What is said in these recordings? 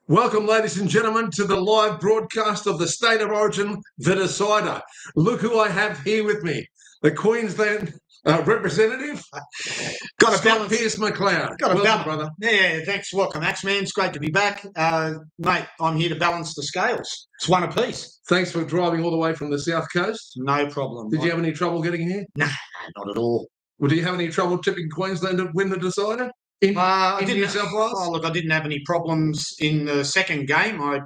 Welcome, ladies and gentlemen, to the live broadcast of the State of Origin, The Decider. Look who I have here with me, the Queensland representative, Got a balance. Pierce McLeod. Got a Welcome, balance, brother. Yeah, thanks. Welcome, Axman. It's great to be back. Mate, I'm here to balance the scales. It's one apiece. Thanks for driving all the way from the South Coast. No problem. Did you have any trouble getting here? No, not at all. Well, do you have any trouble tipping Queensland to win the Decider in New South Wales? Oh, look, I didn't have any problems in the second game. I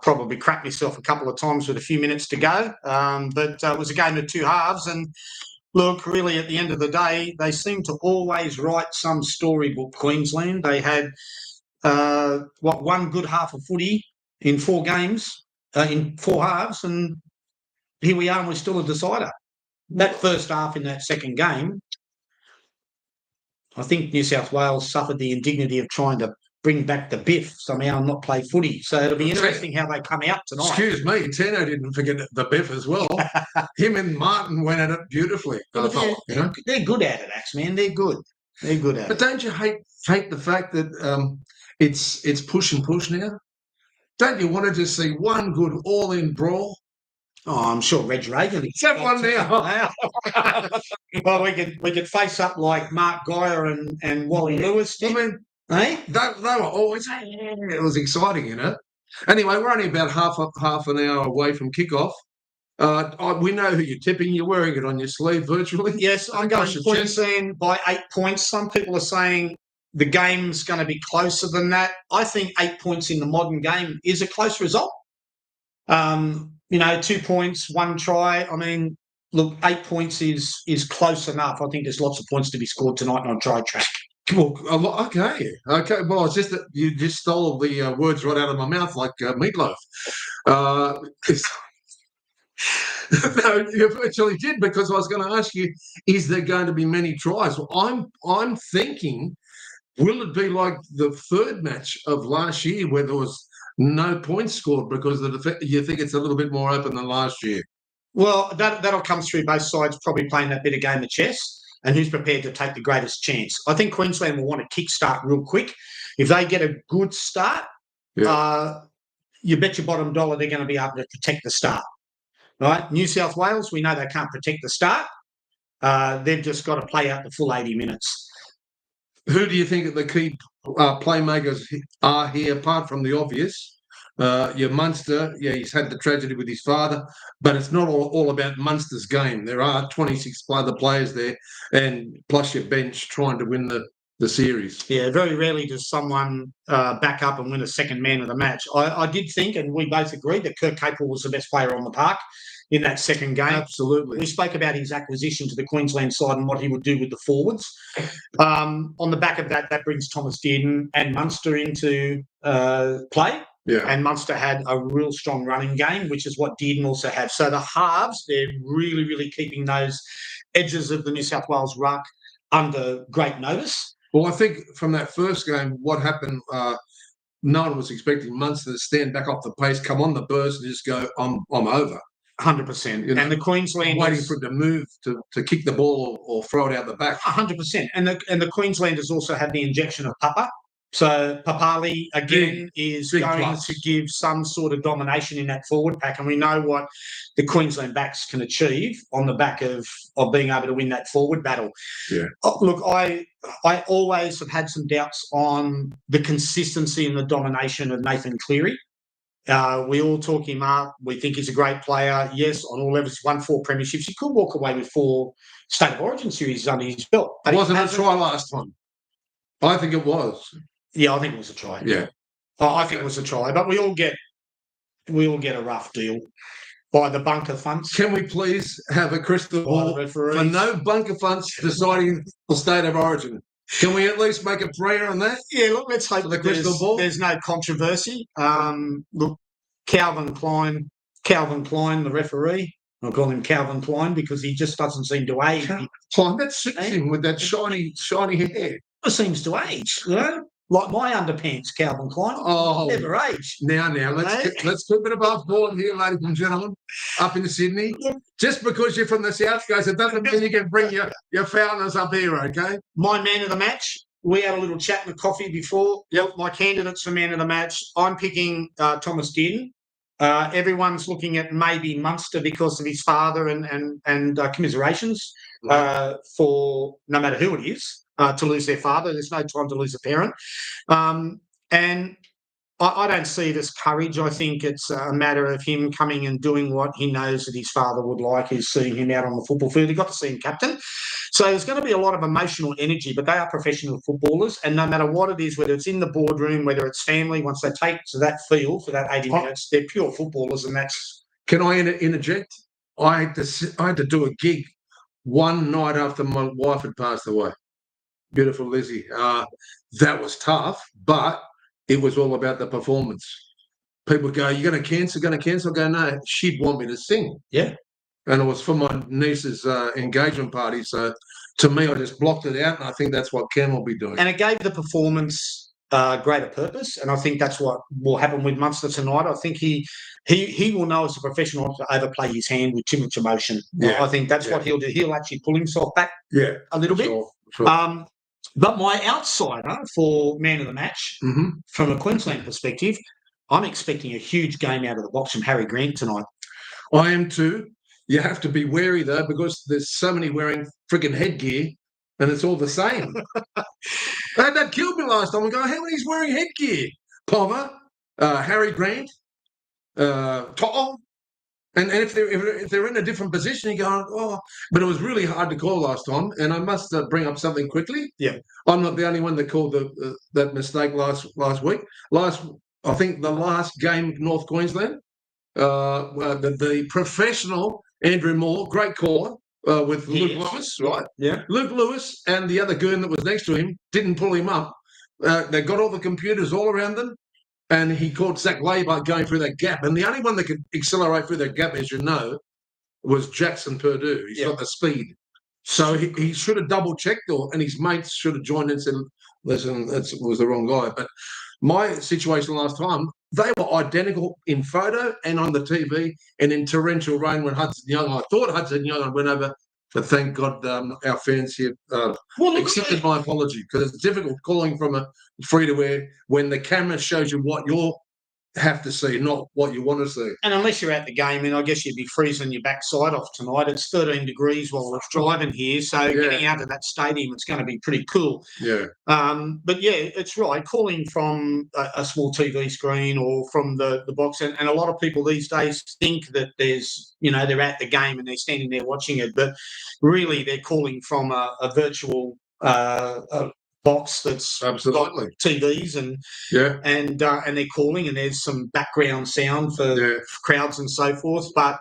probably cracked myself a couple of times with a few minutes to go. But it was a game of two halves. And look, really, at the end of the day, they seem to always write some storybook, Queensland. They had, one good half of footy in four games, in four halves, and here we are, and we're still a decider. That first half in that second game, I think New South Wales suffered the indignity of trying to bring back the biff somehow and not play footy. So it'll be interesting how they come out tonight. Excuse me, Tino didn't forget the biff as well. Him and Martin went at it beautifully. They're good at it, Axman. They're good. They're good at it. But don't you hate the fact that it's push and push now? Don't you want to just see one good all-in brawl? Oh, I'm sure Reg Reagan. Is that one now? Well, we could face up like Mark Geyer and Wally Lewis. I mean, eh? They were always, it was exciting, you know. Anyway, we're only about half an hour away from kickoff. We know who you're tipping. You're wearing it on your sleeve virtually. Yes, I'm going Queensland by 8 points. Some people are saying the game's going to be closer than that. I think 8 points in the modern game is a close result. 2 points, one try. I mean, look, 8 points is close enough. I think there's lots of points to be scored tonight on try track. Well, okay. Well, it's just that you just stole the words right out of my mouth like meatloaf. No, you virtually did, because I was going to ask you, is there going to be many tries? Well, I'm thinking, will it be like the third match of last year where there was no points scored because you think it's a little bit more open than last year? Well, that'll come through both sides probably playing that bit of game of chess and who's prepared to take the greatest chance. I think Queensland will want to kickstart real quick. If they get a good start, you bet your bottom dollar they're going to be able to protect the start. Right? New South Wales, we know they can't protect the start. They've just got to play out the full 80 minutes. Who do you think the key playmakers are here, apart from the obvious? Your Munster, he's had the tragedy with his father, but it's not all about Munster's game. There are 26 other players there, and plus your bench trying to win the series. Yeah, very rarely does someone back up and win a second man of the match. I did think, and we both agreed, that Kurt Capewell was the best player on the park in that second game. Absolutely. We spoke about his acquisition to the Queensland side and what he would do with the forwards. On the back of that brings Thomas Dearden and Munster into play. Yeah. And Munster had a real strong running game, which is what Dearden also had. So the halves, they're really, really keeping those edges of the New South Wales ruck under great notice. Well, I think from that first game, what happened, no one was expecting Munster to stand back off the pace, come on the burst and just go, I'm over. 100%. And the Queenslanders waiting for it to move to kick the ball or throw it out the back. 100%. And the Queenslanders also had the injection of Papa. So Papali, again, is going to give some sort of domination in that forward pack. And we know what the Queensland backs can achieve on the back of being able to win that forward battle. Yeah. Look, I always have had some doubts on the consistency and the domination of Nathan Cleary. We all talk him up. We think he's a great player. Yes, on all levels, won 4 premierships. He could walk away with 4 State of Origin series under his belt. It wasn't a try last time. I think it was. Yeah, I think it was a try. Yeah. I think it was a try. But we all get a rough deal by the bunker funds. Can we please have a crystal ball for no bunker funds deciding the State of Origin? Can we at least make a prayer on that? Yeah, look, let's hope there's no controversy. Look, Calvin Klein, the referee. I'll call him Calvin Klein because he just doesn't seem to age. Klein, that suits him with that shiny hair. It seems to age, you know? Like my underpants, Calvin Klein. Oh, never aged. Now, let's keep it above board here, ladies and gentlemen, up in Sydney. Yeah. Just because you're from the South Coast, it doesn't mean you can bring your founders up here, okay? My man of the match we had a little chat in the coffee before. Yep. My candidates for man of the match, I'm picking Thomas Dearden. Everyone's looking at maybe Munster because of his father and commiserations for no matter who it is to lose their father. There's no time to lose a parent. And I don't see it as courage. I think it's a matter of him coming and doing what he knows that his father would like, is seeing him out on the football field. He got to see him captain. So there's going to be a lot of emotional energy, but they are professional footballers. And no matter what it is, whether it's in the boardroom, whether it's family, once they take to that field for that 80 minutes, they're pure footballers. And that's... Can I interject? I had to do a gig one night after my wife had passed away. Beautiful Lizzie. That was tough, but it was all about the performance. People go, "You're going to cancel? Going to cancel?" I go, "No." She'd want me to sing. Yeah. And it was for my niece's engagement party. So to me, I just blocked it out, and I think that's what Cam will be doing. And it gave the performance greater purpose, and I think that's what will happen with Munster tonight. I think he will know as a professional not to overplay his hand with too much emotion. Yeah. I think that's what he'll do. He'll actually pull himself back a little bit. Sure. But my outsider for man of the match, from a Queensland perspective, I'm expecting a huge game out of the box from Harry Grant tonight. I am too. You have to be wary, though, because there's so many wearing freaking headgear, and it's all the same. That killed me last time. I go, how many's wearing headgear? Palmer, Harry Grant, Tom. And if they're in a different position, you go, oh. But it was really hard to call last time, and I must bring up something quickly. Yeah. I'm not the only one that called that mistake last week. I think the last game, North Queensland, the professional Andrew Moore, great caller, with Luke Lewis, right? Yeah. Luke Lewis and the other goon that was next to him didn't pull him up. They got all the computers all around them, and he caught Zach Labour going through that gap. And the only one that could accelerate through that gap, as you know, was Jackson Purdue. He's got the speed. So he should have double-checked, and his mates should have joined in and said, listen, that was the wrong guy. But my situation last time, they were identical in photo and on the TV, and in torrential rain when Hudson Young, I thought Hudson Young went over, but thank God our fans here accepted my apology, because it's difficult calling from a free-to-air when the camera shows you what you have to see, not what you want to see. And unless you're at the game, and I guess you'd be freezing your backside off tonight. It's 13 degrees while we're driving here, so getting out of that stadium, it's going to be pretty cool. Yeah. But yeah, it's right. Calling from a small TV screen or from the box, and a lot of people these days think that there's, they're at the game and they're standing there watching it, but really they're calling from a virtual box that's absolutely got TVs and they're calling, and there's some background sound for crowds and so forth. But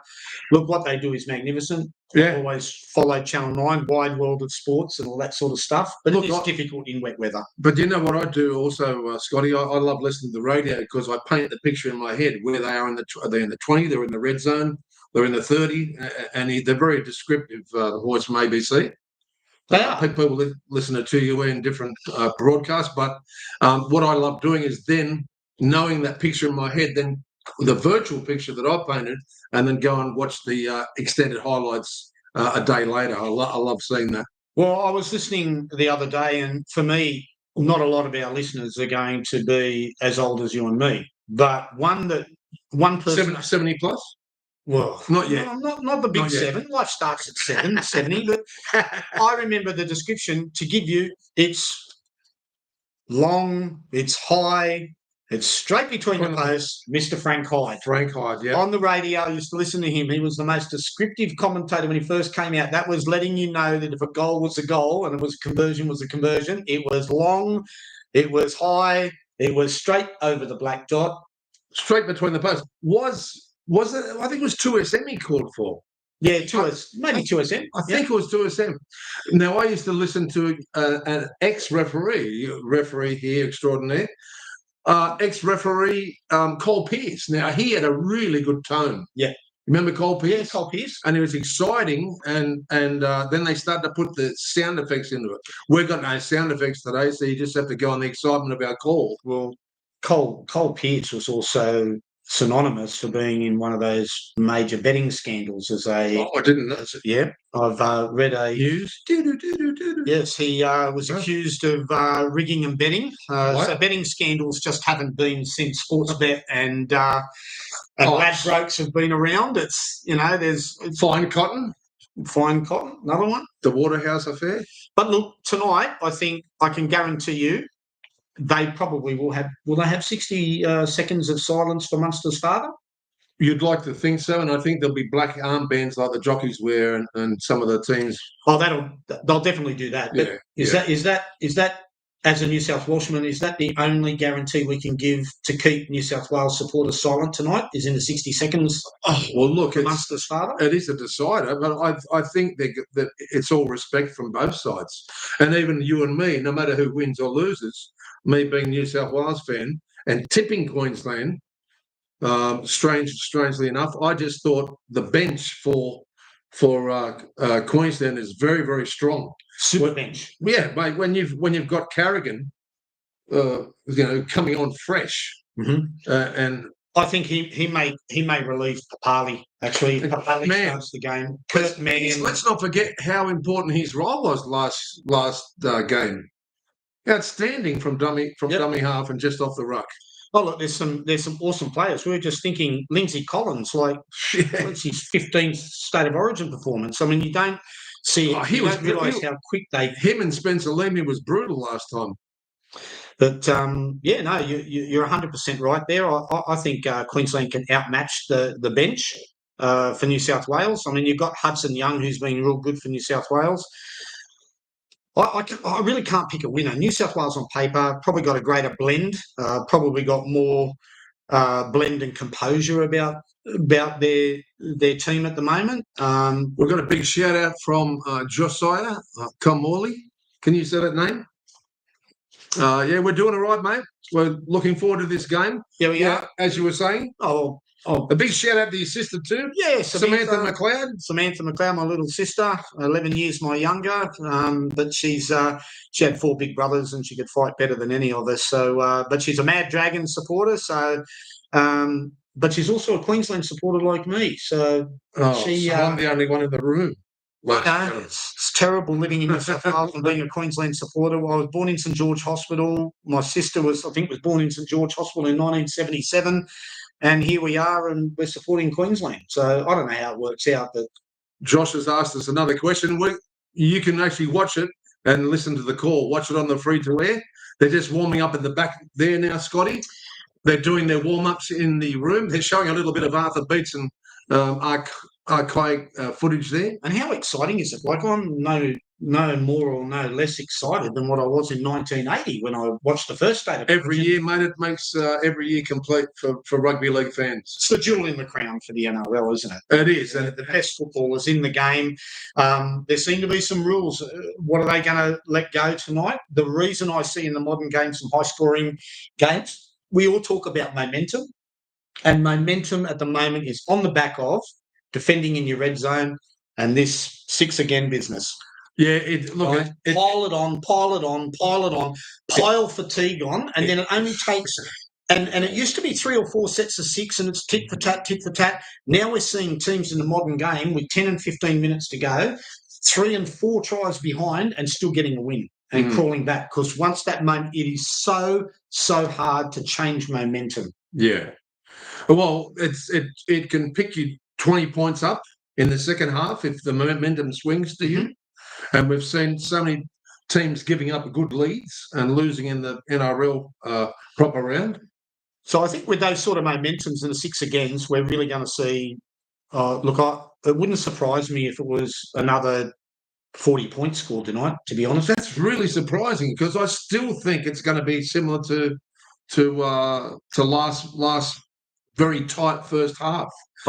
look, what they do is magnificent. I always follow Channel 9, Wide World of Sports and all that sort of stuff. But look, it's difficult in wet weather. But you know what I do also, Scotty? I love listening to the radio because I paint the picture in my head where they are they're in the 20, they're in the red zone, they're in the 30, and they're very descriptive, the voice from ABC. People listen to you in different broadcasts, but what I love doing is then knowing that picture in my head, then the virtual picture that I painted, and then go and watch the extended highlights a day later. I love seeing that. Well, I was listening the other day, and for me, not a lot of our listeners are going to be as old as you and me, but one person 70 plus. Well, not yet. No, not the big not 7. Yet. Life starts at 70. But I remember the description to give you. It's long, it's high, it's straight between the posts. Mr. Frank Hyde. Frank Hyde, yeah. On the radio, I used to listen to him. He was the most descriptive commentator when he first came out. That was letting you know that if a goal was a goal and a conversion was a conversion, it was long, it was high, it was straight over the black dot. Straight between the posts. Was it? I think it was 2SM he called for. Yeah, 2SM, maybe 2SM. I think it was 2SM. Now, I used to listen to an ex-referee here extraordinaire, ex-referee Cole Pearce. Now, he had a really good tone. Yeah. Remember Cole Pearce? Yeah, Cole Pearce. And it was exciting, and then they started to put the sound effects into it. We've got no sound effects today, so you just have to go on the excitement of our call. Well, Cole Pearce was also synonymous for being in one of those major betting scandals. As a I didn't know. yeah, I've read a News. yes. He was accused of rigging and betting. So betting scandals just haven't been since Sportsbet and Ladbrokes have been around. It's there's Fine Cotton, another one. the Waterhouse affair. But look, tonight I think I can guarantee you they probably will have. Will they have 60 seconds of silence for Munster's father? You'd like to think so, and I think there'll be black armbands like the jockeys wear, and some of the teams. Oh, they'll definitely do that. But is that as a New South Welshman, is that the only guarantee we can give to keep New South Wales supporters silent tonight? Is in the 60 seconds? Oh well, look, Munster's father. It is a decider, but I think that it's all respect from both sides, and even you and me, no matter who wins or loses. Me being a New South Wales fan and tipping Queensland. Strangely enough, I just thought the bench for Queensland is very, very strong. Super bench. Yeah, mate. When you've got Carrigan, coming on fresh, and I think he may relieve Papali. Actually, Papali starts the game. Kurt Mann. Let's not forget how important his role was last game. Outstanding from dummy half and just off the ruck. Oh look, there's some awesome players. We were just thinking Lindsay Collins, what's his 15th State of Origin performance? I mean, you don't see. You don't realise how quick they. Him and Spencer Lamy was brutal last time. But you're 100% right there. I think Queensland can outmatch the bench for New South Wales. I mean, you've got Hudson Young, who's been real good for New South Wales. I really can't pick a winner. New South Wales on paper probably got a greater blend, probably got more blend and composure about their team at the moment. We've got a big shout out from Josiah Kamali. Can you say that name? Yeah, we're doing all right, mate. We're looking forward to this game. Yeah, we are. As you were saying. Oh, a big shout out to your sister too. Yeah, Samantha McLeod. Samantha McLeod, my little sister, 11 years my younger. But she had 4 big brothers and she could fight better than any of us. So, but she's a Mad Dragon supporter. So, but she's also a Queensland supporter like me. So, I'm the only one in the room. It's terrible living in New South Wales and being a Queensland supporter. I was born in St George Hospital. My sister was born in St George Hospital in 1977. And here we are, and we're supporting Queensland. So I don't know how it works out. But Josh has asked us another question. You can actually watch it and listen to the call. Watch it on the free-to-air. They're just warming up in the back there now, Scotty. They're doing their warm-ups in the room. They're showing a little bit of Arthur Beats and archaic footage there. And how exciting is it? Like, I'm no more or no less excited than what I was in 1980 when I watched the first State of Every year, mate, it makes every year complete for rugby league fans. It's the jewel in the crown for the NRL, isn't it? It is. And the best footballers in the game. There seem to be some rules. What are they going to let go tonight? The reason I see in the modern game some high-scoring games, we all talk about momentum. And momentum at the moment is on the back of defending in your red zone and this 6-again business. Yeah, pile it on, pile fatigue on, and then it only takes. And it used to be 3 or 4 sets of 6, and it's tit for tat. Now we're seeing teams in the modern game with 10 and 15 minutes to go, 3 and 4 tries behind, and still getting a win and crawling back. Because once that moment, it is so hard to change momentum. Yeah. Well, it can pick you 20 points up in the second half if the momentum swings to you. And we've seen so many teams giving up good leads and losing in the NRL proper round. So I think with those sort of momentums and the 6-agains, we're really going to see. It wouldn't surprise me if it was another 40 points scored tonight. To be honest, that's really surprising because I still think it's going to be similar to last very tight first half.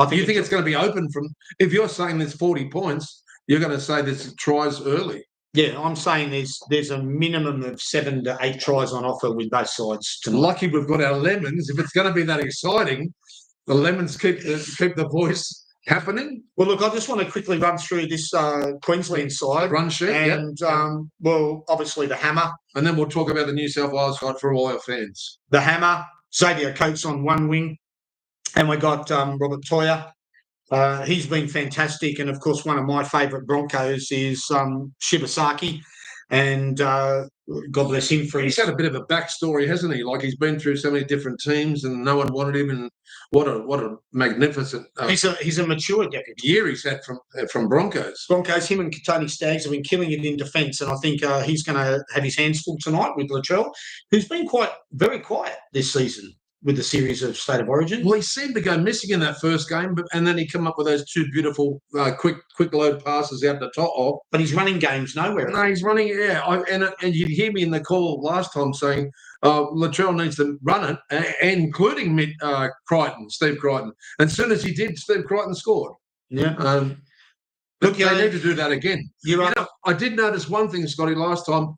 Do you think it's going to be open from? If you're saying there's 40 points. You're going to say there's tries early. Yeah, I'm saying there's a minimum of 7 to 8 tries on offer with both sides tonight. Lucky we've got our lemons. If it's going to be that exciting, the lemons keep the voice happening. Well, look, I just want to quickly run through this Queensland side. Run sheet, and obviously the hammer. And then we'll talk about the New South Wales side for all our fans. The hammer, Xavier Coates on one wing. And we got Robert Toya. He's been fantastic. And, of course, one of my favourite Broncos is Shibasaki. And God bless him for He's had a bit of a backstory, hasn't he? Like, he's been through so many different teams and no one wanted him. And what a magnificent he's a mature deputy year he's had from Broncos. Him and Tony Staggs have been killing it in defence, and I think he's going to have his hands full tonight with Latrell, who's been very quiet this season with the series of State of Origin. Well, he seemed to go missing in that first game, and then he come up with those two beautiful quick load passes out the top of. But he's running games nowhere. No, he's running, yeah. And you'd hear me in the call last time saying Latrell needs to run it, including Steve Crichton. And as soon as he did, Steve Crichton scored. Yeah. Look, they need to do that again. You're right. I did notice one thing, Scotty, last time,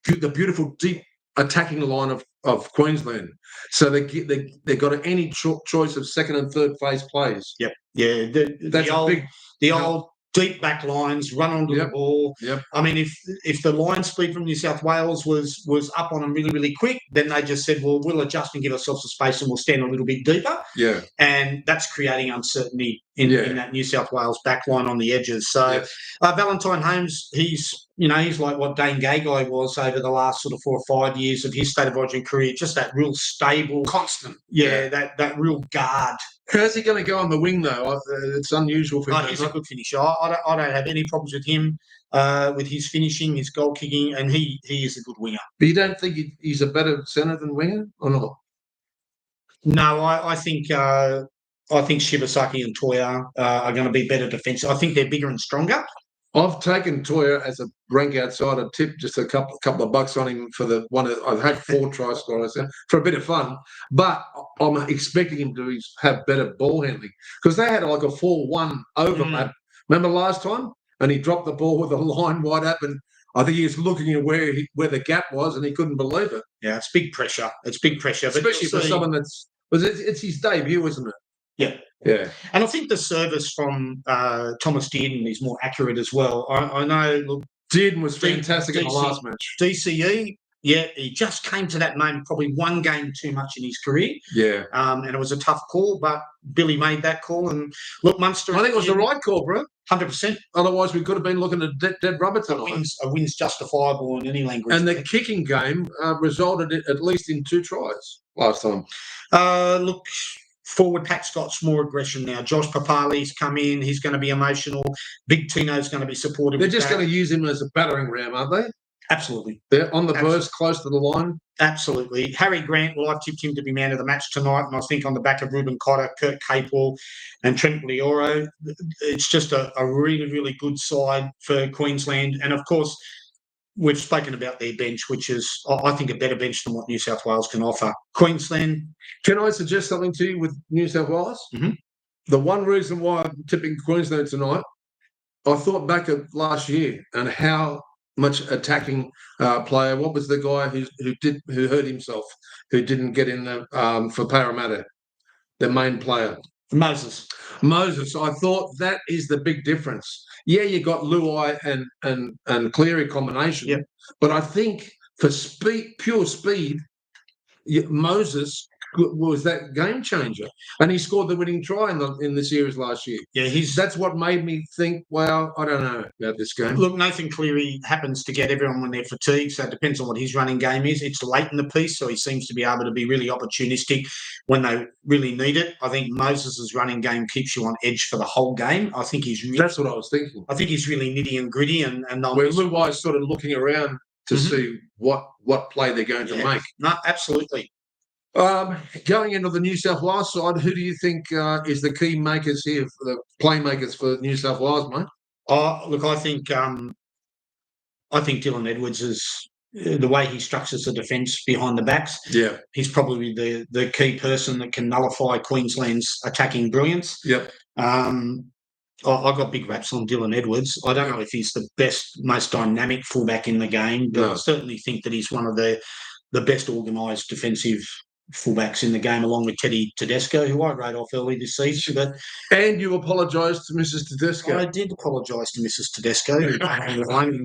the beautiful deep attacking line of Queensland. So they got any choice of second and third phase plays. Yep. Yeah. The old deep back lines, run onto the ball. Yep. I mean, if the line speed from New South Wales was up on them really, really quick, then they just said, well, we'll adjust and give ourselves a space and we'll stand a little bit deeper. Yeah. And that's creating uncertainty in that New South Wales back line on the edges. So Valentine Holmes, he's like what Dane Gagai was over the last sort of 4 or 5 years of his State of Origin career, just that real stable, constant. Yeah, that real guard. How's he going to go on the wing, though? It's unusual for him. He's a good finisher. I don't have any problems with him, with his finishing, his goal kicking, and he is a good winger. But you don't think he's a better centre than winger, or not? No, I think Shibasaki and Toya are going to be better defensive. I think they're bigger and stronger. I've taken Toya as a rank outsider tip, just a couple of bucks on him for the one. I've had 4 try scorers for a bit of fun, but I'm expecting him to have better ball handling because they had like a 4-1 overlap. Remember last time? And he dropped the ball with a line wide open. I think he was looking at where the gap was, and he couldn't believe it. Yeah, it's big pressure. Especially for someone it's his debut, isn't it? Yeah. Yeah. And I think the service from Thomas Dearden is more accurate as well. I know. Look, Dearden was fantastic in the last match. DCE, he just came to that moment, probably one game too much in his career. Yeah. And it was a tough call, but Billy made that call. And look, Munster. I think it was the right call, bro. 100%. Otherwise, we could have been looking at dead rubber tonight. A win's justifiable in any language. And the kicking game resulted at least in 2 tries last time. Look, forward pack's got more aggression now. Josh Papali's come in. He's going to be emotional. Big Tino's going to be supportive. They're just going to use him as a battering ram, aren't they? Absolutely. They're on the burst, close to the line. Absolutely. Harry Grant, well, I've tipped him to be man of the match tonight, and I think on the back of Ruben Cotter, Kurt Capewell and Trent Lioro, it's just a really, really good side for Queensland. And, of course, we've spoken about their bench, which is, I think, a better bench than what New South Wales can offer. Queensland. Can I suggest something to you with New South Wales? Mm-hmm. The one reason why I'm tipping Queensland tonight, I thought back at last year and how much attacking player. What was the guy who hurt himself, who didn't get in for Parramatta, the main player? Moses. I thought that is the big difference. Yeah, you got Luai and Cleary combination, but I think for pure speed, Moses was that game changer, and he scored the winning try in the series last year. Yeah, that's what made me think, well, I don't know about this game. Look, Nathan Cleary happens to get everyone when they're fatigued, so it depends on what his running game is. It's late in the piece, so he seems to be able to be really opportunistic when they really need it. I think Moses' running game keeps you on edge for the whole game. I think that's what I was thinking. I think he's really nitty and gritty, and where Luai's sort of looking around to see what play they're going to make. No, absolutely. Going into the New South Wales side, who do you think is the key makers here, for the playmakers for New South Wales, mate? Look, I think Dylan Edwards is the way he structures the defence behind the backs. Yeah, he's probably the key person that can nullify Queensland's attacking brilliance. Yep. I got big raps on Dylan Edwards. I don't know if he's the best, most dynamic fullback in the game, but I certainly think that he's one of the best organised defensive fullbacks in the game, along with Teddy Tedesco, who I wrote off early this season. And you apologised to Mrs. Tedesco. I did apologise to Mrs. Tedesco, who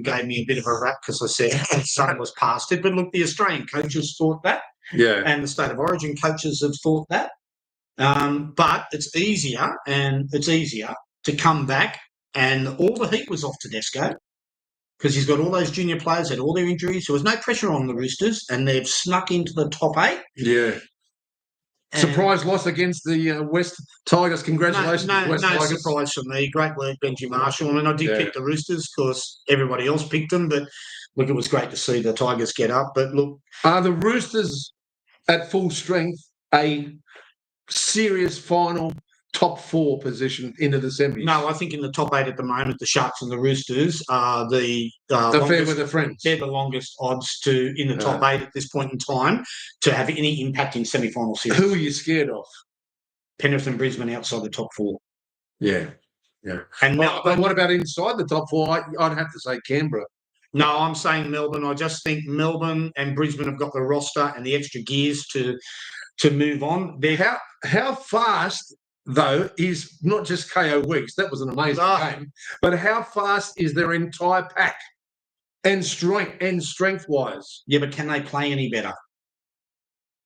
gave me a bit of a rap because I said his son was past it. But look, the Australian coaches thought that. Yeah. And the State of Origin coaches have thought that. But it's easier to come back, and all the heat was off Tedesco because he's got all those junior players, had all their injuries. There was no pressure on the Roosters, and they've snuck into the top 8. Yeah. Surprise loss against the West Tigers. Congratulations, West Tigers. No surprise for me. Great work, Benji Marshall. I mean, I did pick the Roosters because everybody else picked them, but look, it was great to see the Tigers get up. But look, are the Roosters at full strength a serious final top 4 position into the semis? No, I think in the top 8 at the moment, the Sharks and the Roosters are the fair weather friends. They're the longest odds to in the top 8 at this point in time to have any impact in semi-final series. Who are you scared of? Penrith and Brisbane outside the top 4. Yeah. And but what about inside the top 4? I'd have to say Canberra. No, I'm saying Melbourne. I just think Melbourne and Brisbane have got the roster and the extra gears to move on. How fast, though, is not just KO Weeks, that was an amazing game, but how fast is their entire pack and strength-wise? Yeah, but can they play any better?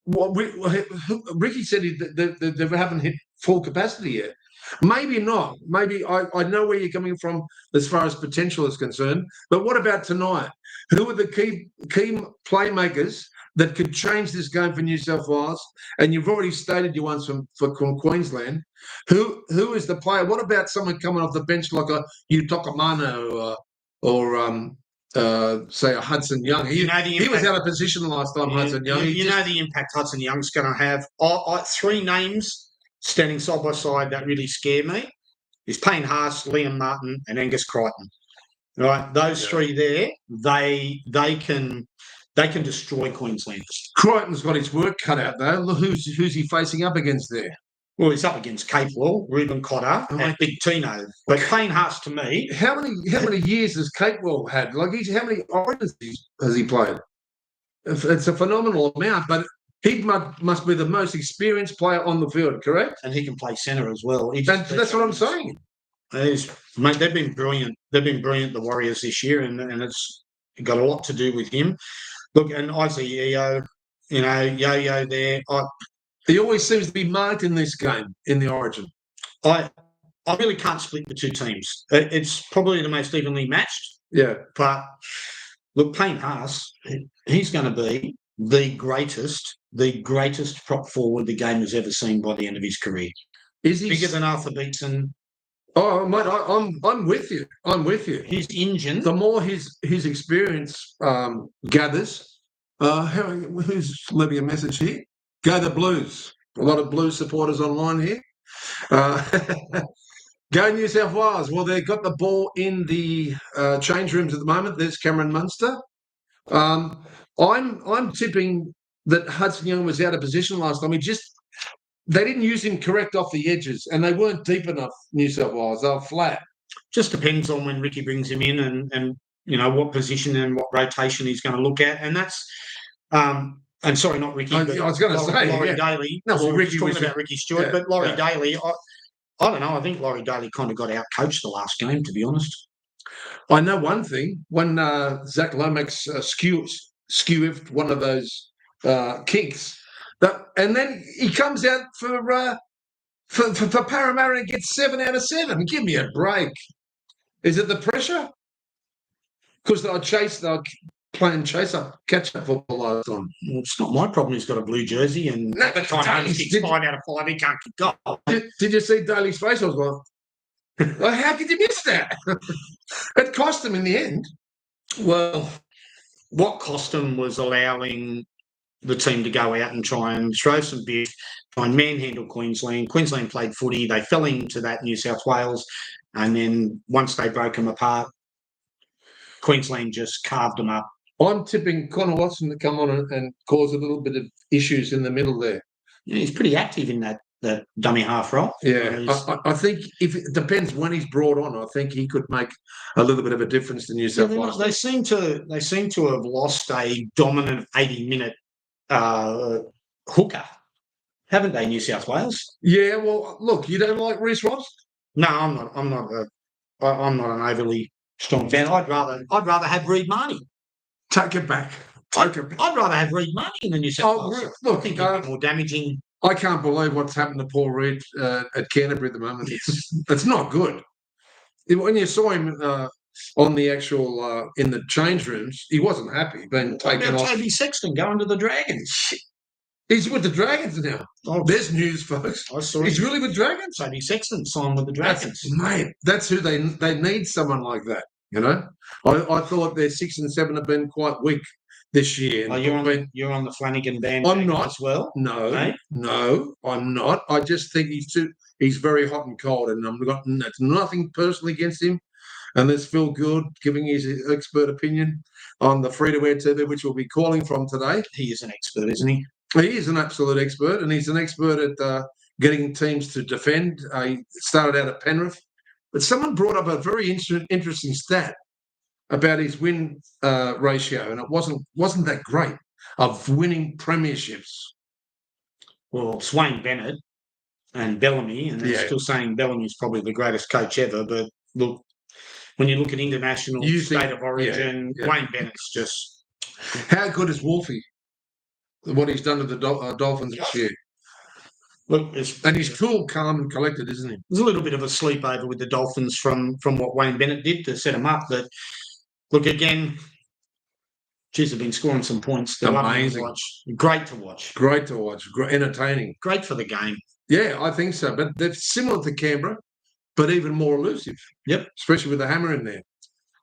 Well, Ricky said they haven't hit full capacity yet. Maybe not. Maybe I know where you're coming from as far as potential is concerned, but what about tonight? Who are the key playmakers that could change this game for New South Wales? And you've already stated you want some from Queensland. Who is the player? What about someone coming off the bench like a Utaka Mano or say a Hudson Young? He was out of position last time, Hudson Young. You know the impact Hudson Young's going to have. 3 names standing side by side that really scare me is Payne Haas, Liam Martin, and Angus Crichton. Right, those 3 there, they can destroy Queensland. Crichton's got his work cut out though. Look, who's he facing up against there? Well, he's up against Capewell, Reuben Cotter, and Big Tino. But Payne Haas, to me, how many years has Capewell had? Like, how many Origins has he played? It's a phenomenal amount, but he must be the most experienced player on the field, correct? And he can play centre as well. That's what I'm saying. Mate, they've been brilliant. They've been brilliant, the Warriors, this year, and it's got a lot to do with him. Look, and Isaiah Yo-Yo there. He always seems to be marked in this game, in the Origin. I really can't split the 2 teams. It's probably the most evenly matched. Yeah. But look, Payne Haas, he's going to be the greatest prop forward the game has ever seen by the end of his career. Is he bigger than Arthur Beetson? Oh, mate, I'm with you. I'm with you. His engine. The more his experience gathers, who's leaving a message here? Go the Blues. A lot of Blues supporters online here. Go New South Wales. Well, they've got the ball in the change rooms at the moment. There's Cameron Munster. I'm tipping that Hudson Young was out of position last time. They didn't use him correct off the edges, and they weren't deep enough, New South Wales. They were flat. Just depends on when Ricky brings him in and what position and what rotation he's going to look at. And that's and sorry, not Ricky. I was going to say Laurie Daly. No, well, Ricky was about Ricky Stewart, but Laurie Daly. I don't know. I think Laurie Daly kind of got out coached the last game, to be honest. I know one thing. When Zach Lomax skewed one of those kicks, and then he comes out for Parramatta and gets 7 out of 7. Give me a break. Is it the pressure? Because they're playing catch-up football last time. Well, it's not my problem. He's got a blue jersey and at the time he kicks 5 out of 5. He can't kick goal. Did you see Daly's face? I was like, how could you miss that? It cost him in the end. Well, what cost him was allowing the team to go out and try and throw some bit, try and manhandle Queensland. Queensland played footy. They fell into that New South Wales. And then once they broke them apart, Queensland just carved them up. I'm tipping Connor Watson to come on and cause a little bit of issues in the middle there. Yeah, he's pretty active in that dummy half role. Yeah, I think if it depends when he's brought on, I think he could make a little bit of a difference to New South Wales. They seem to have lost a dominant 80-minute hooker, haven't they, New South Wales? Yeah, well, look, you don't like Reece Ross? No, I'm not an overly strong fan. I'd rather have Reed Marnie. Take it back. I'd rather have Reed Marnie in the New South Wales. Look, I think he'd be more damaging I can't believe what's happened to Paul Reid at Canterbury at the moment. It's not good. When you saw him on the actual in the change rooms, he wasn't happy being taken off. Toby Sexton going to the Dragons. He's with the Dragons now. Oh, there's news, folks. I saw he's really with Dragons. Toby Sexton signed with the Dragons. That's who they need. Someone like that. You know, I thought their 6 and 7 have been quite weak this year. Oh, you're on the Flanagan band. I'm not as well. No, I'm not. I just think he's very hot and cold, and it's nothing personally against him. And there's Phil Gould giving his expert opinion on the free-to-air TV, which we'll be calling from today. He is an expert, isn't he? He is an absolute expert, and he's an expert at getting teams to defend. He started out at Penrith. But someone brought up a very interesting stat about his win ratio, and it wasn't that great of winning premierships. Well, it's Wayne Bennett and Bellamy, and they're still saying Bellamy's probably the greatest coach ever. But look, when you look at international state of origin, Wayne Bennett's just... How good is Wolfie? What he's done to the Dolphins this year? Look, and he's cool, calm, and collected, isn't he? There's a little bit of a sleepover with the Dolphins from what Wayne Bennett did to set him up. But look, again, geez, they've been scoring some points. They're amazing. Great to watch. Great to watch. Entertaining. Great for the game. Yeah, I think so. But they're similar to Canberra, but even more elusive. Yep. Especially with the hammer in there.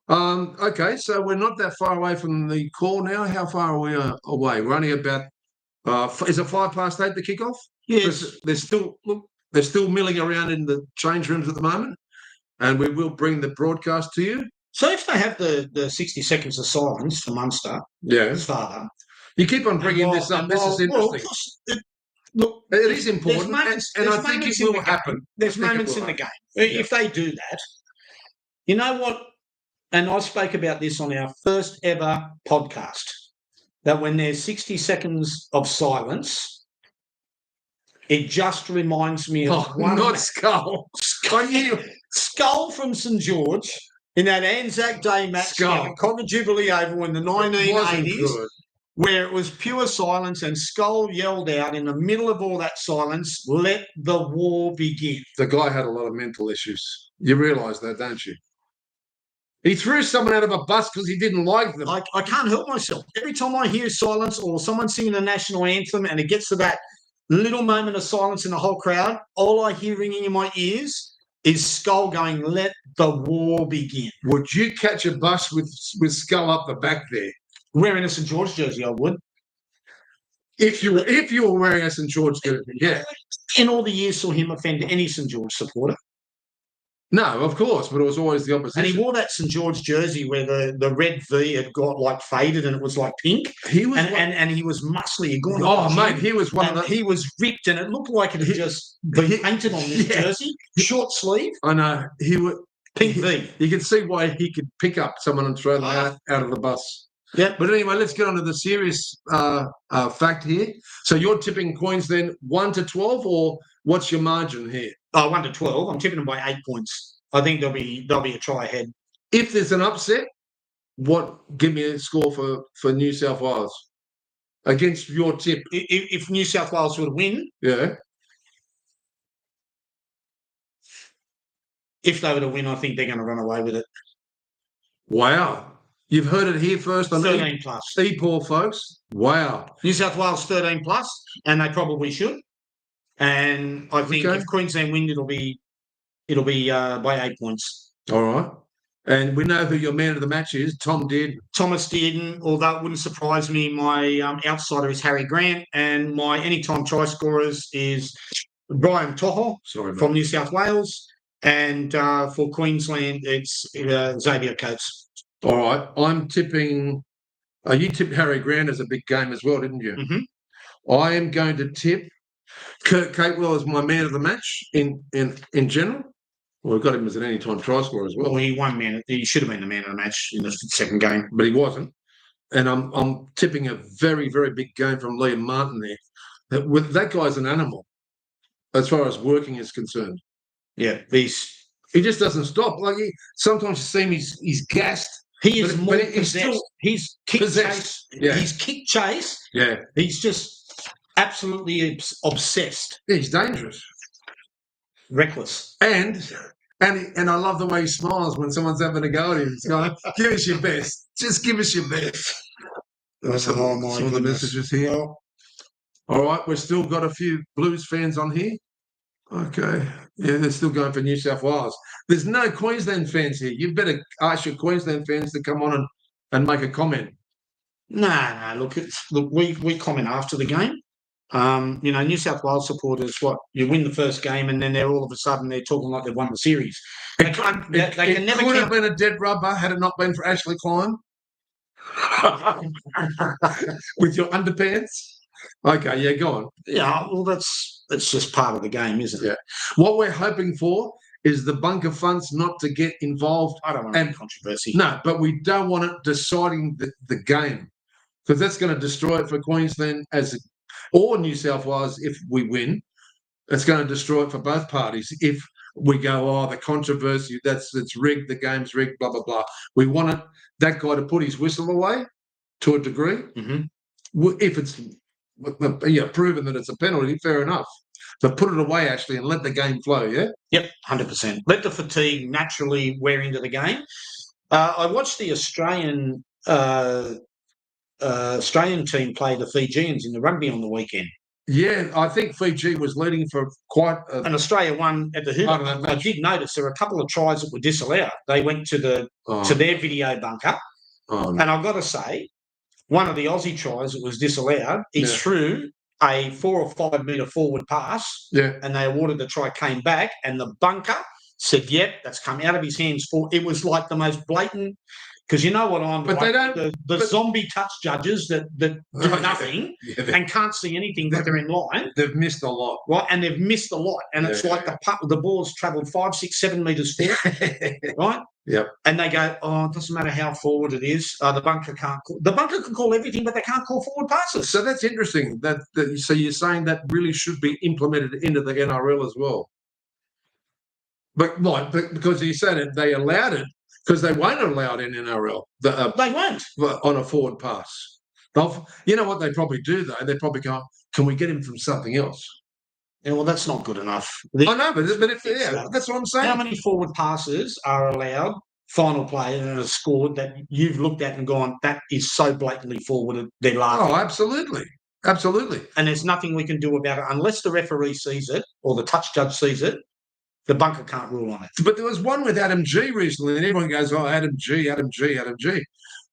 Okay, so we're not that far away from the call now. How far are we away? We're only about... is it 8:05, the kickoff? Yes. They're still milling around in the change rooms at the moment, and we will bring the broadcast to you. So if they have the 60 seconds of silence for Munster, his father... You keep on bringing this up. This is interesting. Look, it is important, and I think it will happen. There's moments in the game. If they do that, you know what? And I spoke about this on our first ever podcast, that when there's 60 seconds of silence, it just reminds me of Skull. Skull from St George in that Anzac Day match at Connor Jubilee Oval in the 1980s, where it was pure silence and Skull yelled out in the middle of all that silence, "Let the war begin." The guy had a lot of mental issues. You realise that, don't you? He threw someone out of a bus because he didn't like them. I can't help myself. Every time I hear silence or someone singing the national anthem and it gets to that little moment of silence in the whole crowd, all I hear ringing in my ears is Skull going, "Let the war begin." Would you catch a bus with Skull up the back there? Wearing a St George jersey, I would. If you were wearing a St George jersey, yeah. In all the years, saw him offend any St George supporter. No, of course, but it was always the opposition. And he wore that St George jersey where the red V had got like faded and it was like pink. He was and he was muscly. He was one of the... He was ripped and it looked like it had just been painted on this jersey. Short sleeve. I know. He would pink V. You can see why he could pick up someone and throw them out of the bus. Yeah. But anyway, let's get on to the serious fact here. So you're tipping Queensland 1-12, or what's your margin here? 1-12. I'm tipping them by 8 points. I think they'll be a try ahead. If there's an upset, give me a score for New South Wales against your tip. If New South Wales were to win, if they were to win, I think they're going to run away with it. Wow. You've heard it here first on 13 plus. EPOL, folks. Wow. New South Wales 13 plus, and they probably should. And I think if Queensland win, it'll be by 8 points. All right. And we know who your man of the match is, Thomas Dearden, although it wouldn't surprise me. My outsider is Harry Grant, and my anytime try scorers is Brian Toho from New South Wales. And for Queensland, it's Xavier Coates. All right. I'm tipping... you tipped Harry Grant as a big game as well, didn't you? Mm-hmm. I am going to tip Kurt Capewell as my man of the match in general. Well, we've got him as an anytime try scorer as well. Well, he should have been the man of the match in the second game. But he wasn't. And I'm tipping a very, very big game from Liam Martin there. That guy's an animal as far as working is concerned. Yeah, he just doesn't stop. Like sometimes you see him, he's gassed. He is he's kick chase. Yeah. He's kick chase. Yeah. He's just absolutely obsessed, He's dangerous. reckless. And I love the way he smiles when someone's having a go at him. He's going, give us your best. Just give us your best. Some of the messages here. Well, all right, we've still got a few Blues fans on here. Okay. Yeah, they're still going for New South Wales. There's no Queensland fans here. You better ask your Queensland fans to come on and make a comment. No. Look, we comment after the game. New South Wales supporters, you win the first game and then they're all of a sudden they're talking like they've won the series. They can never could have been a dead rubber had it not been for Ashley Klein with your underpants. Okay, yeah, go on. Yeah, well, that's just part of the game, isn't it? Yeah. What we're hoping for is the bunker funds not to get involved. I don't want any controversy. No, but we don't want it deciding the game because that's going to destroy it for Queensland or New South Wales if we win. It's going to destroy it for both parties if we go, the controversy, it's rigged, the game's rigged, blah, blah, blah. We want that guy to put his whistle away to a degree. Mm-hmm. If it's proven that it's a penalty, fair enough. But put it away, Ashley, and let the game flow, yeah? Yep, 100%. Let the fatigue naturally wear into the game. I watched the Australian team play the Fijians in the rugby on the weekend. Yeah, I think Fiji was leading for quite and Australia won at the hoop. I did notice there were a couple of tries that were disallowed. They went to their video bunker. And I've got to say, one of the Aussie tries that was disallowed, he threw a 4 or 5 metre forward pass, and they awarded the try, came back, and the bunker said, yep, that's come out of his hands. It was like the most blatant, because you know what but like, they don't, the zombie touch judges that do nothing and can't see anything that they're in line. They've missed a lot. Right, and they've missed a lot. And it's like the ball's travelled 5, 6, 7 metres forward, right? Yep. And they go, it doesn't matter how forward it is. The bunker can't call. The bunker can call everything, but they can't call forward passes. So that's interesting. So you're saying that really should be implemented into the NRL as well. But why? Because you said it, they allowed it because they won't allow it in NRL. They won't on a forward pass. You know what they probably do though? They probably go, can we get him from something else? Yeah, well, that's not good enough. I know, but that's what I'm saying. How many forward passes are allowed? Final play and a score that you've looked at and gone, that is so blatantly forwarded, they're laughing. Oh, absolutely. Absolutely. And there's nothing we can do about it unless the referee sees it or the touch judge sees it. The bunker can't rule on it. But there was one with Adam G recently, and everyone goes, Adam G.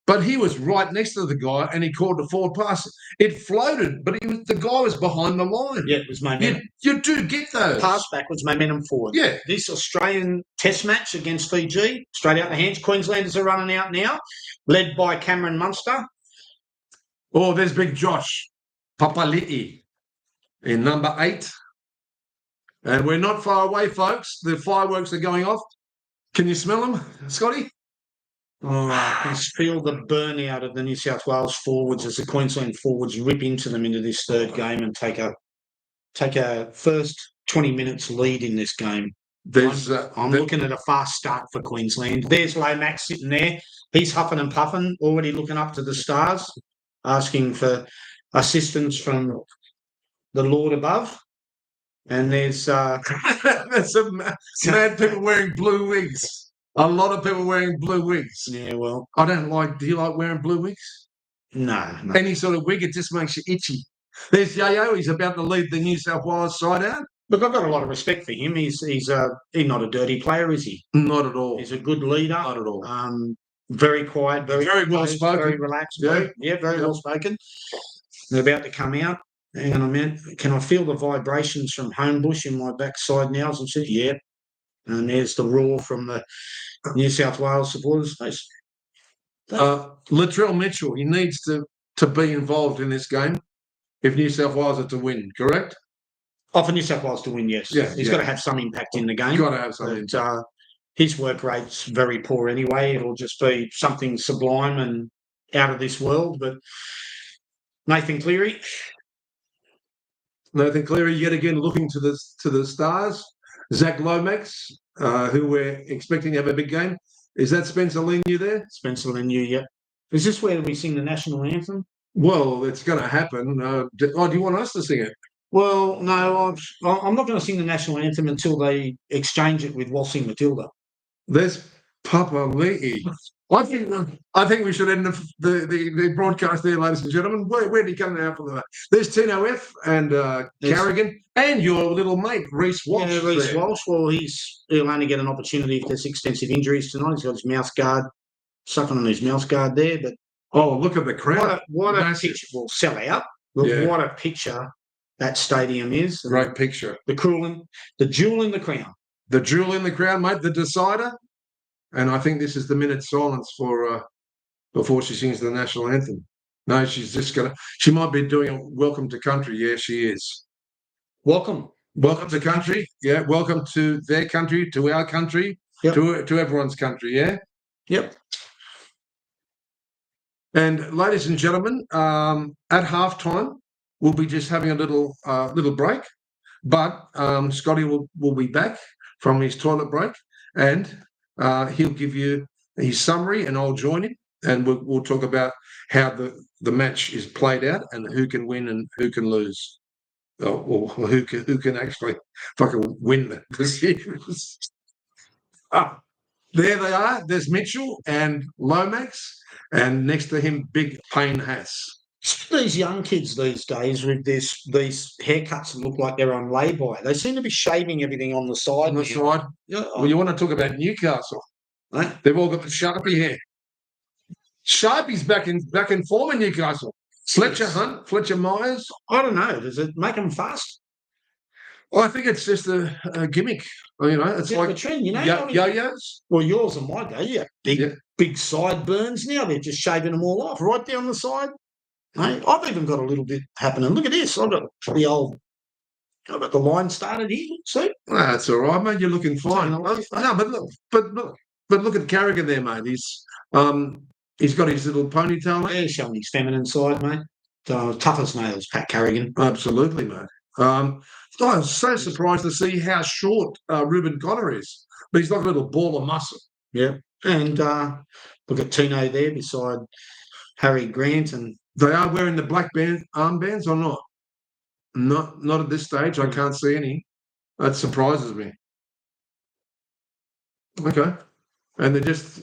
But he was right next to the guy, and he called the forward pass. It floated, but the guy was behind the line. Yeah, it was momentum. You do get those. Pass backwards, momentum forward. Yeah. This Australian test match against Fiji, straight out the hands. Queenslanders are running out now, led by Cameron Munster. Oh, there's big Josh Papali'i in number 8. And we're not far away, folks. The fireworks are going off. Can you smell them, Scotty? Oh, I can feel the burnout of the New South Wales forwards as the Queensland forwards rip into them into this third game and take a first 20 minutes lead in this game. I'm looking at a fast start for Queensland. There's Lomax sitting there. He's huffing and puffing, already looking up to the stars, asking for assistance from the Lord above. And there's some mad people wearing blue wigs. A lot of people wearing blue wigs. Yeah, well, I don't like. Do you like wearing blue wigs? No. Any sort of wig, it just makes you itchy. There's Yayo. He's about to lead the New South Wales side out. Look, I've got a lot of respect for him. He's not a dirty player, is he? Not at all. He's a good leader. Not at all. Very quiet, very well spoken, very relaxed. Very well spoken. They're about to come out. Hang on a minute. Can I feel the vibrations from Homebush in my backside now? As I said, yeah. And there's the roar from the New South Wales supporters. Latrell Mitchell, he needs to be involved in this game if New South Wales are to win, correct? Oh, for New South Wales to win, yes. Yeah, He's got to have some impact in the game. Got to have some impact. His work rate's very poor anyway. It'll just be something sublime and out of this world. But Nathan Cleary, yet again looking to the stars. Zach Lomax, who we're expecting to have a big game. Is that Spencer Leniu there? Spencer Leniu, yep. Is this where we sing the national anthem? Well, it's going to happen. Do you want us to sing it? Well, no, I'm not going to sing the national anthem until they exchange it with Waltzing Matilda. There's Papa Lee. I think we should end the broadcast there, ladies and gentlemen. Where did he come now for that? There's Tino F and Carrigan and your little mate, Reece Walsh. Yeah, Reece Walsh. Well, he'll only get an opportunity if there's extensive injuries tonight. He's got his mouth guard, sucking on his mouth guard there. But look at the crowd. What a picture. Will sell out. Look, what a picture that stadium is. Great picture. The jewel in the crown. The jewel in the crown, mate, the decider. And I think this is the minute silence for before she sings the national anthem. No, she's just going to... She might be doing a welcome to country. Yeah, she is. Welcome. Welcome to country. Yeah, welcome to their country, to our country, to everyone's country, yeah? Yep. And ladies and gentlemen, at halftime, we'll be just having a little break. But Scotty will be back from his toilet break and he'll give you his summary and I'll join him and we'll talk about how the match is played out and who can win and who can lose. Or who can actually fucking win the series. There they are. There's Mitchell and Lomax and next to him, Big Payne Haas. These young kids these days with these haircuts that look like they're on lay-by, they seem to be shaving everything on the side. On the side? Yeah. Well, you want to talk about Newcastle. Right? They've all got the Sharpie hair. Sharpie's back in form in Newcastle. Fletcher Hunt, Fletcher Myers. I don't know. Does it make them fast? Well, I think it's just a gimmick. You know, it's like a trend. You know, yo-yos. Well, yours and my day, big sideburns. Now they're just shaving them all off right down the side. Mate, I've even got a little bit happening. Look at this. I've got the line started here. See? That's all right, mate. You're looking fine. No, but look at Carrigan there, mate. He's got his little ponytail. Yeah, he's showing his feminine side, mate. Tough as nails, Pat Carrigan. Absolutely, mate. I was so surprised to see how short Ruben Connor is, but he's like a little ball of muscle. Yeah, and look at Tino there beside Harry Grant, and they are wearing the black armbands or not? Not at this stage. I can't see any. That surprises me. Okay, and they're just...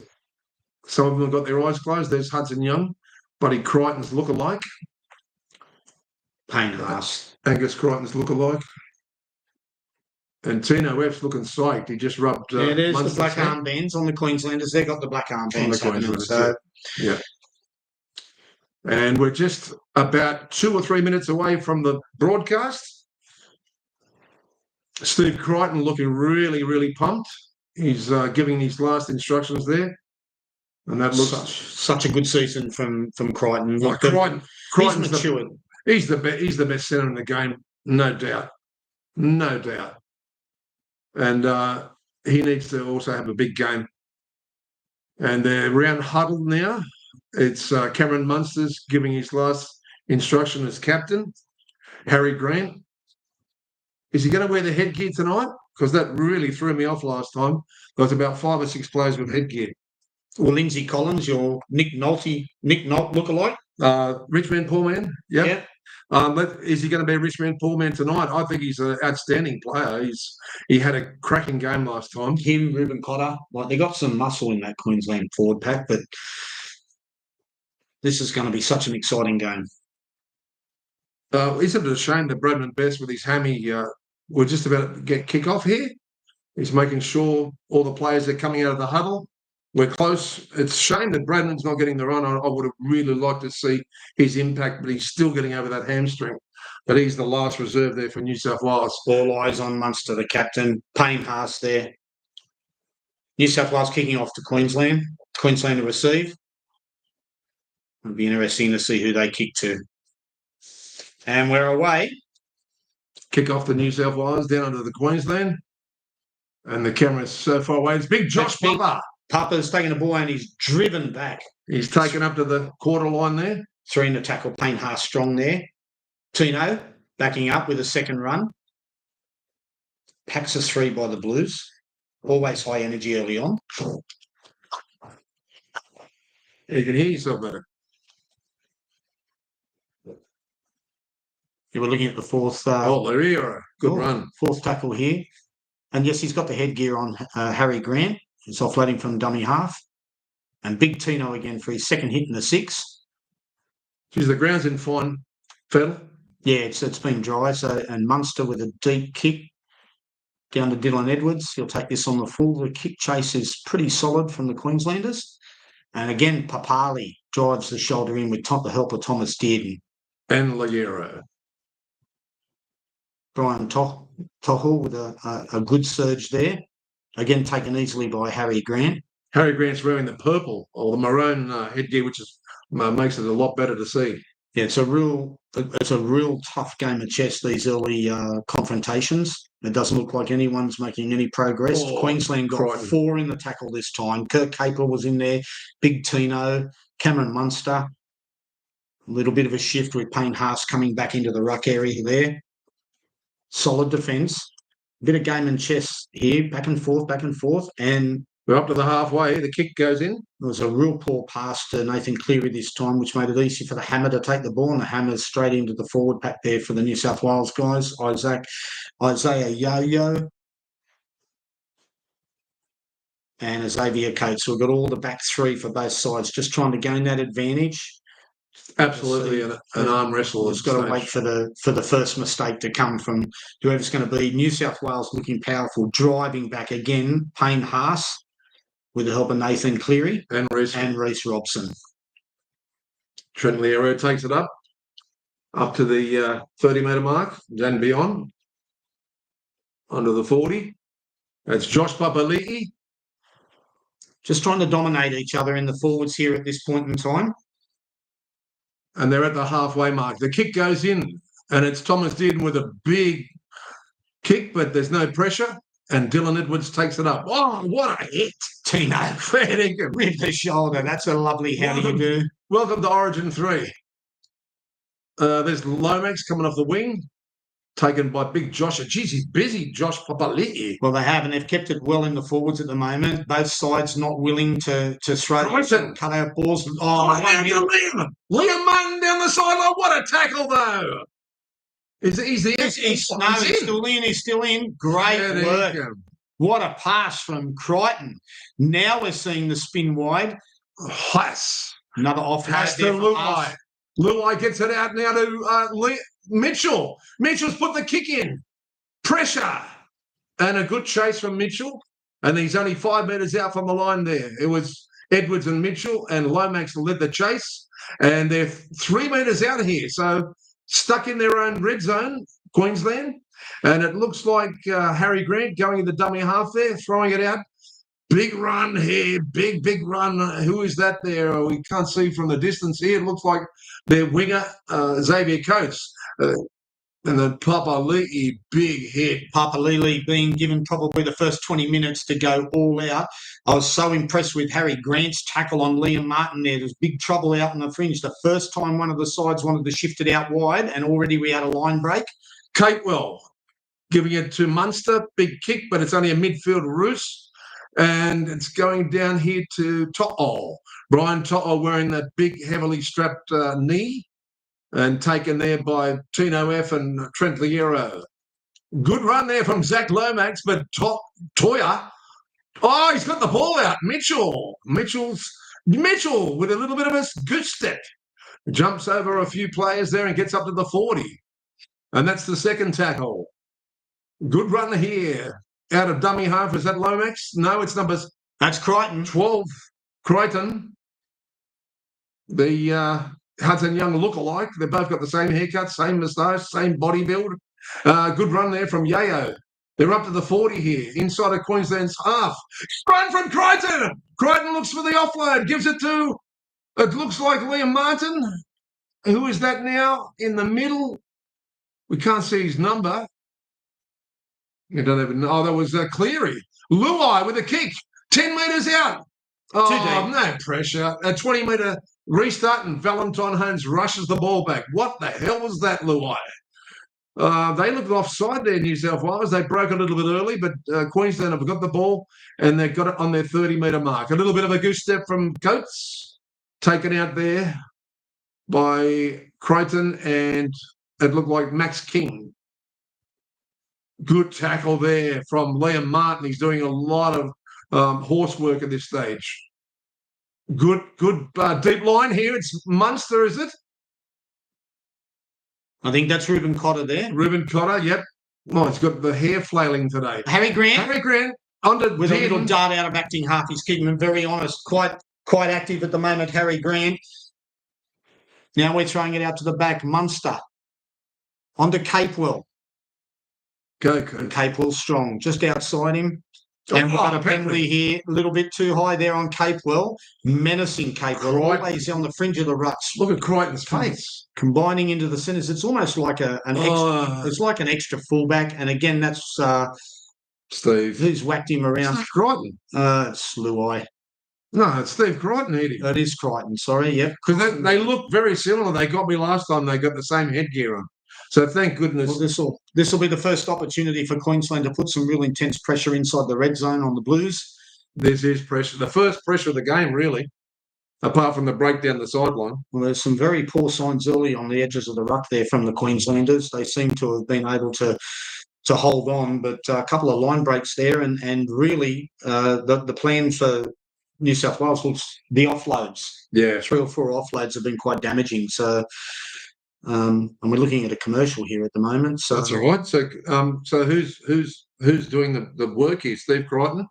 Some of them have got their eyes closed. There's Hudson Young, Buddy Crichton's look-alike. Payne Haas. Angus Crichton's look-alike. And Tino F's looking psyched. He just rubbed... there's the black armbands on the Queenslanders. They've got the black armbands happening. So. Yeah. And we're just about 2 or 3 minutes away from the broadcast. Steve Crichton looking really, really pumped. He's giving his last instructions there. And that looks such a good season from Crichton. Crichton's matured. He's the best centre in the game, no doubt. No doubt. And he needs to also have a big game. And they're round huddle now. It's Cameron Munster's giving his last instruction as captain. Harry Grant. Is he going to wear the headgear tonight? Because that really threw me off last time. There was about 5 or 6 players with headgear. Well, Lindsay Collins, your Nick Nolte lookalike. Rich man, poor man. Yep. Yeah. But is he going to be a rich man, poor man tonight? I think he's an outstanding player. He had a cracking game last time. Him, Ruben Cotter. They got some muscle in that Queensland forward pack, but this is going to be such an exciting game. Isn't it a shame that Bradman Best with his hammy, we're just about to get kickoff here? He's making sure all the players are coming out of the huddle. We're close. It's a shame that Bradman's not getting the run. I would have really liked to see his impact, but he's still getting over that hamstring. But he's the last reserve there for New South Wales. All eyes on Munster, the captain. Payne Haas there. New South Wales kicking off to Queensland. Queensland to receive. It'll be interesting to see who they kick to. And we're away. Kick off the New South Wales down under the Queensland. And the camera's so far away. It's big Josh Papa. Papa's taking the ball and he's driven back. He's taken up to the quarter line there. 3 in the tackle. Payne Haas strong there. Tino backing up with a second run. Packs a 3 by the Blues. Always high energy early on. You can hear yourself better. You were looking at the fourth. Good run. Fourth tackle here. And yes, he's got the headgear on, Harry Grant. He's offloading from dummy half. And Big Tino again for his second hit in the 6. Geez, the ground's in fine fettle. Yeah, it's been dry. So, and Munster with a deep kick down to Dylan Edwards. He'll take this on the full. The kick chase is pretty solid from the Queenslanders. And again, Papali drives the shoulder in with the help of Thomas Dearden. And Ligero. Brian Tohol with a good surge there. Again, taken easily by Harry Grant. Harry Grant's wearing the purple or the maroon headgear, which makes it a lot better to see. Yeah, it's a real tough game of chess, these early confrontations. It doesn't look like anyone's making any progress. Queensland got 4 in the tackle this time. Kirk Capel was in there, Big Tino, Cameron Munster. A little bit of a shift with Payne Haas coming back into the ruck area there. Solid defence. Bit of game and chess here, back and forth. And we're up to the halfway. The kick goes in. There was a real poor pass to Nathan Cleary this time, which made it easy for the Hammer to take the ball, and the Hammer's straight into the forward pack there for the New South Wales guys. Isaiah Yo-Yo and Xavier Coates. So we've got all the back 3 for both sides, just trying to gain that advantage. Absolutely, an arm wrestle. It's got to wait for the first mistake to come from whoever's going to be. New South Wales looking powerful, driving back again. Payne Haas with the help of Nathan Cleary and Reece Robson. Trent Liero takes it up to the 30-metre mark, then beyond, under the 40. That's Josh Papali'i. Just trying to dominate each other in the forwards here at this point in time. And they're at the halfway mark. The kick goes in, and it's Thomas Dearden with a big kick, but there's no pressure. And Dylan Edwards takes it up. Oh, what a hit. Tino, with the shoulder. That's a lovely how do you do. Welcome to Origin 3. There's Lomax coming off the wing, taken by big Josh. Geez, he's busy, Josh Papali'i. Well, they have, and they've kept it well in the forwards at the moment. Both sides not willing to throw cut out balls. Liam Martin down the sideline. What a tackle, though. He's still in. Great work. What a pass from Crichton. Now we're seeing the spin wide. Haas. Another offload to Luai. Luai gets it out now to Mitchell. Mitchell's put the kick in. Pressure. And a good chase from Mitchell. And he's only 5 metres out from the line there. It was Edwards and Mitchell, and Lomax led the chase. And they're 3 metres out of here. So stuck in their own red zone, Queensland. And it looks like Harry Grant going in the dummy half there, throwing it out. Big run here, big run. Who is that there? We can't see from the distance here. It looks like their winger, Xavier Coates. And then Papali'i, big hit. Papali'i being given probably the first 20 minutes to go all out. I was so impressed with Harry Grant's tackle on Liam Martin there. There's big trouble out on the fringe. The first time one of the sides wanted to shift it out wide, and already we had a line break. Capewell giving it to Munster. Big kick, but it's only a midfield roost. And it's going down here to To'o. Brian To'o wearing that big, heavily strapped knee. And taken there by Tino F and Trent Liero. Good run there from Zach Lomax, but Toya. Oh, he's got the ball out. Mitchell with a little bit of a goose step. Jumps over a few players there and gets up to the 40. And that's the second tackle. Good run here. Out of dummy half. Is that Lomax? No, it's numbers. That's Crichton. 12. Crichton. The Hudson Young look-alike. They've both got the same haircut, same moustache, same body build. Good run there from Yayo. They're up to the 40 here, inside of Queensland's half. Run from Crichton. Crichton looks for the offload, gives it to, it looks like Liam Martin. Who is that now in the middle? We can't see his number. I don't even know. Oh, that was Cleary. Luai with a kick, 10 metres out. Oh, no pressure. A 20-metre restart, and Valentine Holmes rushes the ball back. What the hell was that, Luai? They looked offside there, New South Wales. They broke a little bit early, but Queensland have got the ball, and they've got it on their 30-metre mark. A little bit of a goose step from Coates, taken out there by Crichton and it looked like Max King. Good tackle there from Liam Martin. He's doing a lot of horse work at this stage. Good deep line here. It's Munster, is it? I think that's Ruben Cotter there. Ruben Cotter, yep. Oh, he's got the hair flailing today. Harry Grant. Harry Grant under with a little dart out of acting half. He's keeping him very honest. Quite active at the moment, Harry Grant. Now we're throwing it out to the back. Munster. Onto Capewell. Go. And Capewell's strong. Just outside him. And we've got a penalty here. A little bit too high there on Capewell. Menacing Capewell. Always on the fringe of the ruts. Look at Crichton's face. Combining into the centres. It's almost like it's like an extra fullback. And again, that's Steve. Who's whacked him around? It's Crichton. It's Luai. No, it's Steve Crichton, Eddie. It is Crichton, sorry, yep. Because they look very similar. They got me last time. They got the same headgear on. So thank goodness. Well, this will be the first opportunity for Queensland to put some real intense pressure inside the red zone on the Blues. This is pressure. The first pressure of the game, really, apart from the break down the sideline. Well, there's some very poor signs early on the edges of the ruck there from the Queenslanders. They seem to have been able to hold on, but a couple of line breaks there, and really the plan for New South Wales looks the offloads. Yeah, 3 or 4 offloads have been quite damaging. So, and we're looking at a commercial here at the moment. So that's all right. So who's doing the work here? Steve Crichton.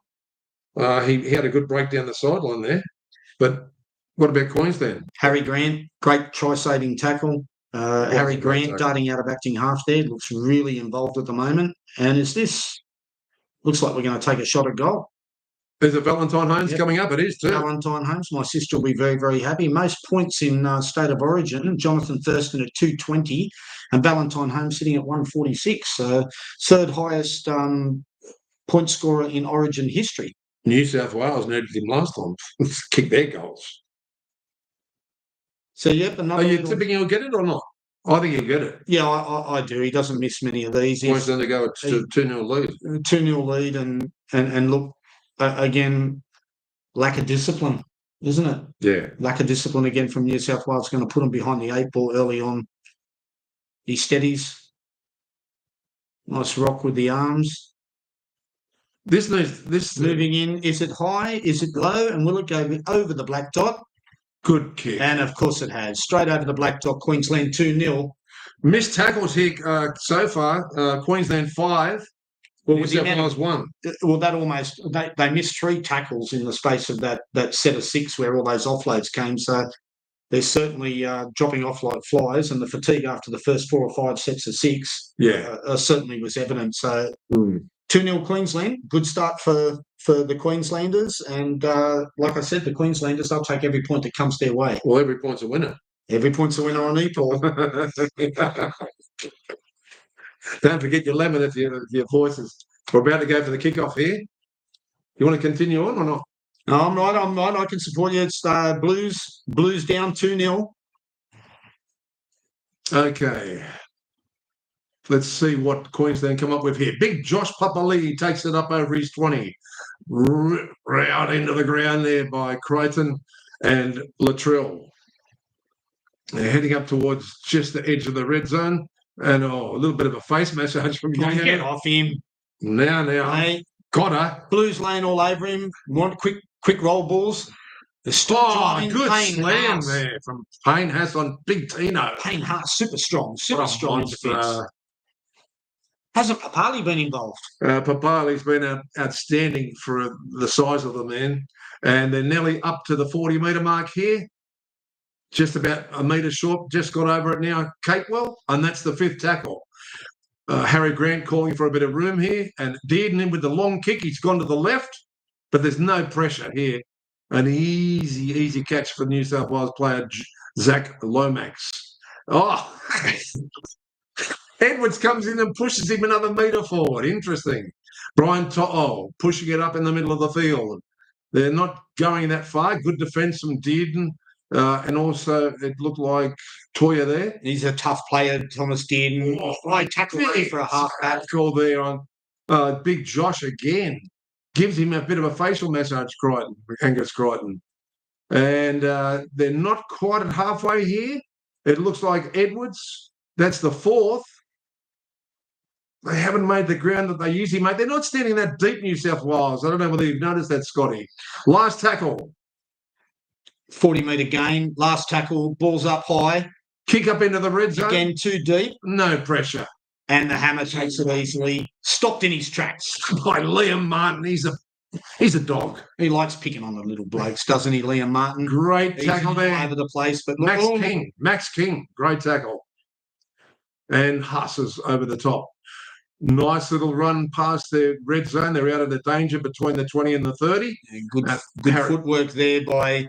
He had a good break down the sideline there, but what about Queensland? Harry Grant, great try-saving tackle. Harry Grant darting out of acting half there, looks really involved at the moment. And looks like we're going to take a shot at goal. Is it Valentine Holmes coming up? It is too. Valentine Holmes, my sister will be very, very happy. Most points in State of Origin, Jonathan Thurston at 220 and Valentine Holmes sitting at 146. Third highest point scorer in Origin history. New South Wales needed him last time. Kick their goals. So, yep. Are you tipping he'll get it or not? I think he'll get it. Yeah, I do. He doesn't miss many of these. Queensland to go at 2-0 lead. 2-0 lead and look, again, lack of discipline, isn't it? Yeah. Lack of discipline again from New South Wales. Going to put him behind the 8 ball early on. He steadies. Nice rock with the arms. This moving in. Is it high? Is it low? And will it go over the black dot? Good kick. And of course it has. Straight over the black dot. Queensland 2-0. Missed tackles here so far. Queensland 5. Well, New South Wales 1. Well, that almost they missed 3 tackles in the space of that set of 6 where all those offloads came. So they're certainly dropping off like flies, and the fatigue after the first 4 or 5 sets of 6 certainly was evident. So 2-0 Queensland, good start for the Queenslanders, and like I said, the Queenslanders, they'll take every point that comes their way. Well, every point's a winner. Every point's a winner on e-ball. Don't forget your lemon if your voices. We're about to go for the kickoff here. You want to continue on or not? No, I'm right. I can support you. It's Blues down 2-0. Okay. Let's see what Queensland come up with here. Big Josh Papali'i takes it up over his 20. Out into the ground there by Crichton and Latrell. They're heading up towards just the edge of the red zone. And a little bit of a face massage from Young. Get off him. Now. Hey, Cotter. Blues laying all over him. Want quick roll balls. Good slam there from Payne Haas on Big Tino. Payne Haas, super strong defence. Hasn't Papali been involved? Papali's been outstanding for the size of the man. And they're nearly up to the 40-metre mark here. Just about a metre short. Just got over it now. Capewell, and that's the 5th tackle. Harry Grant calling for a bit of room here. And Dearden in with the long kick. He's gone to the left, but there's no pressure here. An easy catch for New South Wales player Zach Lomax. Edwards comes in and pushes him another metre forward. Interesting. Brian To'o pushing it up in the middle of the field. They're not going that far. Good defence from Dearden. And also, it looked like Toya there. He's a tough player, Thomas Dearden. Right tackle for a half-back. Call there on Big Josh again. Gives him a bit of a facial massage, Angus Crichton. And they're not quite at halfway here. It looks like Edwards That's the fourth. They haven't made the ground that they usually make. They're not standing that deep, New South Wales. I don't know whether you've noticed that, Scotty. Last tackle. 40-metre gain. Last tackle. Ball's up high. Kick up into the red zone. Again, too deep. No pressure. And the hammer takes it easily. Stopped in his tracks. By Liam Martin. He's a dog. He likes picking on the little blokes, doesn't he, Liam Martin? Great tackle there. All over the place. But Max King. Great tackle. And Husses over the top. Nice little run past their red zone. They're out of the danger between the 20 and the 30. Yeah, good footwork there by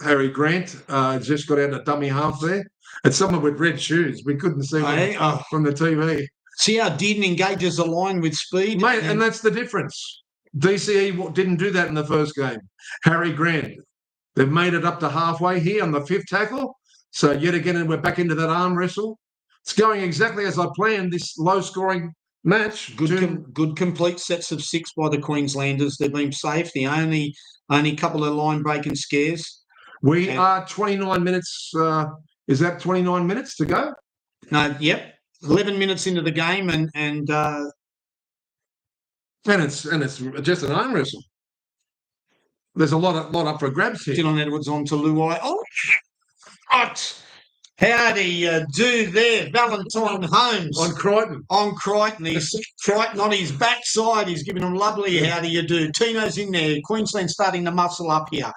Harry Grant. Just got out of dummy half there. It's someone with red shoes. We couldn't see them from the TV. See how Dearden engages the line with speed? Mate, and that's the difference. DCE didn't do that in the first game. Harry Grant. They've made it up to halfway here on the fifth tackle. So yet again, we're back into that arm wrestle. It's going exactly as I planned, this low-scoring match. Good complete sets of 6 by the Queenslanders. They've been safe. The only couple of line-breaking scares. We are 29 minutes. Is that 29 minutes to go? No, yep. 11 minutes into the game, and it's just an arm wrestle. There's a lot up for grabs here. Dylan Edwards on to Luai. Oh, what? How do you do there? Valentine Holmes. On Crichton. On Crichton. He's Crichton on his backside. He's giving them lovely how do you do. Tino's in there. Queensland starting to muscle up here.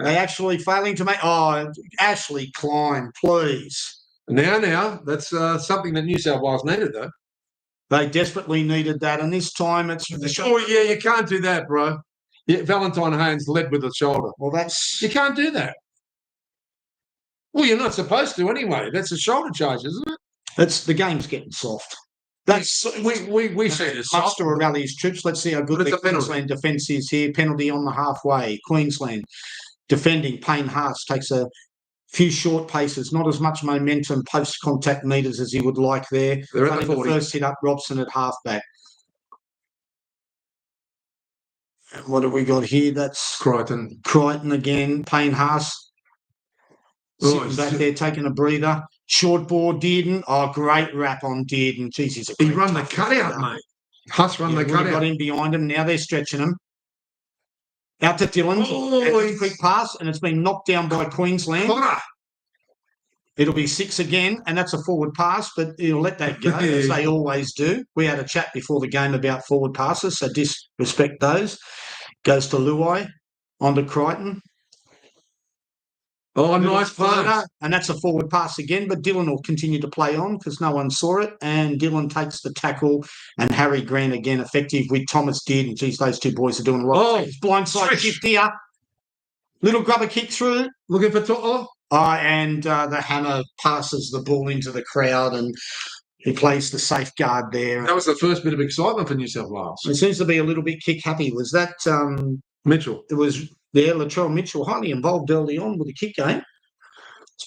They actually failing to make... Oh, Ashley Klein, please. Now, that's something that New South Wales needed, though. They desperately needed that. And this time it's... Oh, yeah, you can't do that, bro. Yeah, Valentine Holmes led with the shoulder. Well, that's... You can't do that. Well, you're not supposed to anyway. That's a shoulder charge, isn't it? The game's getting soft. That's we see it as soft. Much to rally his troops. Let's see how good the Queensland defence is here. Penalty on the halfway. Queensland defending. Payne Haas takes a few short paces. Not as much momentum post-contact meters as he would like there. They're at the 40. The first hit up Robson at halfback. And what have we got here? That's Crichton. Crichton again. Payne Haas. Sitting back there, taking a breather. Short ball, Dearden. Oh, great wrap on Dearden. Jeez, he's a He run the cutout, mate. Huss run the cutout. Got in behind him. Now they're stretching him. Out to Dillon. Oh, quick pass, and it's been knocked down by Queensland. It'll be 6 again, and that's a forward pass, but he'll let that go, as they always do. We had a chat before the game about forward passes, so disrespect those. Goes to Luai, on to Crichton. Oh, nice pass. And that's a forward pass again, but Dillon will continue to play on because no one saw it. And Dillon takes the tackle, and Harry Grant again effective with Thomas Dearden. Geez, those two boys are doing a lot. Oh, blindside shift here. Little grubber kick through. Looking for Toto. And the hammer passes the ball into the crowd, and he plays the safeguard there. That was the first bit of excitement for New South Wales. It seems to be a little bit kick happy. Was that Mitchell? It was there. Latrell Mitchell highly involved early on with the kick game.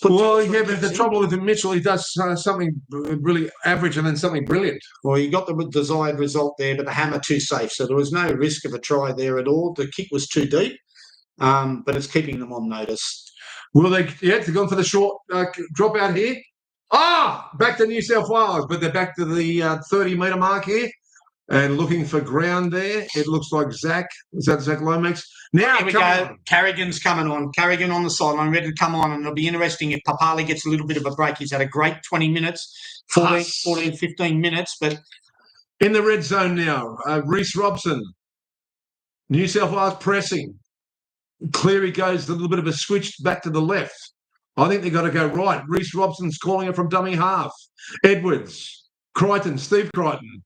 Well, yeah, but the trouble with Mitchell, he does something really average and then something brilliant. Well, he got the desired result there, but the hammer too safe, so there was no risk of a try there at all. The kick was too deep, but it's keeping them on notice. Well, they've gone for the short drop out here. Back to New South Wales, but they're back to the 30-metre mark here and looking for ground there. It looks like Zach. Is that Zach Lomax? Now, here we go. Carrigan's coming on. Carrigan on the sideline, ready to come on, and it'll be interesting if Papali gets a little bit of a break. He's had a great 20 minutes, 14, 15 minutes, but... In the red zone now, Reece Robson. New South Wales pressing. Cleary goes a little bit of a switch back to the left. I think they've got to go right. Reece Robson's calling it from dummy half. Edwards, Crichton, Steve Crichton.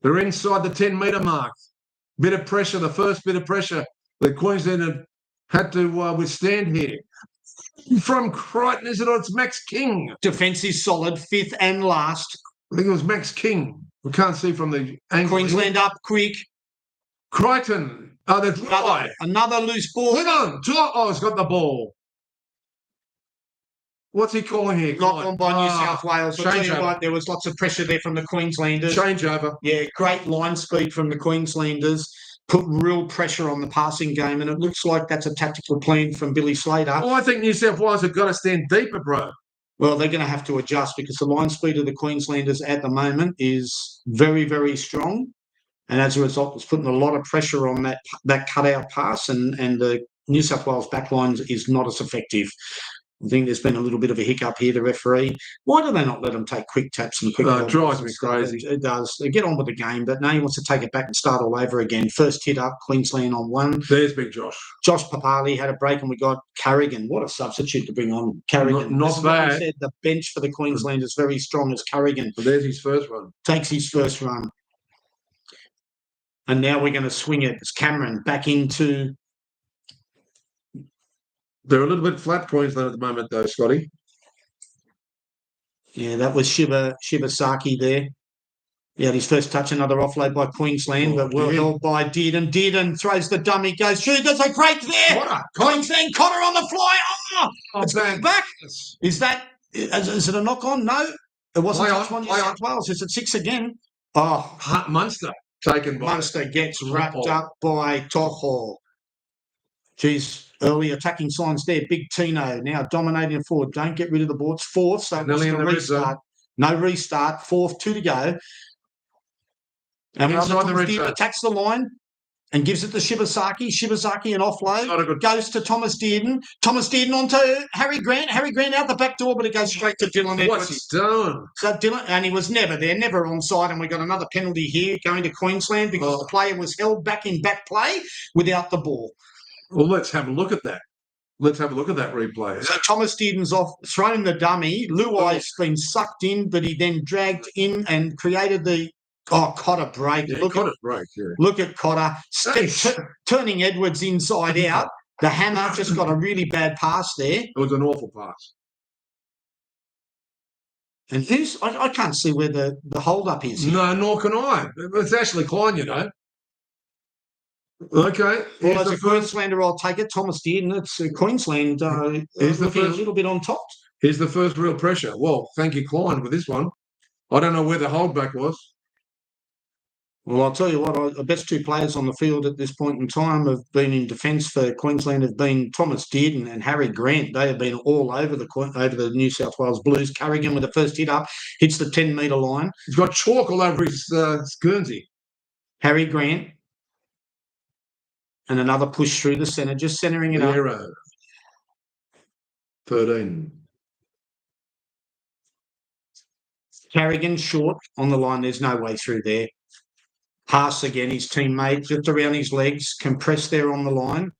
They're inside the 10-metre mark. Bit of pressure, the first bit of pressure that Queensland have had to withstand here. From Crichton, is it? Or it's Max King. Defence is solid, 5th and last. I think it was Max King. We can't see from the angle. Queensland up quick. Crichton. Oh, that's another loose ball. Hang on. Oh, he's got the ball. What's he calling here? Knocked on by New South Wales. I'll tell you what, there was lots of pressure there from the Queenslanders. Changeover. Yeah, great line speed from the Queenslanders. put real pressure on the passing game, and it looks like that's a tactical plan from Billy Slater. Oh, I think New South Wales have got to stand deeper, bro. Well, they're going to have to adjust because the line speed of the Queenslanders at the moment is very, very strong. And as a result, it's putting a lot of pressure on that cutout pass, and the New South Wales backline is not as effective. I think there's been a little bit of a hiccup here, the referee. Why do they not let them take quick taps and quick It drives me crazy. It does. They get on with the game, but now he wants to take it back and start all over again. First hit up, Queensland on one. There's Big Josh. Josh Papali had a break, and we got Carrigan. What a substitute to bring on. Carrigan. Not bad. Said the bench for the Queensland is very strong as Carrigan. But there's his first run. Takes his first run. And now we're going to swing it. It's Cameron back into... They're a little bit flat, Queensland, at the moment, though, Scotty. Yeah, that was Shibasaki there. He had his first touch, another offload by Queensland, but well held by Dearden. Dearden throws the dummy, goes through. There's a break there. What a Queensland Cotter on the fly. Oh, it's bad. back. Is it a knock on? No, it wasn't. Touch on New South Wales. It's at 6 again. Oh, Munster taken by Munster gets wrapped up by Toho. Geez, early attacking signs there. Big Tino now dominating forward. Don't get rid of the ball. It's fourth, so it's a restart. No restart. Fourth, 2 to go. And attacks the line and gives it to Shibasaki. Shibasaki an offload. Goes to Thomas Dearden. Thomas Dearden onto Harry Grant. Harry Grant out the back door, but it goes straight to Dylan Edwards. What's he doing? So Dylan, and he was never there, never onside, and we got another penalty here going to Queensland because the player was held back in back play without the ball. Well, let's have a look at that. Let's have a look at that replay. So Thomas Dearden's off, thrown the dummy. Luai's been sucked in, but he then dragged in and created the Cotter break. Yeah, Look at Cotter turning Edwards inside out. The hammer just got a really bad pass there. It was an awful pass. And I can't see where the hold-up is here. No, nor can I. It's Ashley Klein, you know. Okay. Well, as a Queenslander, I'll take it. Thomas Dearden, it's Queensland looking a little bit on top. Here's the first real pressure. Well, thank you, Klein, with this one. I don't know where the holdback was. Well, I'll tell you what, the best 2 players on the field at this point in time have been in defence for Queensland have been Thomas Dearden and Harry Grant. They have been all over the New South Wales Blues. Carrigan with the first hit up, hits the 10-metre line. He's got chalk all over his Guernsey. Harry Grant. And another push through the centre, just centering it up. 13. Carrigan short on the line. There's no way through there. Pass again, his teammate, just around his legs, compressed there on the line.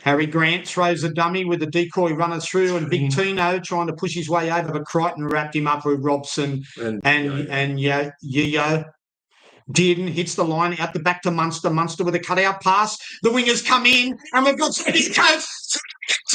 Harry Grant throws a dummy with the decoy runner through, and Big Tino trying to push his way over, but Crichton wrapped him up with Robson and Yo. Dearden hits the line out the back to Munster. Munster with a cutout pass. The wingers come in, and we've got his coach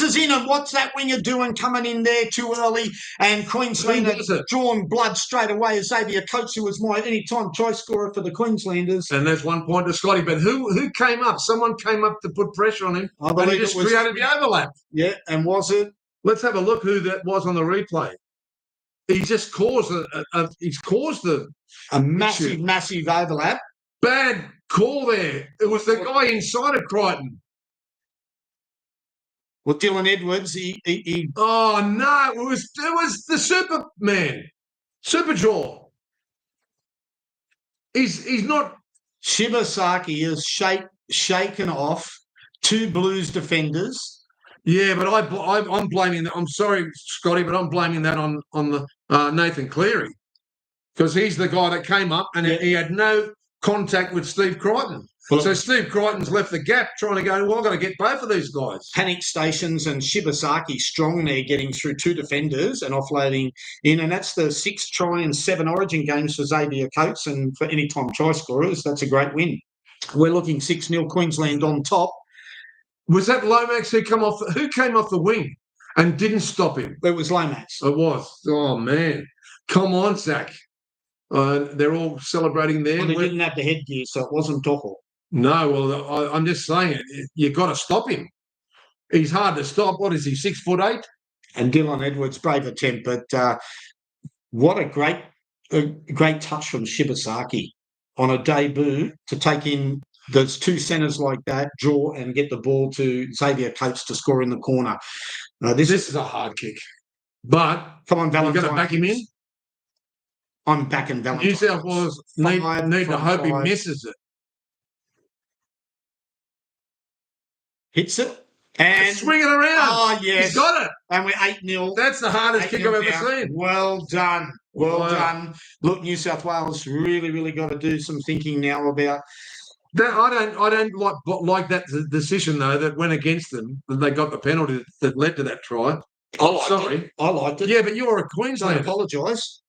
is in. And what's that winger doing coming in there too early? And Queensland has drawn blood straight away. Xavier Coates, who was my anytime try scorer for the Queenslanders. And that's 1 point to Scotty. But who came up? Someone came up to put pressure on him. I believe and he just created the overlap. Yeah, and was it? Let's have a look who that was on the replay. He just caused a massive overlap. Bad call there. It was the guy inside of Crichton. Well, Dylan Edwards, he Oh no! It was the Superman, Superjaw. He's not. Shibasaki is shaken off 2 Blues defenders. Yeah, but I'm blaming that. I'm sorry, Scotty, but I'm blaming that on the Nathan Cleary, because he's the guy that came up and he had no contact with Steve Crichton. Well, so Steve Crichton's left the gap trying to go, well, I've got to get both of these guys. Panic stations and Shibasaki strong there, getting through 2 defenders and offloading in. And that's the 6 try and 7 Origin games for Xavier Coates. And for any time try scorers, that's a great win. We're looking 6-0 Queensland on top. Was that Lomax who came off the wing and didn't stop him? It was Lomax. It was. Oh, man. Come on, Zach. They're all celebrating there. Well, they didn't have the headgear, so it wasn't Dohel. No, well, I'm just saying it. You've got to stop him. He's hard to stop. What is he, 6'8"? And Dylan Edwards, brave attempt, but what a great touch from Shibasaki. on a debut to take in those two centres like that, draw and get the ball to Xavier Coates to score in the corner. This is a hard kick. But come on, Valentine. You're going to back him in? I'm backing Valentine. New South Wales need to hope he misses it. Hits it. And swing it around. Oh, yes. He's got it. And we're 8-0. That's the hardest kick I've ever seen. Well done. Well done. Look, New South Wales really, really got to do some thinking now about that. I don't like that decision, though, that went against them, that they got the penalty that led to that try. I liked it. Yeah, but you're a Queenslander. I apologise.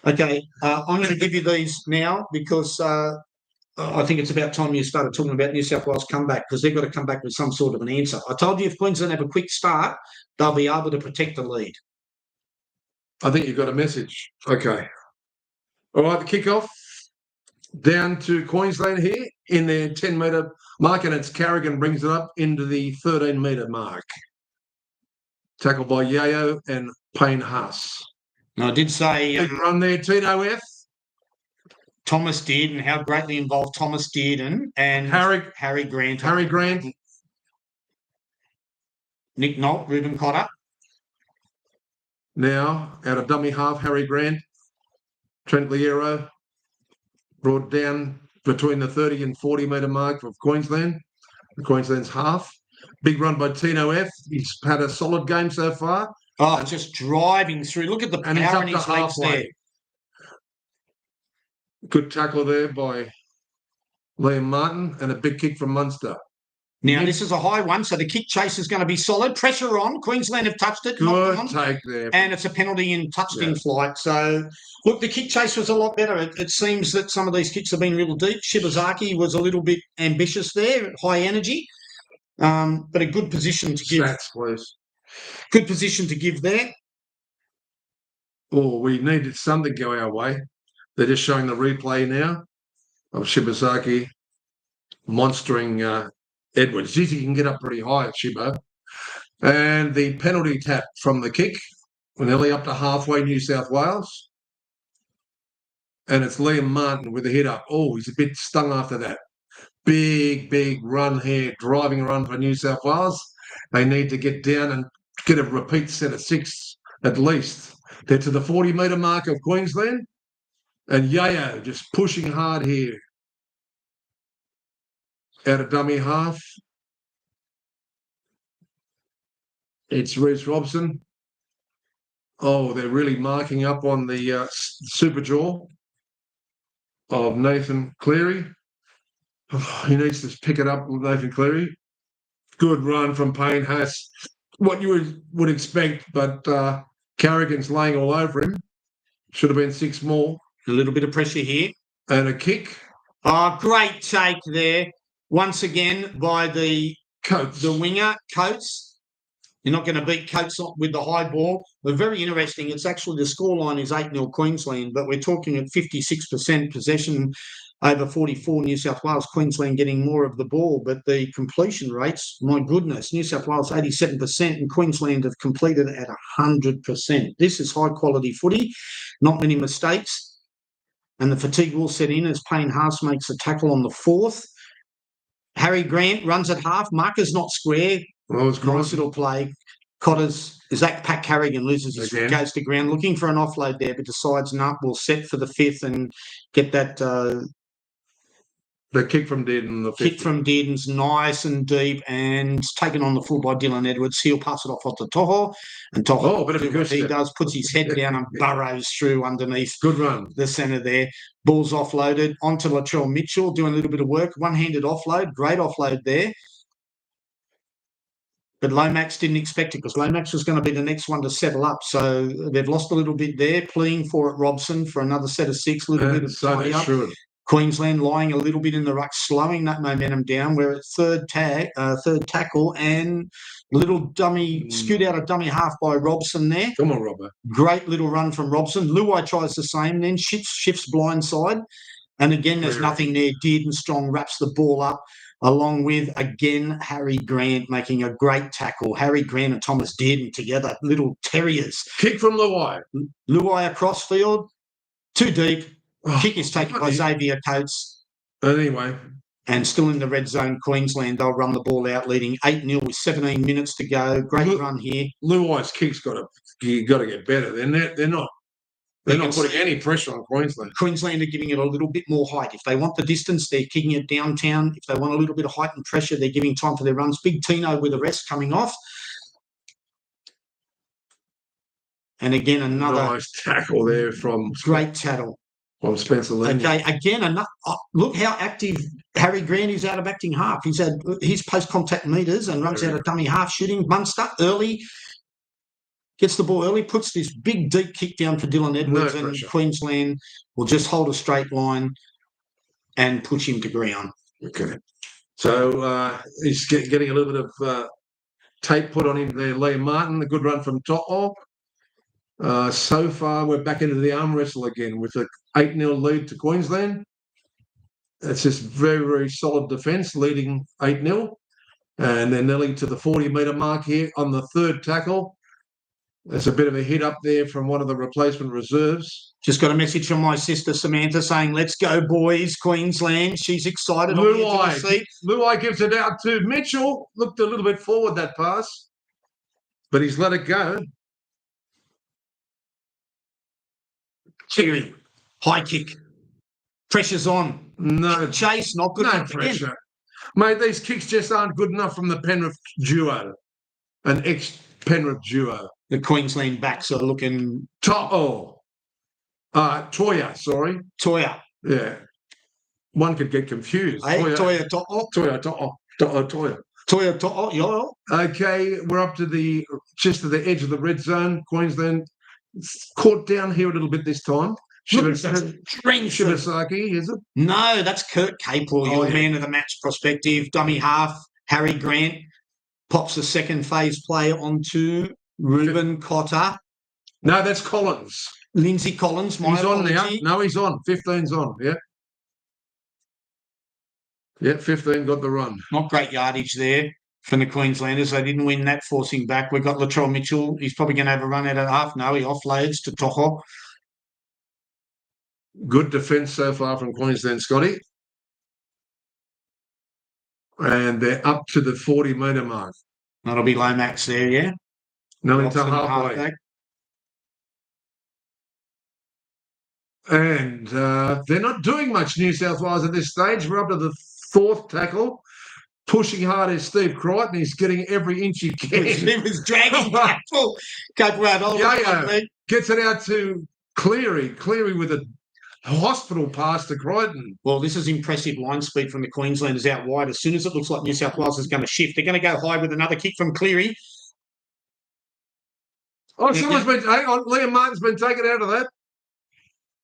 Okay, I'm going to give you these now because I think it's about time you started talking about New South Wales comeback, because they've got to come back with some sort of an answer. I told you if Queensland have a quick start, they'll be able to protect the lead. I think you've got a message. Okay. All right, the kickoff down to Queensland here in their 10-metre mark, and it's Carrigan brings it up into the 13-metre mark. Tackled by Yayo and Payne Haas. Now, I did say... Big run there, Tino F. Thomas did, and how greatly involved Thomas did, and Harry Grant. Harry Grant. Nick Nolt, Ruben Cotter. Now, out of dummy half, Harry Grant. Trent Liero brought down between the 30 and 40-metre mark of Queensland. Queensland's half. Big run by Tino F. He's had a solid game so far. Oh, just driving through. Look at the power in his legs there. Good tackle there by Liam Martin and a big kick from Munster. Now, this is a high one, so the kick chase is going to be solid. Pressure on. Queensland have touched it. Good take there. And it's a penalty in touched in flight. So, look, the kick chase was a lot better. It seems that some of these kicks have been real deep. Shibazaki was a little bit ambitious there, high energy, but a good position to give. Stats, please. Good position to give there. Oh, we needed something to go our way. They're just showing the replay now of Shibazaki monstering Edwards. Geez, he can get up pretty high at Shibo. And the penalty tap from the kick. We're nearly up to halfway, New South Wales. And it's Liam Martin with a hit up. Oh, he's a bit stung after that. Big run here, driving run for New South Wales. They need to get down and get a repeat set of 6 at least. They're to the 40-metre mark of Queensland. And Yayo just pushing hard here. Out of dummy half. It's Reece Robson. Oh, they're really marking up on the super jaw of Nathan Cleary. Oh, he needs to pick it up with Nathan Cleary. Good run from Payne Haas. What you would expect, but Carrigan's laying all over him. Should have been 6 more. A little bit of pressure here. And a kick. Oh, great take there. Once again by the Coates. The winger, Coates. You're not going to beat Coates with the high ball. But very interesting. It's actually the scoreline is 8-0 Queensland, but we're talking at 56% possession over 44 New South Wales. Queensland getting more of the ball, but the completion rates, my goodness, New South Wales 87% and Queensland have completed at 100%. This is high quality footy, not many mistakes. And the fatigue will set in as Payne Haas makes a tackle on the 4th. Harry Grant runs at half. Marker's not square. Well, it's nice little play. Cotter's Zach Pat Carrigan loses his foot, goes to ground, looking for an offload there, but decides not. We'll set for the 5th and get that. The kick from Dearden. The kick from Dearden's nice and deep and taken on the full by Dylan Edwards. He'll pass it off to Toho. And Toho, bit of a he does, puts his head down and burrows through underneath. Good run. The centre there. Ball's offloaded onto Latrell Mitchell, doing a little bit of work. One-handed offload. Great offload there. But Lomax didn't expect it because Lomax was going to be the next one to settle up. So they've lost a little bit there. Pleading for it, Robson, for another set of 6. A little bit of tidy up. Queensland lying a little bit in the ruck, slowing that momentum down. We're at third tackle and little dummy scoot out of dummy half by Robson there. Come on, Robbo. Great little run from Robson. Luai tries the same, then shifts blindside. And again, there's nothing there. Dearden Strong wraps the ball up along with, again, Harry Grant making a great tackle. Harry Grant and Thomas Dearden together, little terriers. Kick from Luai. Luai across field, too deep. Kick is taken by Xavier Coates. Anyway. And still in the red zone, Queensland. They'll run the ball out, leading 8-0 with 17 minutes to go. Great run here. Luai's kick's got to get better. They're not putting any pressure on Queensland. Queensland are giving it a little bit more height. If they want the distance, they're kicking it downtown. If they want a little bit of height and pressure, they're giving time for their runs. Big Tino with the rest coming off. And again, another nice tackle there from great tackle from Spencer Lee. Okay, again, look how active Harry Grant is out of acting half. He's had his post-contact meters and runs out of dummy half shooting. Munster early, gets the ball early, puts this big deep kick down for Dylan Edwards, and Queensland will just hold a straight line and push him to ground. Okay. So he's getting a little bit of tape put on him there, Liam Martin. A good run from To'o. So far, we're back into the arm wrestle again with an 8-0 lead to Queensland. It's just very, very solid defence, leading 8-0. And they're nearly to the 40-metre mark here on the third tackle. There's a bit of a hit up there from one of the replacement reserves. Just got a message from my sister Samantha saying, "Let's go, boys, Queensland." She's excited. Luai gives it out to Mitchell. Looked a little bit forward, that pass. But he's let it go. Kiri, high kick. Pressure's on. No chase, not good. No pressure. Again. Mate, these kicks just aren't good enough from the Penrith duo. An ex-Penrith duo. The Queensland backs are looking... Toya, sorry. Toya. Yeah. One could get confused. Hey, Toya. Okay, we're up to just to the edge of the red zone. Queensland caught down here a little bit this time. Shibasaki, is it? No, that's Kurt Capel, your man of the match prospective. Dummy half, Harry Grant pops a second phase play onto Ruben Cotter. No, that's Collins. Lindsay Collins. He's on now. No, he's on. 15's on, yeah. Yeah, 15 got the run. Not great yardage there from the Queenslanders. They didn't win that forcing back. We've got Latrell Mitchell. He's probably going to have a run out of half. No, he offloads to Toho. Good defence so far from Queensland, Scotty. And they're up to the 40-metre mark. That'll be Lomax there, yeah? Nearly to halfway. And they're not doing much, New South Wales, at this stage. We're up to the fourth tackle. Pushing hard is Steve Crichton. He's getting every inch he can. He was dragging Capel. Gets it out to Cleary. Cleary with a hospital pass to Crichton. Well, this is impressive line speed from the Queenslanders out wide. As soon as it looks like New South Wales is going to shift, they're going to go high with another kick from Cleary. Oh, Liam Martin's been taken out of that.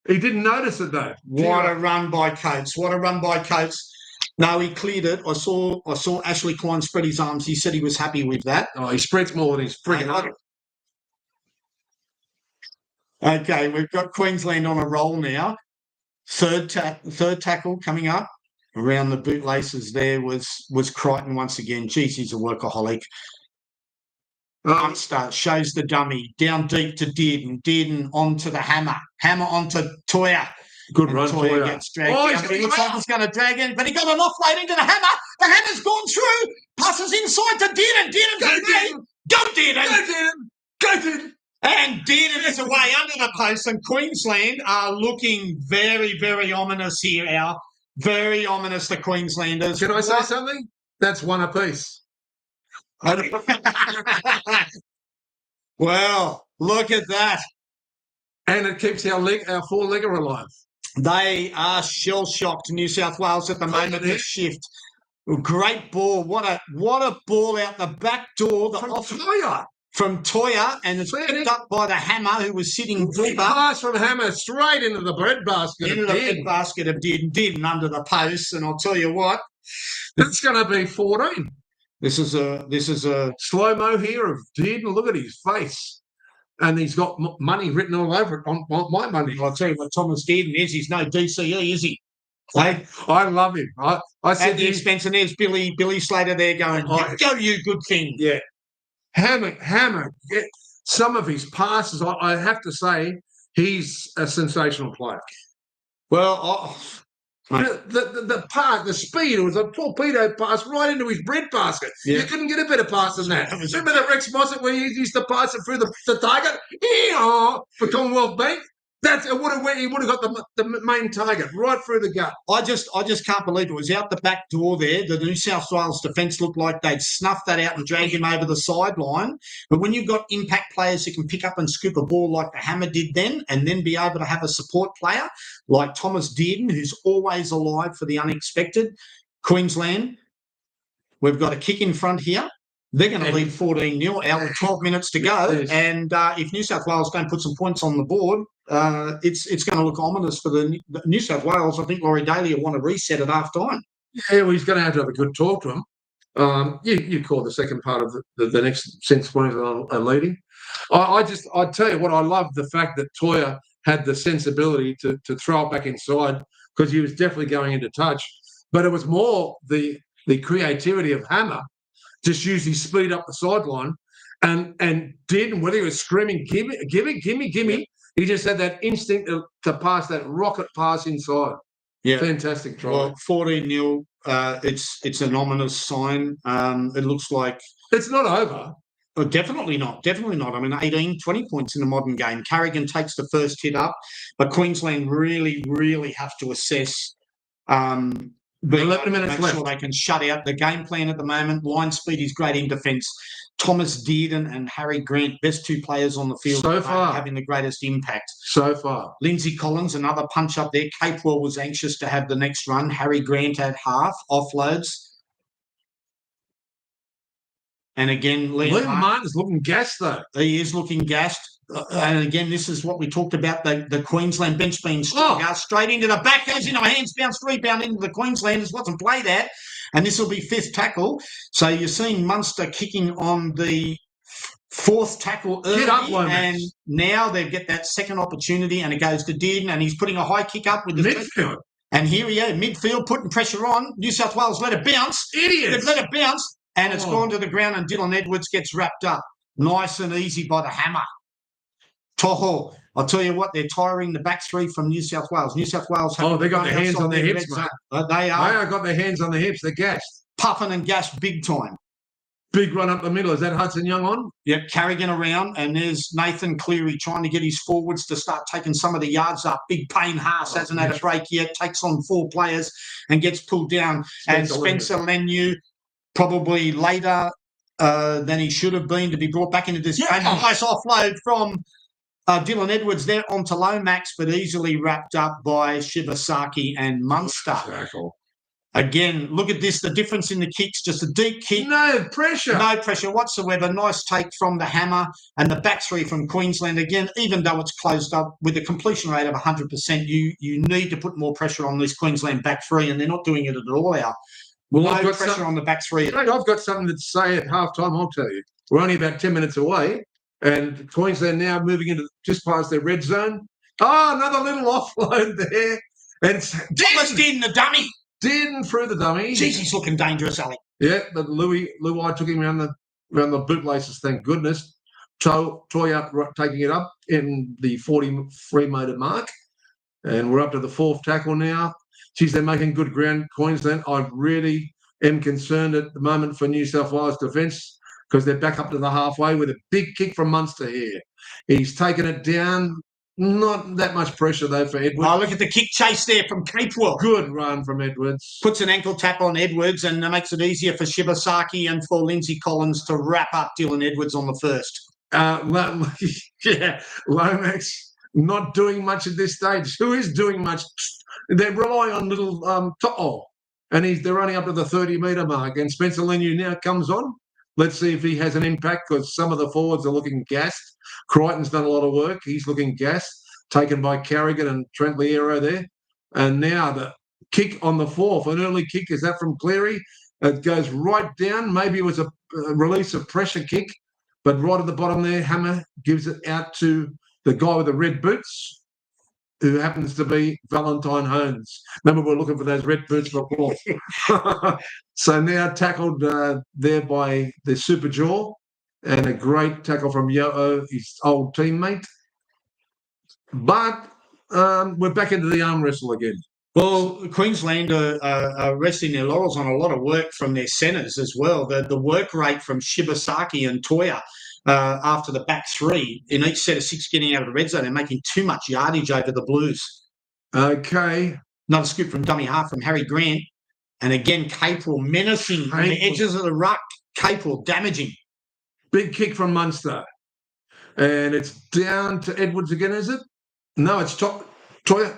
He didn't notice it, though. What a run by Coates. What a run by Coates. No, he cleared it. I saw Ashley Klein spread his arms. He said he was happy with that. Oh, he spreads more than he's freaking up. Okay, we've got Queensland on a roll now. Third tackle coming up. Around the bootlaces there was Crichton once again. Geez, he's a workaholic. Munster shows the dummy. Down deep to Dearden. Dearden onto the hammer. Hammer onto Toya. Good run, Toya gets dragged down. He looks like he's going to drag in, but he got an offload into the hammer. The hammer's gone through. Passes inside to Dearden. Dearden's Go Dearden. Go Dearden. And Dearden is away under the post, and Queensland are looking very, very ominous here, Al. Very ominous, the Queenslanders. Can I say something? That's one apiece. Well, look at that. And it keeps our four-legger alive. They are shell-shocked, New South Wales, at the moment. The shift. Great ball. What a ball out the back door. From Toya, and it's picked up by the Hammer, who was sitting deeper. Pass from Hammer straight into the breadbasket. Into the breadbasket of Dearden under the post, and I'll tell you what, it's going to be 14. This is a slow-mo here of Dearden. Look at his face. And he's got money written all over it on my money. I'll tell you what Thomas Dearden is. He's no DCE, is he? I love him. I said at the expense, and there's Billy Slater there going, go you good thing. Yeah. Hammer. Some of his passes, I have to say, he's a sensational player. Well, The speed, it was a torpedo pass right into his bread basket. Yeah. You couldn't get a better pass than that. That was Remember the Rex Mossett where he used to pass it through the target? For Commonwealth Bank? He would have got the main target right through the gut. I just can't believe it was out the back door there. The New South Wales defence looked like they'd snuffed that out and dragged him over the sideline. But when you've got impact players who can pick up and scoop a ball like the Hammer did then, and then be able to have a support player like Thomas Dearden, who's always alive for the unexpected, Queensland, we've got a kick in front here. They're going to lead 14-0 out with 12 minutes to go. Yes. And if New South Wales don't put some points on the board, it's going to look ominous for the New South Wales. I think Laurie Daly will want to reset at half time. Yeah, well, he's going to have a good talk to him. You call the second part of the next since Queensland are leading. I tell you what, I love the fact that Toya had the sensibility to throw it back inside because he was definitely going into touch. But it was more the creativity of Hammer. Just use his speed up the sideline and did, whether he was screaming, gimme, he just had that instinct to pass that rocket pass inside. Yeah. Fantastic try. Well, 14-0, it's an ominous sign. It looks like... It's not over. Oh, definitely not. Definitely not. I mean, 18, 20 points in a modern game. Carrigan takes the first hit up, but Queensland really, really have to assess... 11 minutes left. Sure they can shut out the game plan at the moment. Line speed is great in defence. Thomas Dearden and Harry Grant, best two players on the field so far, having the greatest impact. So far. Lindsay Collins, another punch up there. Capewell was anxious to have the next run. Harry Grant had half, offloads. And again, Liam Martin's looking gassed, though. He is looking gassed. And again, this is what we talked about, the Queensland bench being stronger. Straight into the back, goes into a hands bounce rebound into the Queenslanders. Wasn't played at. And this will be fifth tackle. So you're seeing Munster kicking on the fourth tackle early. And now they get that second opportunity and it goes to Dearden and he's putting a high kick up with the midfield. And here he is, midfield, putting pressure on. New South Wales let it bounce. Idiots. They've let it bounce and it's gone to the ground and Dylan Edwards gets wrapped up. Nice and easy by the Hammer. Toho, I'll tell you what, they're tiring the back three from New South Wales. New South Wales have they got their hands on their hips, mate. They are. They got their hands on their hips. They're gassed. Puffing and gassed big time. Big run up the middle. Is that Hudson Young on? Yep, Carrigan around, and there's Nathan Cleary trying to get his forwards to start taking some of the yards up. Big Payne Haas hasn't had a break yet, takes on 4 players and gets pulled down. And Spencer Leniu, probably later than he should have been to be brought back into this game. Nice offload from Dylan Edwards there onto Lomax, but easily wrapped up by Shibasaki and Munster. Again, look at this, the difference in the kicks, just a deep kick. No pressure. No pressure whatsoever. Nice take from the Hammer and the back three from Queensland. Again, even though it's closed up with a completion rate of 100%, you need to put more pressure on this Queensland back three, and they're not doing it at all out. Well, I've got pressure on the back three. I've got something to say at half-time, I'll tell you. We're only about 10 minutes away. And Queensland now moving into just past their red zone. Oh, another little offload there. And Thomas Dearden, the dummy. Dearden through the dummy. Jeez, he's looking dangerous, Ali. Yeah, but Luai took him around the bootlaces, thank goodness. Toya taking it up in the 43-metre mark. And we're up to the 4th tackle now. Geez, they're making good ground, Queensland. I really am concerned at the moment for New South Wales defence, because they're back up to the halfway with a big kick from Munster here. He's taken it down. Not that much pressure, though, for Edwards. Oh, look at the kick chase there from Capewell. Good run from Edwards. Puts an ankle tap on Edwards and makes it easier for Shibasaki and for Lindsay Collins to wrap up Dylan Edwards on the first. Lomax not doing much at this stage. Who is doing much? They're relying on little To'o, and they're running up to the 30-metre mark. And Spencer Leniu now comes on. Let's see if he has an impact, because some of the forwards are looking gassed. Crichton's done a lot of work. He's looking gassed, taken by Carrigan and Trent Liero there. And now the kick on the 4th, an early kick. Is that from Cleary? It goes right down. Maybe it was a release of pressure kick, but right at the bottom there, Hammer gives it out to the guy with the red boots, who happens to be Valentine Holmes. Remember, we're looking for those red boots before. So now tackled there by the Super Jaw, and a great tackle from Yo'o, his old teammate. But We're back into the arm wrestle again. Well, Queensland are resting their laurels on a lot of work from their centres as well. The work rate from Shibasaki and Toya after the back three in each set of six getting out of the red zone and making too much yardage over the Blues. Okay. Another scoop from dummy half from Harry Grant. And again, Capewell menacing on the edges of the ruck. Capewell damaging. Big kick from Munster. And it's down to Edwards again, is it? No, it's Toya.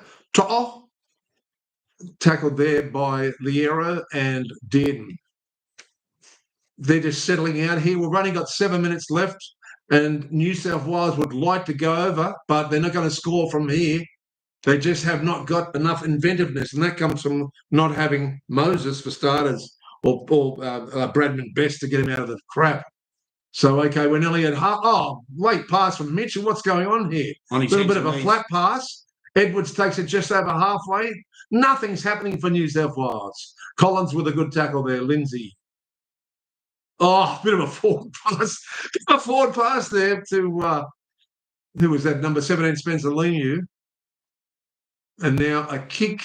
Tackled there by Liero and Dearden. They're just settling out here. We've only got 7 minutes left, and New South Wales would like to go over, but they're not going to score from here. They just have not got enough inventiveness, and that comes from not having Moses for starters or Bradman Best to get him out of the crap. So, okay, we're nearly at half. Oh, late pass from Mitchell. What's going on here? A little bit of a flat pass. Edwards takes it just over halfway. Nothing's happening for New South Wales. Collins with a good tackle there. Lindsay. Oh, bit of a forward pass. There to, who was that, number 17, Spencer Leniu. And now a kick.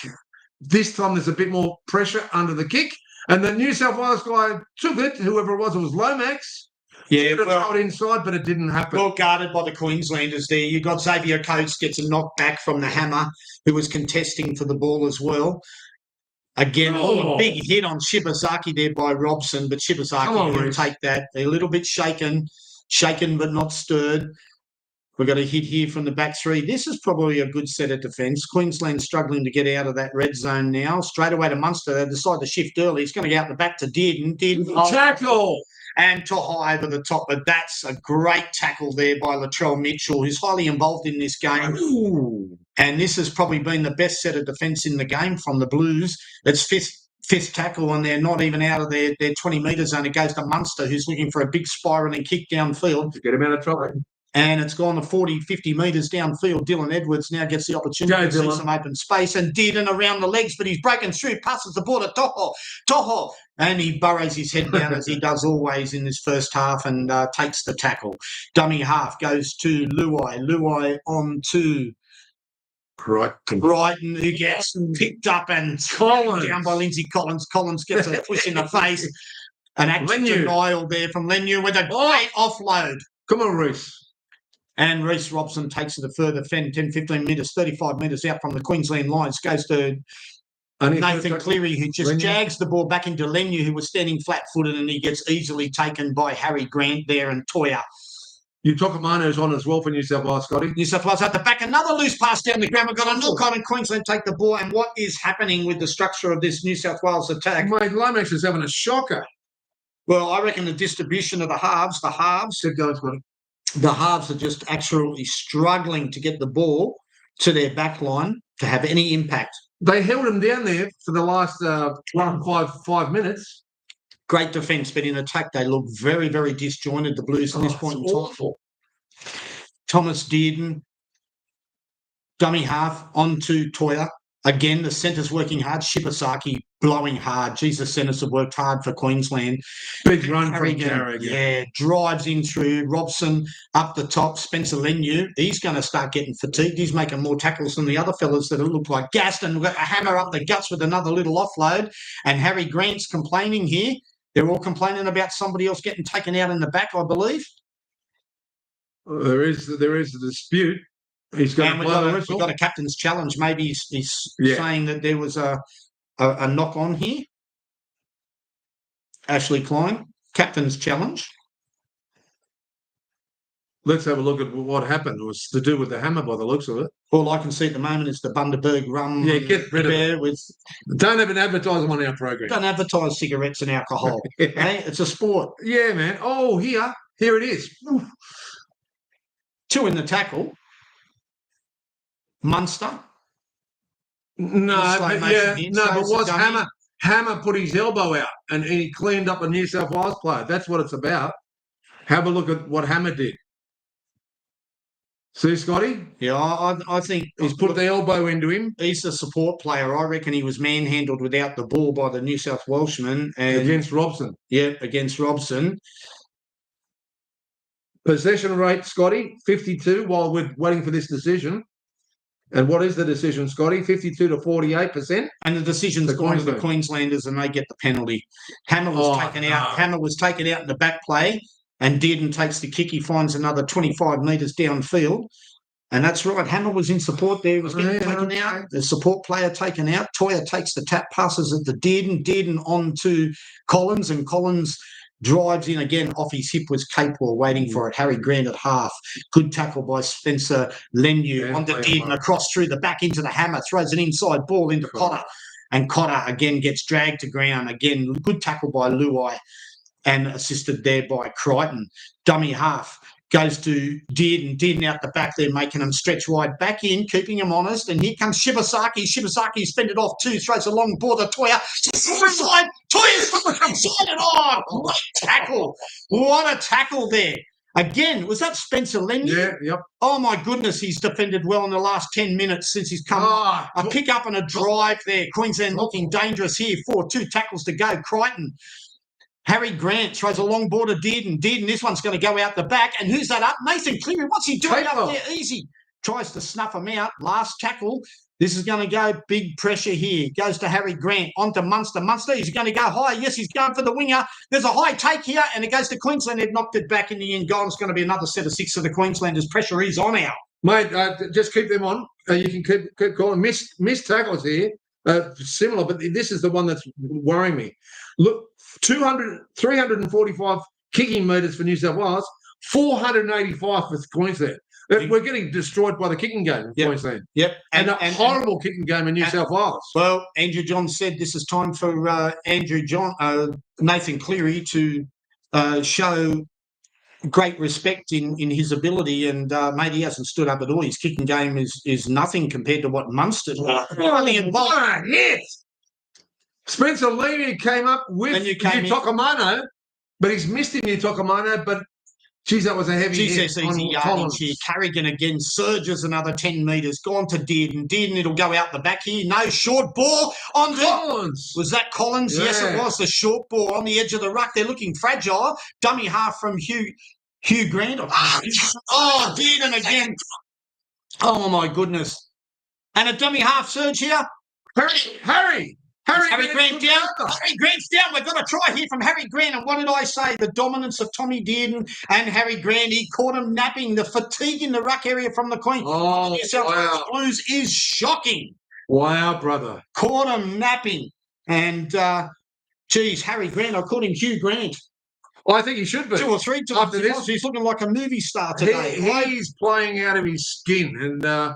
This time there's a bit more pressure under the kick. And the New South Wales guy took it, whoever it was Lomax. Yeah, well, throw it inside, but it didn't happen. Well guarded by the Queenslanders there. You got Xavier Coates gets a knock back from the hammer, who was contesting for the ball as well. Again, a big hit on Shibasaki there by Robson, but Shibasaki can take that. They're a little bit shaken but not stirred. We've got a hit here from the back three. This is probably a good set of defence. Queensland struggling to get out of that red zone now. Straight away to Munster. They decide to shift early. He's going to go out the back to Dearden. Tackle! And Tohai over the top. But that's a great tackle there by Latrell Mitchell, who's highly involved in this game. Ooh. And this has probably been the best set of defence in the game from the Blues. It's fifth tackle, and they're not even out of their 20-metre zone. It goes to Munster, who's looking for a big spiralling kick downfield. To get him out of trouble. And it's gone to 40, 50 metres downfield. Dylan Edwards now gets the opportunity to see some open space and Dearden around the legs, but he's breaking through, passes the ball to Toho. And he burrows his head down as he does always in this first half and takes the tackle. Dummy half goes to Luai. Luai on to Brighton, who gets picked up and down by Lindsay Collins. Collins gets a push in the face. An active denial there from Leniu with a great offload. Come on, Reece. And Reece Robson takes it a further 10, 15 metres, 35 metres out from the Queensland lines. Goes to Nathan Cleary, who just jags the ball back into Leniu, who was standing flat-footed, and he gets easily taken by Harry Grant there and Toya. Utokumano's on as well for New South Wales, Scotty. New South Wales at the back. Another loose pass down the ground. We've got a knock on and Queensland take the ball. And what is happening with the structure of this New South Wales attack? Mate, Lomax is having a shocker. Well, I reckon the distribution of the halves. The halves are just absolutely struggling to get the ball to their back line to have any impact. They held him down there for the last 5 minutes. Great defence, but in attack they look very, very disjointed, the Blues, at this point in time. Thomas Dearden, dummy half, on to Toya. Again, the centre's working hard. Shibasaki blowing hard. Jesus, centres have worked hard for Queensland. Big run from Carrigan. Yeah, drives in through. Robson up the top. Spencer Leniu, he's going to start getting fatigued. He's making more tackles than the other fellas that look like Gaston. We've got a hammer up the guts with another little offload. And Harry Grant's complaining here. They're all complaining about somebody else getting taken out in the back, I believe. There is a dispute. He's going to blow the whistle. We've got a captain's challenge. Maybe he's saying that there was a knock on here. Ashley Klein, captain's challenge. Let's have a look at what happened. It was to do with the hammer by the looks of it. All I can see at the moment is the Bundaberg rum. Yeah, get rid of it. Don't even advertise them on our program. Don't advertise cigarettes and alcohol. Hey, it's a sport. Yeah, man. Oh, here it is. Oof. 2 in the tackle. Munster. But was Hammer put his elbow out and he cleaned up a New South Wales player. That's what it's about. Have a look at what Hammer did. See, Scotty? Yeah, I think he's put the elbow into him. He's the support player. I reckon he was manhandled without the ball by the New South Welshman. Against Robson. Yeah, against Robson. Possession rate, Scotty, 52 while we're waiting for this decision. And what is the decision, Scotty? 52 to 48%? And the decision's gone to the Queenslanders and they get the penalty. Hammer was taken out. Hammer was taken out in the back play and Dearden takes the kick. He finds another 25 metres downfield. And that's right. Hammer was in support there. He was getting taken out. The support player taken out. Toya takes the tap, passes at the Dearden. Dearden on to Collins, and Collins drives in again. Off his hip was Capewell waiting for it. Harry Grant at half. Good tackle by Spencer Lenu. Onto Dearden, across through the back into the Hammer. Throws an inside ball into Cotter. And Cotter again gets dragged to ground. Again, good tackle by Luai and assisted there by Crichton. Dummy half. Goes to Dearden. Dearden out the back there, making him stretch wide. Back in, keeping him honest. And here comes Shibasaki. Shibasaki's fend it off too. Throws a long ball to Toya. Inside. Toya's inside it on. What a tackle. What a tackle there. Again, was that Spencer Lenu? Yeah, yep. Oh, my goodness, he's defended well in the last 10 minutes since he's come. A pick up and a drive there. Queensland looking dangerous here. 2 tackles to go. Crichton. Harry Grant throws a long ball to Dearden. Dearden, this one's going to go out the back. And who's that up? Nathan Cleary. What's he doing up there? Easy. Tries to snuff him out. Last tackle. This is going to go big pressure here. Goes to Harry Grant. On to Munster. Munster, he's going to go high. Yes, he's going for the winger. There's a high take here. And it goes to Queensland. They've knocked it back in the end. It's going to be another set of 6 for the Queenslanders. Pressure is on now. Mate, just keep them on. You can keep calling. Missed tackles here. Similar, but this is the one that's worrying me. Look, 345 kicking metres for New South Wales, 485 for Queensland. We're getting destroyed by the kicking game in Queensland. Yep. And a horrible kicking game in New South Wales. Well, Andrew John said this is time for Nathan Cleary to show great respect in his ability, and mate, he hasn't stood up at all. His kicking game is nothing compared to what Munster did. Spencer Levy came up with Utokomano, but he's missed him, Utokomano, but geez, that was a heavy hit. Easy yardage here. Carrigan again surges another 10 metres. Gone to Dearden. Dearden, it'll go out the back here. No, short ball on Collins. Was that Collins? Yeah. Yes, it was. The short ball on the edge of the ruck. They're looking fragile. Dummy half from Hugh Grant. Dearden again. Oh, my goodness. And a dummy half surge here. Harry Grant down. Harry Grant's down. We've got a try here from Harry Grant. And what did I say? The dominance of Tommy Dearden and Harry Grant. He caught him napping. The fatigue in the ruck area from the Queen. Oh, wow. Blues is shocking. Wow, brother. Caught him napping. And, Harry Grant. I called him Hugh Grant. I think he should be. 2 or 3 times. After this, he's looking like a movie star today. He's playing out of his skin. And it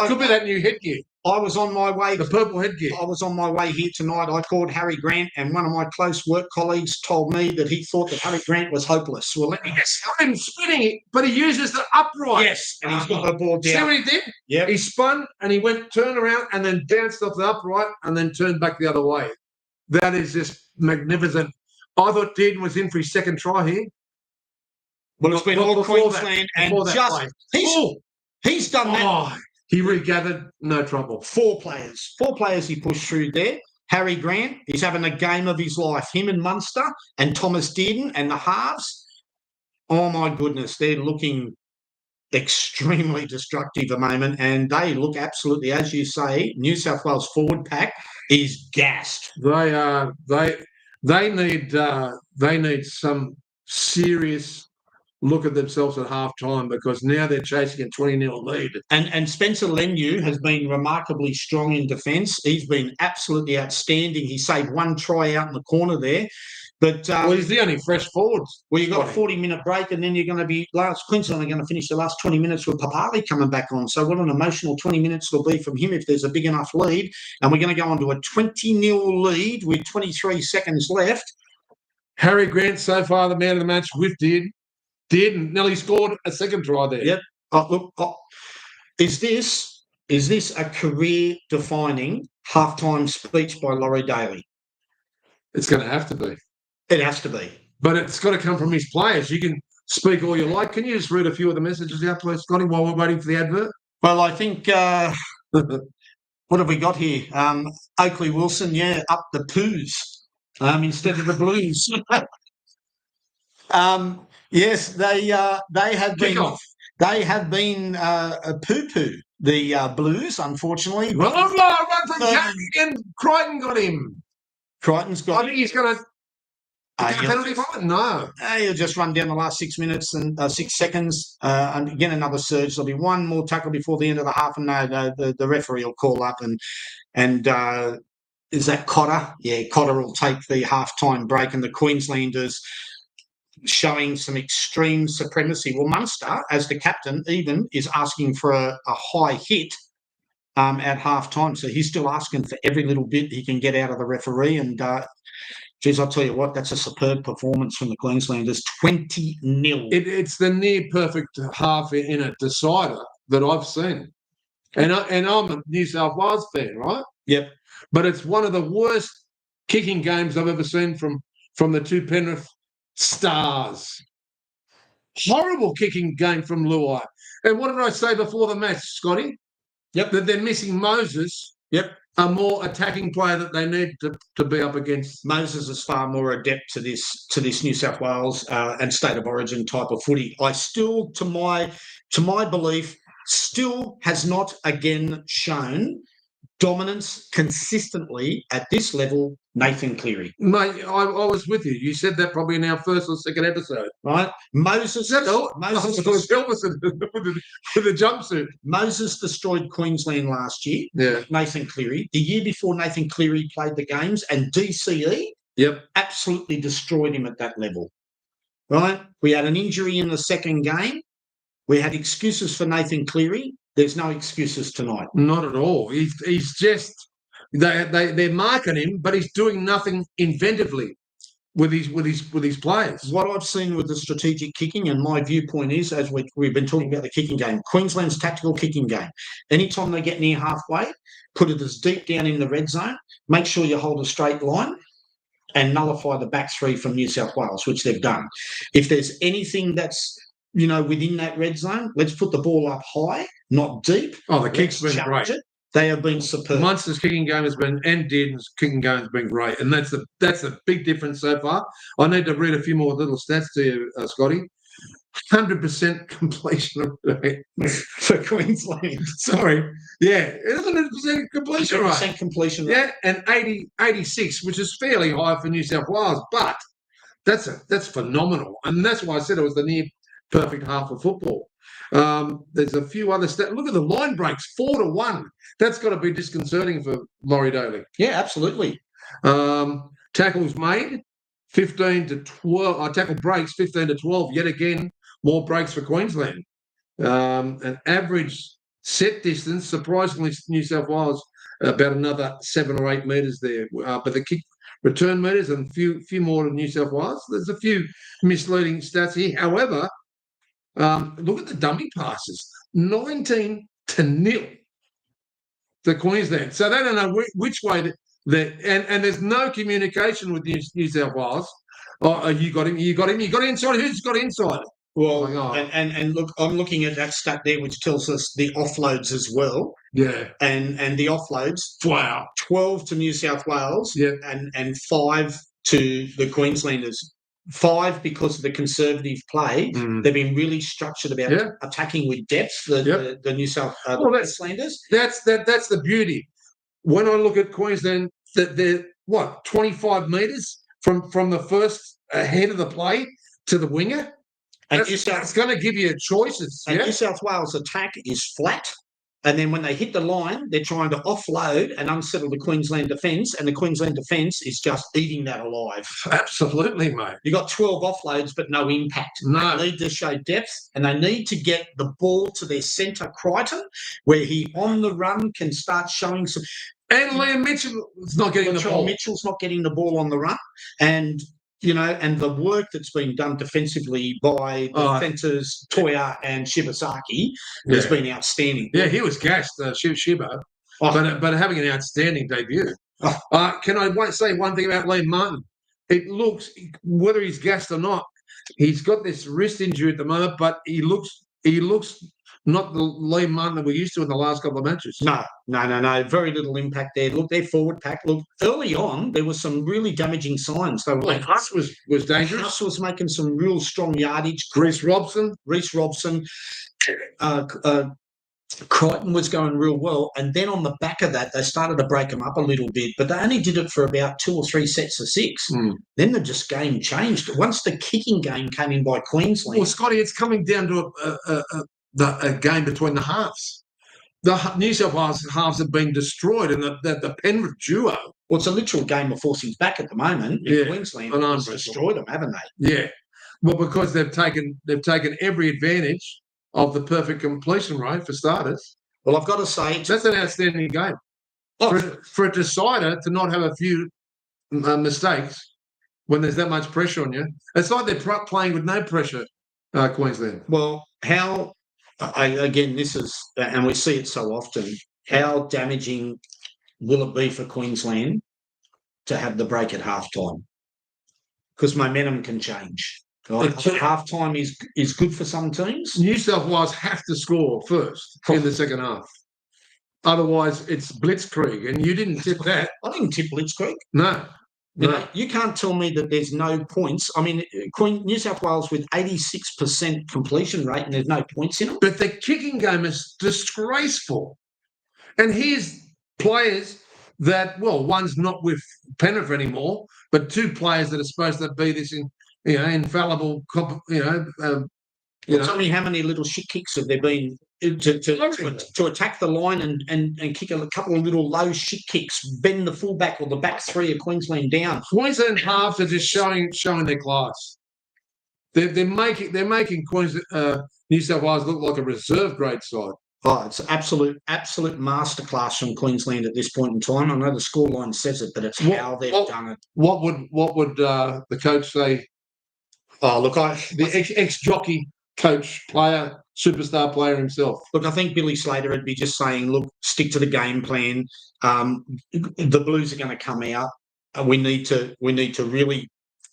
could be that new headgear. I was on my way. The purple headgear. I was on my way here tonight. I called Harry Grant, and one of my close work colleagues told me that he thought that Harry Grant was hopeless. Well, let me guess. I'm spinning it, but he uses the upright. Yes, and he's got the ball down. See what he did? Yeah. He spun and he turned around and then bounced off the upright and then turned back the other way. That is just magnificent. I thought Dearden was in for his second try here. Well, it's been all Queensland and just he's done that. He regathered, no trouble. 4 players he pushed through there. Harry Grant, he's having a game of his life. Him and Munster and Thomas Dearden and the halves. Oh, my goodness. They're looking extremely destructive at the moment. And they look absolutely, as you say, New South Wales forward pack is gassed. They need some serious look at themselves at half-time, because now they're chasing a 20-0 lead. And Spencer Lenu has been remarkably strong in defence. He's been absolutely outstanding. He saved 1 try out in the corner there. But he's the only fresh forward. Well, you've got a 40-minute break, and then you're going to be Queensland are going to finish the last 20 minutes with Papali coming back on. So what an emotional 20 minutes will be from him if there's a big enough lead. And we're going to go on to a 20-0 lead with 23 seconds left. Harry Grant, so far the man of the match with Dearden. Nearly scored a second try there. Yep. Is this a career-defining halftime speech by Laurie Daly? It's going to have to be. It has to be. But it's got to come from his players. You can speak all you like. Can you just read a few of the messages out, please, Scotty, while we're waiting for the advert? Well, I think what have we got here? Oakley Wilson, up the poos instead of the blues. Yes, they have been. Kickoff. They have been a poo-poo the Blues, unfortunately. Well, run from Jack and Crichton got him. Crichton's got I think he's going to penalty fine. No. He'll just run down the last 6 minutes and 6 seconds. And again, another surge. There'll be one more tackle before the end of the half. And the referee will call up and is that Cotter? Yeah, Cotter will take the halftime break, and the Queenslanders showing some extreme supremacy. Well, Munster, as the captain, even is asking for a high hit at halftime. So he's still asking for every little bit he can get out of the referee. And geez, I'll tell you what, that's a superb performance from the Queenslanders. 20-0. It's the near perfect half in a decider that I've seen. And I'm a New South Wales fan, right? Yep. But it's one of the worst kicking games I've ever seen from the two Penrith stars. Horrible kicking game from Luai. And what did I say before the match, Scotty? Yep. That they're missing Moses. Yep. A more attacking player that they need to be up against. Moses is far more adept to this New South Wales and state of origin type of footy. I still, to my belief, still has not again shown dominance consistently at this level. Nathan Cleary, mate, I was with you. You said that probably in our first or second episode, right? Moses with the jumpsuit. Moses destroyed Queensland last year. Yeah, Nathan Cleary. The year before Nathan Cleary played the games, and DCE, absolutely destroyed him at that level. Right? We had an injury in the second game. We had excuses for Nathan Cleary. There's no excuses tonight. Not at all. He's just they're marking him, but he's doing nothing inventively with his players. What I've seen with the strategic kicking, and my viewpoint is, as we've been talking about the kicking game, Queensland's tactical kicking game. Anytime they get near halfway, put it as deep down in the red zone. Make sure you hold a straight line and nullify the back three from New South Wales, which they've done. If there's anything that's within that red zone, let's put the ball up high, not deep. Oh, the kick's been great. They have been superb. Munster's kicking game has been, and Dearden's kicking game has been great, and that's a big difference so far. I need to read a few more little stats to you, Scotty. 100% completion rate for Queensland. Sorry, yeah, 100% completion rate. 100% completion rate. Yeah, and 86, which is fairly high for New South Wales, but that's phenomenal, and that's why I said it was the near perfect half of football. There's a few other stats. Look at the line breaks, 4-1. That's got to be disconcerting for Laurie Daly. Yeah, absolutely. Tackles made, 15-12. Tackle breaks, 15-12. Yet again, more breaks for Queensland. An average set distance, surprisingly, New South Wales about another 7 or 8 metres there. But the kick return metres and a few more in New South Wales. There's a few misleading stats here. However, look at the dummy passes, 19-0 to Queensland. So they don't know which way and there's no communication with New South Wales. Oh, you got him. You got inside. Who's got inside? Well, and look, I'm looking at that stat there, which tells us the offloads as well. Yeah, and the offloads. Wow, 12 to New South Wales. Yeah, and 5 to the Queenslanders. 5 because of the conservative play. They've been really structured about attacking with depth. The New South Queenslanders. That's the beauty. When I look at Queensland, that they're 25 metres from the first head of the play to the winger. And it's going to give you choices. And New South Wales' attack is flat. And then when they hit the line, they're trying to offload and unsettle the Queensland defence, and the Queensland defence is just eating that alive. Absolutely, mate. You got 12 offloads, but no impact. No. They need to show depth, and they need to get the ball to their centre, Crichton, where he, on the run, can start showing some... And Liam Mitchell's not getting the ball. Mitchell's not getting the ball on the run. And... and the work that's been done defensively by the defenders, Toya and Shibasaki, has been outstanding. Yeah, he was gassed, Shiba, but having an outstanding debut. Can I say one thing about Liam Martin? It looks, whether he's gassed or not, he's got this wrist injury at the moment, but he looks not the Liam Martin that we're used to in the last couple of matches. No. Very little impact there. Look, their forward pack. Look, early on, there was some really damaging signs. Huss was dangerous. Huss was making some real strong yardage. Reece Robson. Crichton was going real well, and then on the back of that, they started to break them up a little bit, but they only did it for about 2 or 3 sets of 6. Then the game changed. Once the kicking game came in by Queensland. Well, Scotty, it's coming down to a game between the halves. The New South Wales halves have been destroyed, and the Penrith duo. Well, it's a literal game of forcing back at the moment. In Queensland has destroyed them, haven't they? Yeah. Well, because they've taken every advantage of the perfect completion rate for starters. Well, I've got to say, that's an outstanding game. For a decider to not have a few mistakes when there's that much pressure on you, it's like they're playing with no pressure, Queensland. Well, again, this is, and we see it so often, how damaging will it be for Queensland to have the break at halftime? Because momentum can change. Right? Halftime is good for some teams. New South Wales have to score first in the second half. Otherwise, it's blitzkrieg, and you didn't tip that. I didn't tip blitzkrieg. No. You can't tell me that there's no points. I mean, New South Wales with 86% completion rate, and there's no points in it. But the kicking game is disgraceful. And here's players that, well, one's not with Penrith anymore, but 2 players that are supposed to be this infallible, Tell me how many little shit kicks have there been to attack the line and kick a couple of little low shit kicks, bend the fullback or the back 3 of Queensland down. Queensland halves are just showing their class. They're making Queensland, New South Wales look like a reserve grade side. Oh, it's absolute masterclass from Queensland at this point in time. I know the scoreline says it, but it's how they've done it. What would the coach say? Oh, look, the ex-jockey coach, player, superstar player himself. Look, I think Billy Slater would be just saying, look, stick to the game plan. The Blues are going to come out. We need to really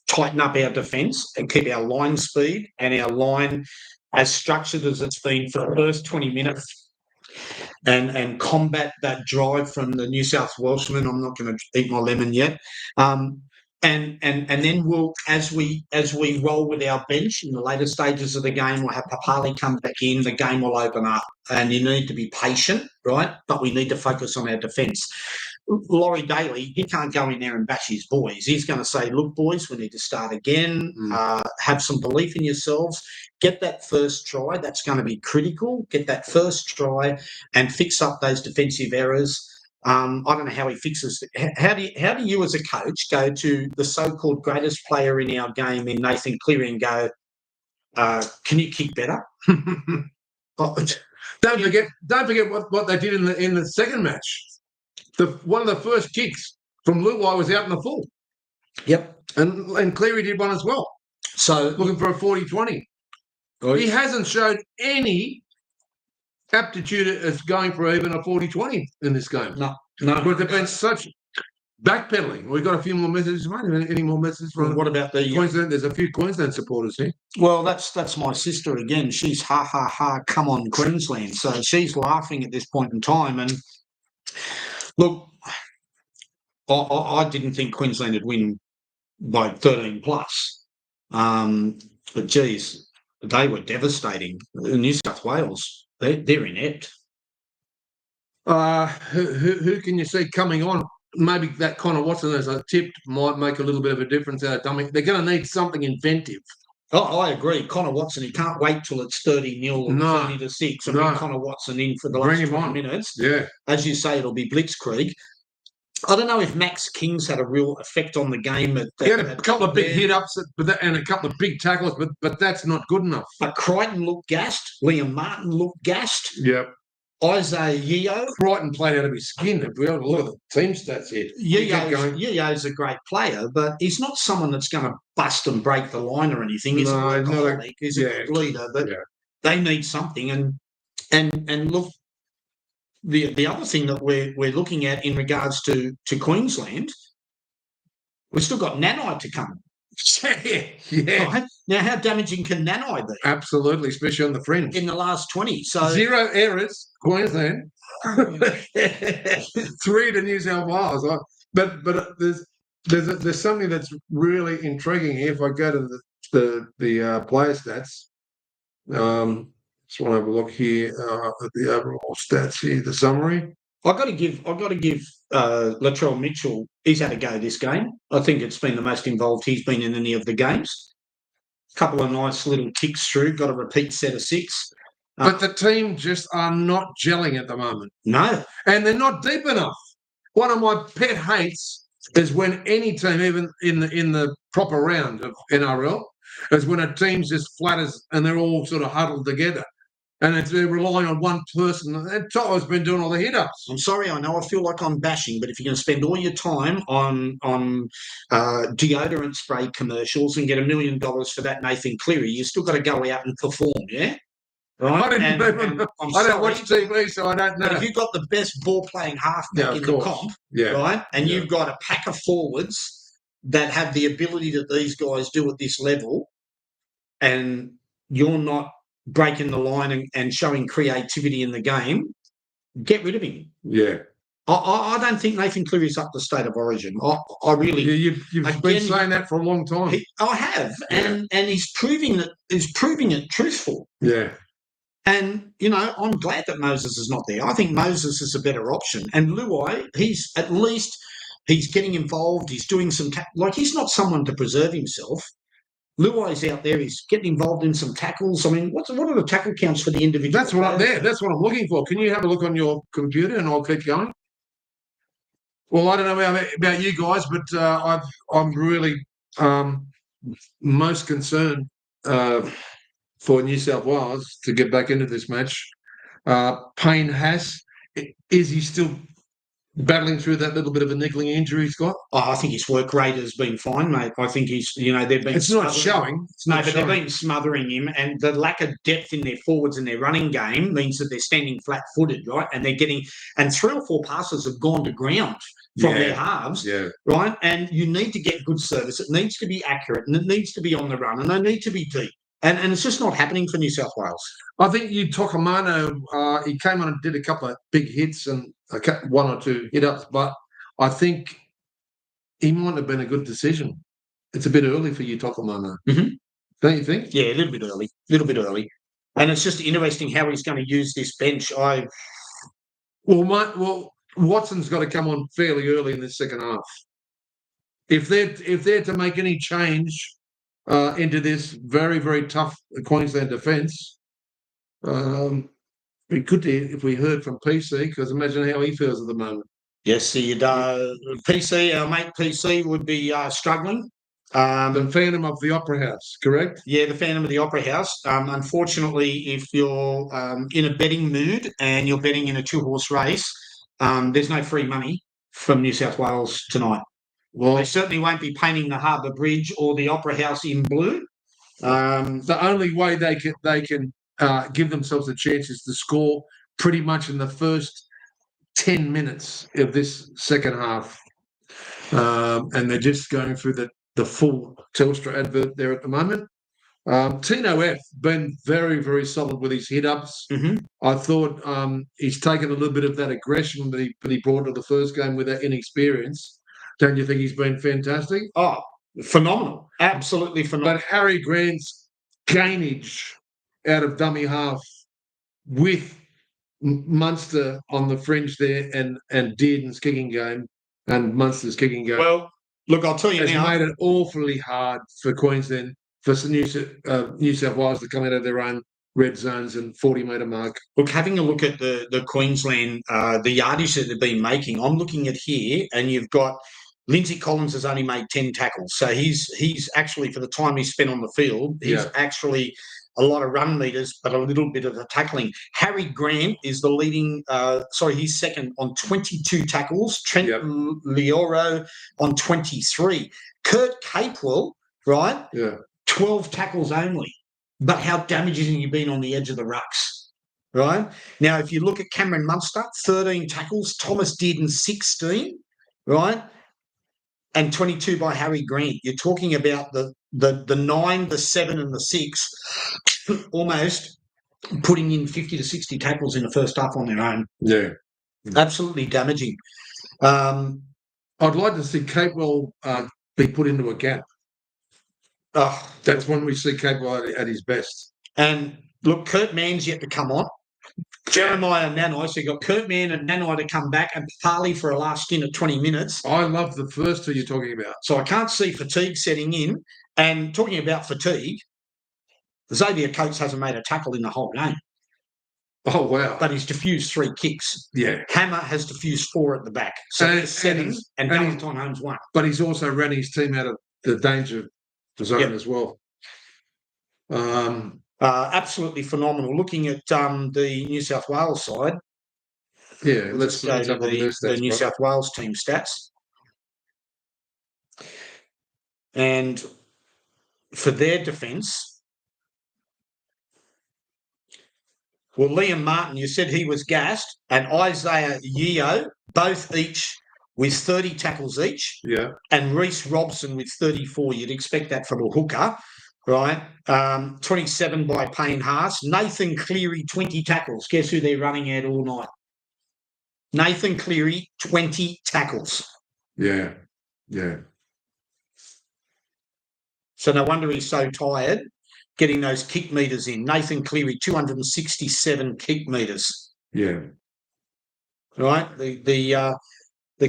tighten up our defence and keep our line speed and our line as structured as it's been for the first 20 minutes and combat that drive from the New South Welshmen. I'm not going to eat my lemon yet. And then we'll, as we roll with our bench in the later stages of the game, we'll have Papali come back in, the game will open up. And you need to be patient, right? But we need to focus on our defence. Laurie Daly, he can't go in there and bash his boys. He's going to say, look, boys, we need to start again, have some belief in yourselves, get that first try. That's going to be critical. Get that first try and fix up those defensive errors. I don't know how he fixes it. How do you as a coach go to the so-called greatest player in our game in Nathan Cleary and go, can you kick better? Don't forget what they did in the second match. One of the first kicks from Luai was out in the full. Yep. And Cleary did one as well. So looking for a 40-20. Right. He hasn't showed any aptitude as going for even a 40-20 in this game. No. But there's been such backpedaling. We've got a few more messages, mate. Any more messages from what about the Queensland? There's a few Queensland supporters here. Well, that's my sister again. She's ha, come on, Queensland. So she's laughing at this point in time. And look, I didn't think Queensland would win by 13 plus. But geez, they were devastating. New South Wales, they're inept. Who can you see coming on? Maybe that Connor Watson as a tip might make a little bit of a difference out of dummy. They're going to need something inventive. Oh, I agree. Connor Watson, he can't wait till it's 30-0 or 30-6. I mean, Connor Watson in for the last 20 minutes. Yeah. As you say, it'll be blitzkrieg. I don't know if Max King's had a real effect on the game. He had a couple of big hit-ups and a couple of big tackles, but that's not good enough. But Crichton looked gassed. Liam Martin looked gassed. Yep. Isaiah Yeo. Crichton played out of his skin. If we have a look at the team stats here. Yeo's a great player, but he's not someone that's going to bust and break the line or anything. He's a good leader, but they need something. And look, the other thing that we're looking at in regards to Queensland, we've still got Nanai to come. Yeah. Right? Now, how damaging can Nanai be? Absolutely, especially on the fringe. In the last 20. So 0 errors, Queensland. 3 to New South Wales. But there's something that's really intriguing here. If I go to the player stats, Just want to have a look here at the overall stats here, the summary. I've got to give Latrell Mitchell. He's had a go this game. I think it's been the most involved he's been in any of the games. A couple of nice little kicks through. Got a repeat set of 6. But the team just are not gelling at the moment. No, and they're not deep enough. One of my pet hates is when any team, even in the proper round of NRL, is when a team's just flatters and they're all sort of huddled together. And they're relying on one person. And Toto's been doing all the hit-ups. I'm sorry, I know I feel like I'm bashing, but if you're going to spend all your time on deodorant spray commercials and get $1 million for that Nathan Cleary, you still got to go out and perform, yeah? Right? I don't watch TV, so I don't know. But if you've got the best ball-playing halfback in the comp, right, and you've got a pack of forwards that have the ability that these guys do at this level, and you're not breaking the line and showing creativity in the game, get rid of him. Yeah. I don't think Nathan Cleary's up the state of origin. I really... Yeah, you've been saying that for a long time. I have, and he's proving it truthful. Yeah. And, I'm glad that Moses is not there. I think Moses is a better option. And Luai, he's getting involved. He's doing some... he's not someone to preserve himself. Luai's out there. He's getting involved in some tackles. I mean, what are the tackle counts for the individual? That's what I'm looking for. Can you have a look on your computer and I'll keep going? Well, I don't know about you guys, but I'm really most concerned for New South Wales to get back into this match. Payne Haas, is he still battling through that little bit of a niggling injury he's got? Oh, I think his work rate has been fine, mate. I think they've been... It's not showing. They've been smothering him, and the lack of depth in their forwards and their running game means that they're standing flat-footed, right? And they're getting... And 3 or 4 passes have gone to ground from their halves, right? And you need to get good service. It needs to be accurate, and it needs to be on the run, and they need to be deep. And it's just not happening for New South Wales. I think Tokomano, he came on and did a couple of big hits and 1 or 2 hit-ups, but I think he might have been a good decision. It's a bit early for you, Tokomano. Mm-hmm. Don't you think? Yeah, a little bit early. And it's just interesting how he's going to use this bench. Well, Watson's got to come on fairly early in the second half. If they're to make any change into this very, very tough Queensland defence, it'd be good if we heard from PC, because imagine how he feels at the moment. Yes, PC, our mate PC would be struggling. The Phantom of the Opera House, correct? Yeah, the Phantom of the Opera House. Unfortunately, if you're in a betting mood and you're betting in a 2-horse race, there's no free money from New South Wales tonight. Well, they certainly won't be painting the Harbour Bridge or the Opera House in blue. The only way they can give themselves a chance is to score pretty much in the first 10 minutes of this second half. And they're just going through the full Telstra advert there at the moment. Tino F been very, very solid with his hit-ups. Mm-hmm. I thought he's taken a little bit of that aggression that he brought to the first game with that inexperience. Don't you think he's been fantastic? Oh, phenomenal. Absolutely phenomenal. But Harry Grant's gainage out of dummy half with Munster on the fringe there and Dearden's kicking game and Munster's kicking game. Well, look, I'll tell you now. It's made it awfully hard for Queensland, for New South Wales to come out of their own red zones and 40-metre mark. Look, having a look at the Queensland, the yardage that they've been making, I'm looking at here, and you've got Lindsay Collins has only made 10 tackles. So he's actually, for the time he's spent on the field, he's actually a lot of run meters, but a little bit of the tackling. Harry Grant is the leading, he's second on 22 tackles. Trent Leoro on 23. Kurt Capewell, right? Yeah. 12 tackles only. But how damaging have you been on the edge of the rucks? Right? Now, if you look at Cameron Munster, 13 tackles. Thomas Dearden, 16. Right? And 22 by Harry Grant. You're talking about the 9, the 7, and the 6 almost putting in 50 to 60 tackles in the first half on their own. Yeah. Absolutely damaging. I'd like to see Capewell be put into a gap. That's when we see Capewell at his best. And Look, Kurt Mann's yet to come on. Jeremiah Nanai, so you've got Kurt Mann and Nanai to come back, and Papali for a last stint at 20 minutes. I love the first two you're talking about. So I can't see fatigue setting in. And talking about fatigue, Xavier Coates hasn't made a tackle in the whole game. Oh, wow. But he's diffused 3 kicks. Yeah. Hammer has diffused 4 at the back. So there's 7, and Valentine Holmes 1. But he's also ran his team out of the danger zone as well. Absolutely phenomenal. Looking at the New South Wales side. Yeah, let's go to the New South Wales team stats. And for their defence, well, Liam Martin, you said he was gassed, and Isaiah Yeo, both each with 30 tackles each. Yeah. And Reece Robson with 34. You'd expect that from a hooker, right? 27 by Payne Haas. Nathan Cleary, 20 tackles. Guess who they're running at all night? Nathan Cleary, 20 tackles. Yeah, yeah. So no wonder he's so tired getting those kick meters in. Nathan Cleary, 267 kick meters. Yeah. Right? The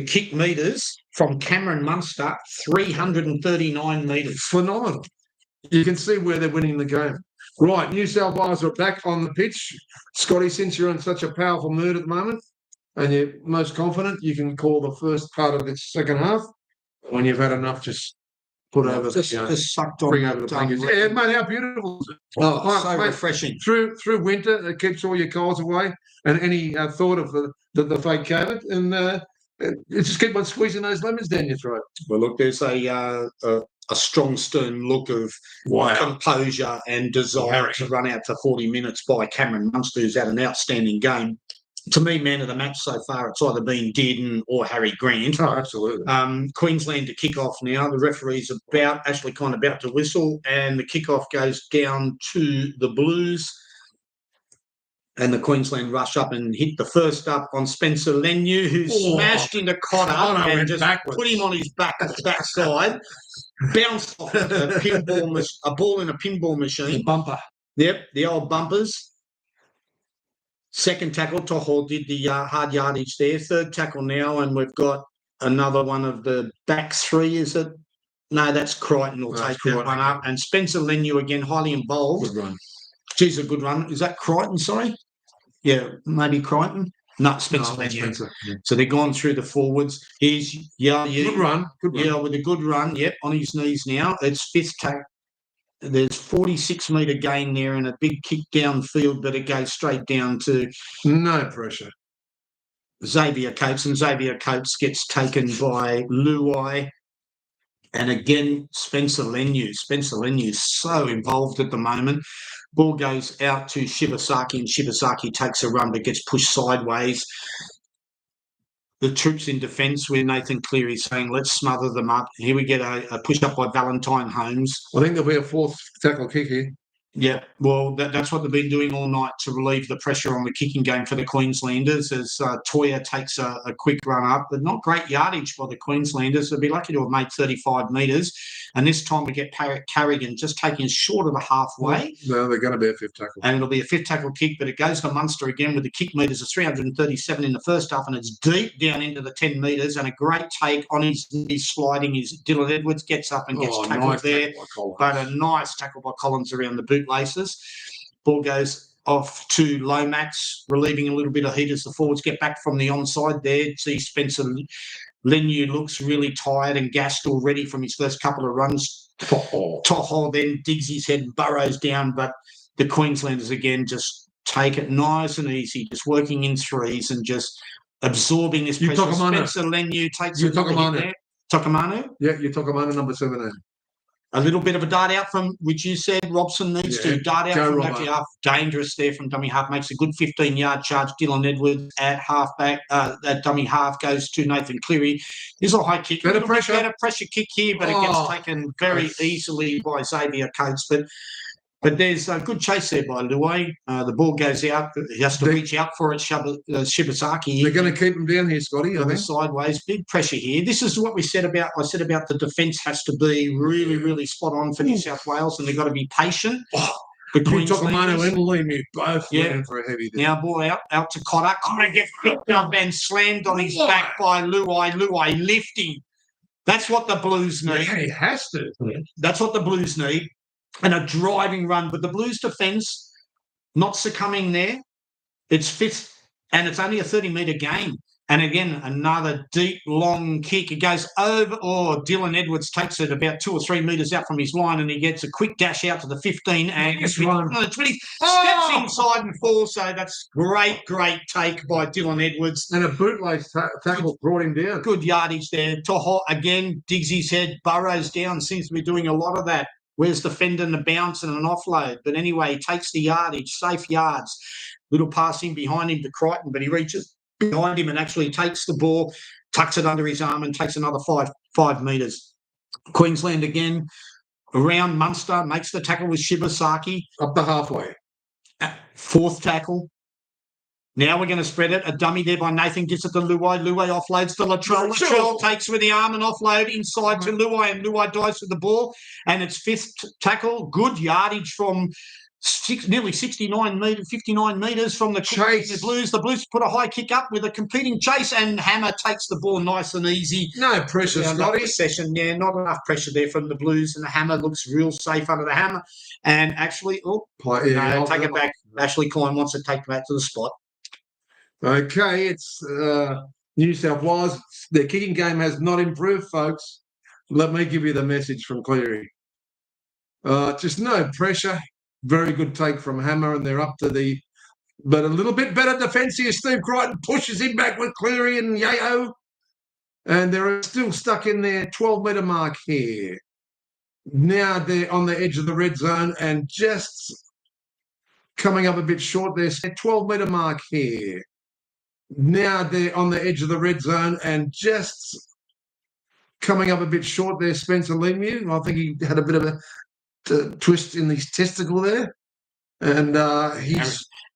kick meters from Cameron Munster, 339 metres. Phenomenal. You can see where they're winning the game. Right, New South Wales are back on the pitch. Scotty, since you're in such a powerful mood at the moment and you're most confident, you can call the first part of the second half. When you've had enough, just put over just sucked on. Bring over the blankets. Yeah, mate, how beautiful is it? So mate, refreshing. Through winter, it keeps all your colds away and any thought of the fake COVID, and you just keep on squeezing those lemons down your throat. Well, look, there's a strong, stern look of composure and desire to run out for 40 minutes by Cameron Munster, who's had an outstanding game. To me, man of the match so far, it's either been Dearden or Harry Grant. Oh, absolutely. Queensland to kick off now. The referee's about to whistle, and the kickoff goes down to the Blues. And the Queensland rush up and hit the first up on Spencer Leniu, who smashed into Cotter and just put him on his backside. Bounced off a ball in a pinball machine. The bumper. Yep, the old bumpers. Second tackle, Toho did the hard yardage there. Third tackle now, and we've got another one of the back 3, is it? No, that's Crichton will take that one up. And Spencer Leniu again, highly involved. Good run. Geez, a good run. Is that Crichton, sorry? Yeah, maybe Crichton. No, Spencer Leniu. Spencer. Yeah. So they're gone through the forwards. Here's Good run. Yeah, with a good run. Yep, on his knees now. It's fifth tackle. There's 46-metre gain there and a big kick downfield, but it goes straight down to no pressure. Xavier Coates, and Xavier Coates gets taken by Luai. And again, Spencer Leniu. Spencer Leniu is so involved at the moment. Ball goes out to Shibasaki, and Shibasaki takes a run but gets pushed sideways. The troops in defence with Nathan Cleary saying, let's smother them up. Here we get a push-up by Valentine Holmes. I think there'll be a 4th tackle kick here. Yeah, well, that's what they've been doing all night to relieve the pressure on the kicking game for the Queenslanders as Toya takes a quick run up, but not great yardage by the Queenslanders. They'll be lucky to have made 35 metres. And this time we get Carrigan just taking short of a halfway. No, they're going to be a 5th tackle. And it'll be a 5th tackle kick, but it goes to Munster again with the kick metres of 337 in the first half, and it's deep down into the 10 metres, and a great take on his knees sliding. Dylan Edwards gets up and gets tackled nice there, but a nice tackle by Collins around the bootlaces. Ball goes off to Lomax, relieving a little bit of heat as the forwards get back from the onside there. See Spencer Leniu looks really tired and gassed already from his first couple of runs. Toho then digs his head and burrows down, but the Queenslanders again just take it nice and easy, just working in threes and just absorbing this pressure. Spencer Leniu takes a hit there. Tokamanu? Yeah, you Tokamanu, number 17. A little bit of a dart out from, which you said Robson needs to dart out from dummy half. Dangerous there from dummy half. Makes a good 15-yard charge. Dylan Edwards at halfback. That dummy half goes to Nathan Cleary. There's a high kick. Better pressure kick here, but it gets taken very easily by Xavier Coates. But there's a good chase there by Luai. The ball goes out. He has to reach out for it. Shibasaki. They're going to keep him down here, Scotty. I think. Sideways. Big pressure here. This is what we said about. I said about the defence has to be really, really spot on for New South Wales, and they've got to be patient. The Tokomano and Queenslanders. Lemu both went for a heavy there. Now ball out to Cotter. Cotter gets picked up and slammed on his back by Luai. Luai lifting. That's what the Blues need. Yeah, he has to. That's what the Blues need. And a driving run. But the Blues defence not succumbing there. It's fifth, and it's only a 30-metre game. And again, another deep, long kick. It goes over. Oh, Dylan Edwards takes it about 2 or 3 metres out from his line, and he gets a quick dash out to the 15 and Yes, right. the 20. Steps inside and falls. So that's great take by Dylan Edwards. And a bootleg tackle brought him down. Good yardage there. Toho again digs his head, burrows down, seems to be doing a lot of that. Where's the fend and the bounce and an offload? But anyway, he takes the yardage, safe yards. Little pass in behind him to Crichton, but he reaches behind him and actually takes the ball, tucks it under his arm and takes another 5 metres. Queensland again, around Munster, makes the tackle with Shibasaki. Up the halfway. Fourth tackle. Now we're going to spread it. A dummy there by Nathan gives it to Luai. Luai offloads to Latrell. Latrell takes with the arm and offload inside to Luai, and Luai dives with the ball. And it's fifth tackle. Good yardage from nearly 59 metres, 59 metres from the chase. The Blues put a high kick up with a competing chase, and Hammer takes the ball nice and easy. No pressure, Scotty. Session, yeah, not enough pressure there from the Blues, and the Hammer looks real safe under the Hammer. And actually, take it back. Ashley Klein wants to take that to the spot. Okay, it's New South Wales. Their kicking game has not improved, folks. Let me give you the message from Cleary. Just no pressure. Very good take from Hammer, and they're up to but a little bit better defence here. Steve Crichton pushes him back with Cleary and Yeo, and they're still stuck in their 12-metre mark here. Now they're on the edge of the red zone and just coming up a bit short. They're 12-metre mark here. Now they're on the edge of the red zone and just coming up a bit short there, Spencer Lemieux. I think he had a bit of a twist in his testicle there. And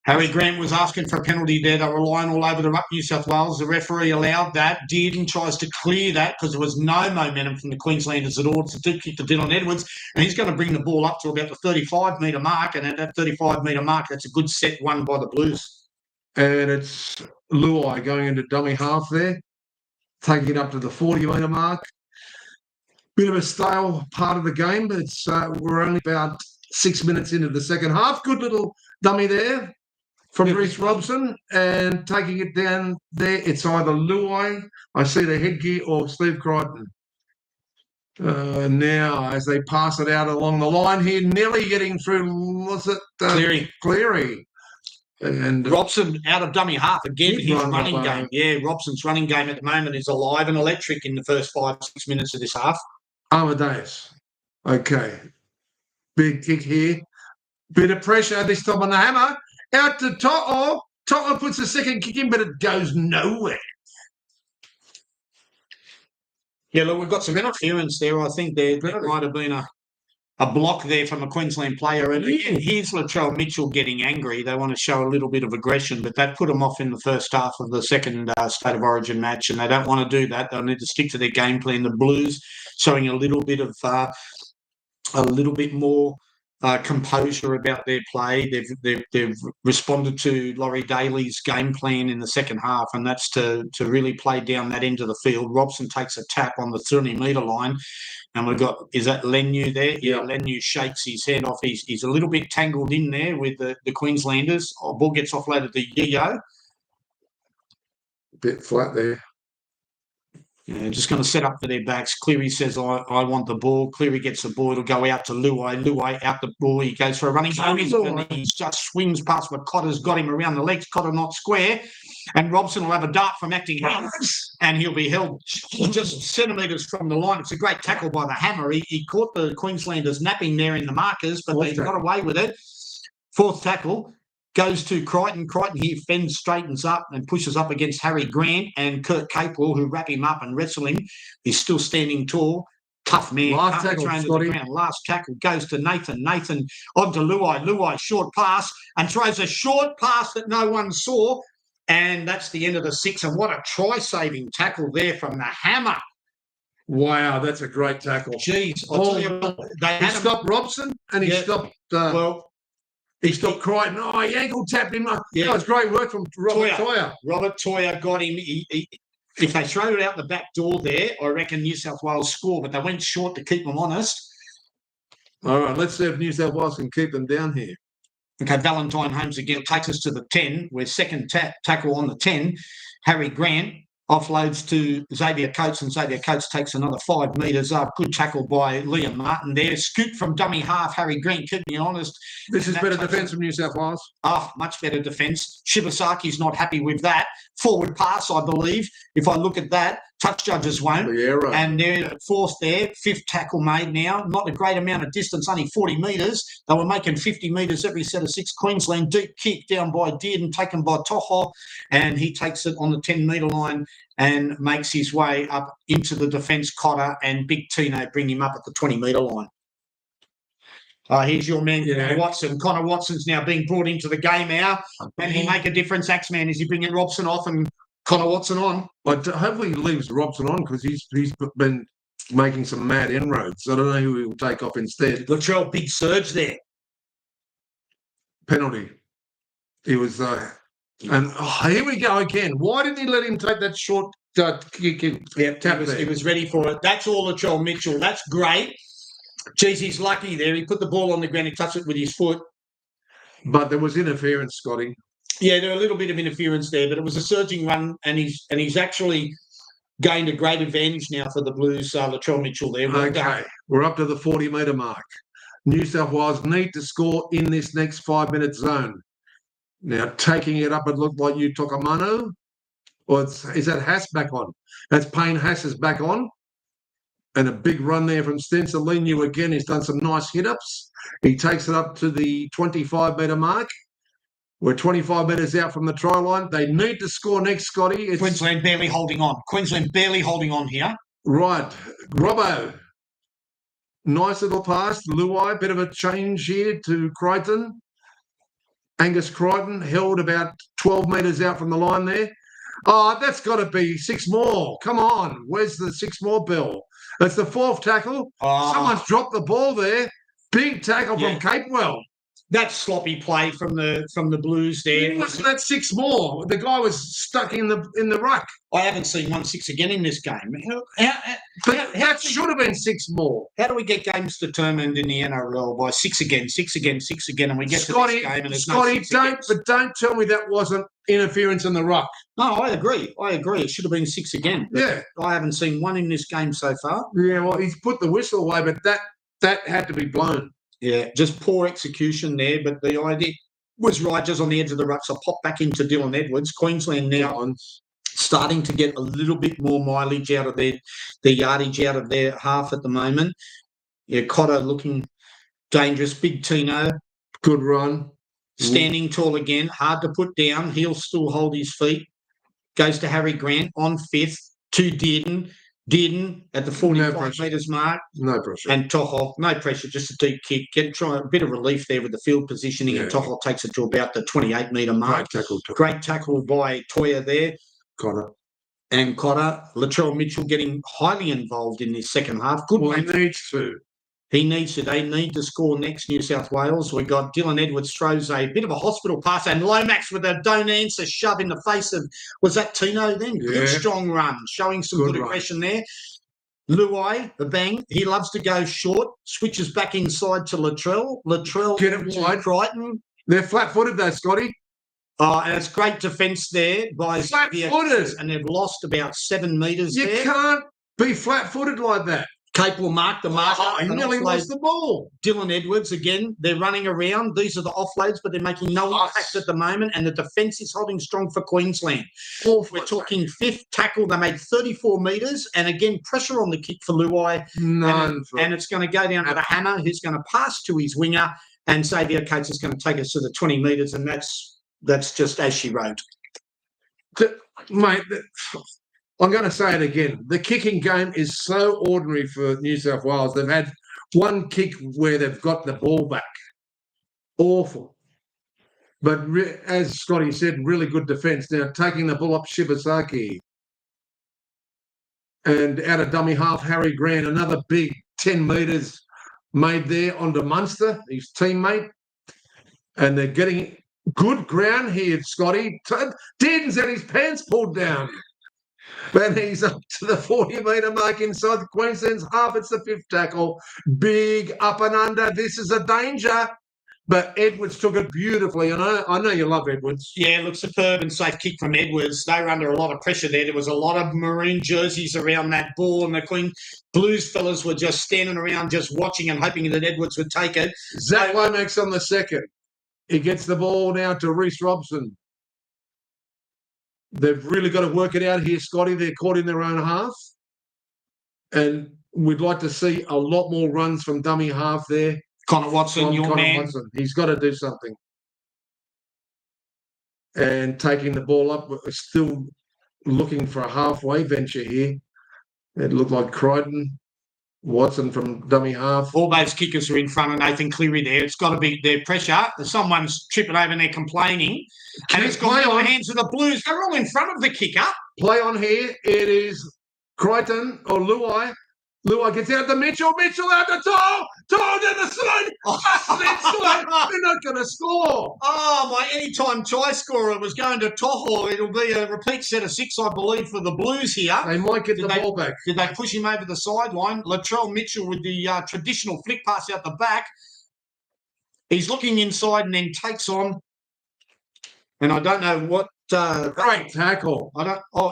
Harry Grant was asking for a penalty there. They were relying all over the ruck, New South Wales. The referee allowed that, and tries to clear that because there was no momentum from the Queenslanders at all. It's a deep kick to Dylan Edwards, and he's going to bring the ball up to about the 35-metre mark, and at that 35-metre mark, that's a good set won by the Blues. And it's Luai going into dummy half there, taking it up to the 40-metre mark. Bit of a stale part of the game, but we're only about 6 minutes into the second half. Good little dummy there from Reece Robson, and taking it down there. It's either Luai, I see the headgear, or Steve Crichton. Now, as they pass it out along the line here, nearly getting through, what's it? Cleary. And Robson out of dummy half again. His running game. Yeah, Robson's running game at the moment is alive and electric in the first 5-6 minutes of this half. Amadeus. Okay. Big kick here. Bit of pressure this time on the Hammer. Out to To'o. To'o puts the second kick in, but it goes nowhere. Yeah, look, we've got some interference there. I think there might have been a block there from a Queensland player. And again, here's Latrell Mitchell getting angry. They want to show a little bit of aggression, but that put them off in the first half of the second State of Origin match, and they don't want to do that. They'll need to stick to their game plan. The Blues showing a little bit more composure about their play. They've responded to Laurie Daly's game plan in the second half, and that's to really play down that end of the field. Robson takes a tap on the 30-metre line, and we've got, is that Lenu there? Yeah, Lenu shakes his head off. He's a little bit tangled in there with the Queenslanders. Ball gets offloaded to Yeo. Bit flat there. Yeah, just going to set up for their backs. Cleary says, I want the ball. Cleary gets the ball. It'll go out to Luai. Luai out the ball. He goes for a running game, and he just swings past what Cotter's got him around the legs. Cotter not square. And Robson will have a dart from acting halves, and he'll be held just centimetres from the line. It's a great tackle by the Hammer. He caught the Queenslanders napping there in the markers, but they got away with it. Fourth tackle. Goes to Crichton. Crichton here fends, straightens up and pushes up against Harry Grant and Kurt Capewell, who wrap him up and wrestle him. He's still standing tall. Tough man. Last tackle, Scotty. Last tackle goes to Nathan. Nathan onto Luai. Luai short pass and throws a short pass that no one saw. And that's the end of the 6. And what a try-saving tackle there from the Hammer. Wow, that's a great tackle. Jeez. I'll tell you what, he stopped Robson and he stopped... He stopped crying. Oh, he ankle tapped him. Yeah. That was great work from Robert Toyer. Robert Toyer got him. If they throw it out the back door there, I reckon New South Wales score, but they went short to keep them honest. All right, let's see if New South Wales can keep them down here. Okay, Valentine Holmes again takes us to the 10. We're second tackle on the 10. Harry Grant offloads to Xavier Coates, and Xavier Coates takes another 5 metres up. Good tackle by Liam Martin there. Scoop from dummy half. Harry Grant, keep me honest. This is better defence from New South Wales. Much better defence. Shibasaki's not happy with that. Forward pass, I believe. If I look at that, touch judges won't. Yeah, right. And they're fourth there. Fifth tackle made now. Not a great amount of distance, only 40 metres. They were making 50 metres every set of 6. Queensland deep kick down by Dearden, taken by Toho, and he takes it on the 10-metre line and makes his way up into the defence. Cotter and Big Tino bring him up at the 20-metre line. Here's your man, Watson. Connor Watson's now being brought into the game now. Can he make a difference, Axeman? Is he bringing Robson off and Connor Watson on? Hopefully he leaves Robson on because he's been making some mad inroads. I don't know who he will take off instead. Latrell, big surge there. Penalty. He was... and here we go again. Why didn't he let him take that short kick? He was ready for it. That's all Latrell Mitchell. That's great. Geez, he's lucky there. He put the ball on the ground. He touched it with his foot. But there was interference, Scotty. Yeah, there was a little bit of interference there, but it was a surging run, and he's actually gained a great advantage now for the Blues, Latrell Mitchell there. Okay, we're up to the 40-metre mark. New South Wales need to score in this next 5-minute zone. Now, taking it up, it looked like you took a mano. Or is that Haas back on? That's Payne Haas is back on. And a big run there from Stensolino again. He's done some nice hit-ups. He takes it up to the 25-metre mark. We're 25 metres out from the try line. They need to score next, Scotty. Queensland barely holding on. Queensland barely holding on here. Right. Robbo. Nice little pass. Luai. Bit of a change here to Crichton. Angus Crichton held about 12 metres out from the line there. Oh, that's got to be 6 more. Come on. Where's the 6 more, Bill? That's the 4th tackle. Someone's dropped the ball there. Big tackle from Capewell. That sloppy play from the Blues there. Wasn't that 6 more? The guy was stuck in the ruck. I haven't seen 1-6 again in this game. That should have been 6 more. How do we get games determined in the NRL by 6 again, 6 again, 6 again, and we get to this game and there's Scotty, no 6 don't tell me that wasn't interference in the ruck. No, I agree. It should have been 6 again. Yeah. I haven't seen one in this game so far. Yeah, well, he's put the whistle away, but that had to be blown. Yeah, just poor execution there, but the idea was right, just on the edge of the ruck. So pop back into Dylan Edwards. Queensland now starting to get a little bit more mileage out of their yardage out of their half at the moment. Yeah, Cotter looking dangerous. Big Tino. Good run. Standing tall again. Hard to put down. He'll still hold his feet. Goes to Harry Grant on 5th. To Dearden. Dearden at the 45 metres mark. No pressure. And Toho, no pressure, just a deep kick. Try a bit of relief there with the field positioning, and Toho takes it to about the 28-metre mark. Great tackle by Toyer there. Cotter. Latrell Mitchell getting highly involved in this second half. Good. Well, he needs to. He needs to. They need to score next, New South Wales. We got Dylan Edwards throws a bit of a hospital pass, and Lomax with a don't answer shove in the face of, was that Tino then? Yeah. Good strong run, showing some good aggression there. Luai, the bang, he loves to go short, switches back inside to Latrell. Latrell get it wide. Crichton. They're flat-footed though, Scotty. And it's great defence there by flat-footed, and they've lost about 7 metres there. You can't be flat-footed like that. Cape will mark the mark. He nearly lost the ball. Dylan Edwards, again, they're running around. These are the offloads, but they're making no impact at the moment, and the defence is holding strong for Queensland. We're talking 5th tackle. They made 34 metres, and again, pressure on the kick for Luai. And it's going to go down to the hammer, who's going to pass to his winger, and Xavier Coates is going to take us to the 20 metres, and that's just as she wrote. Mate, I'm going to say it again. The kicking game is so ordinary for New South Wales. They've had one kick where they've got the ball back. Awful. But as Scotty said, really good defence. Now, taking the ball up, Shibasaki. And out of dummy half, Harry Grant, another big 10 metres made there onto Munster, his teammate. and they're getting good ground here, Scotty. Dearden's had his pants pulled down. But he's up to the 40-metre mark inside the Queensland's half. It's the fifth tackle. Big up and under. This is a danger. But Edwards took it beautifully. And I know you love Edwards. Yeah, look, superb and safe kick from Edwards. They were under a lot of pressure there. There was a lot of maroon jerseys around that ball, and the Queen Blues fellas were just standing around just watching and hoping that Edwards would take it. Zach Lomax on the second. He gets the ball now to Reece Robson. They've really got to work it out here, Scotty. They're caught in their own half. And we'd like to see a lot more runs from dummy half there. Connor Watson, your man. Watson. He's got to do something. And taking the ball up, we're still looking for a halfway venture here. It looked like Crichton, Watson from dummy half. All those kickers are in front of Nathan Cleary there. It's got to be their pressure. Someone's tripping over and they're complaining. And it's got on the hands of the Blues. They're all in front of the kicker. Play on here. It is Crichton or Luai. Luai gets out to Mitchell. Mitchell out to Toll. Toll down the side. They're not going to score. Oh, my anytime try scorer was going to Toho. It'll be a repeat set of 6, I believe, for the Blues here. They might get the ball back. Did they push him over the sideline? Latrell Mitchell with the traditional flick pass out the back. He's looking inside and then takes on. And I don't know what. Great tackle.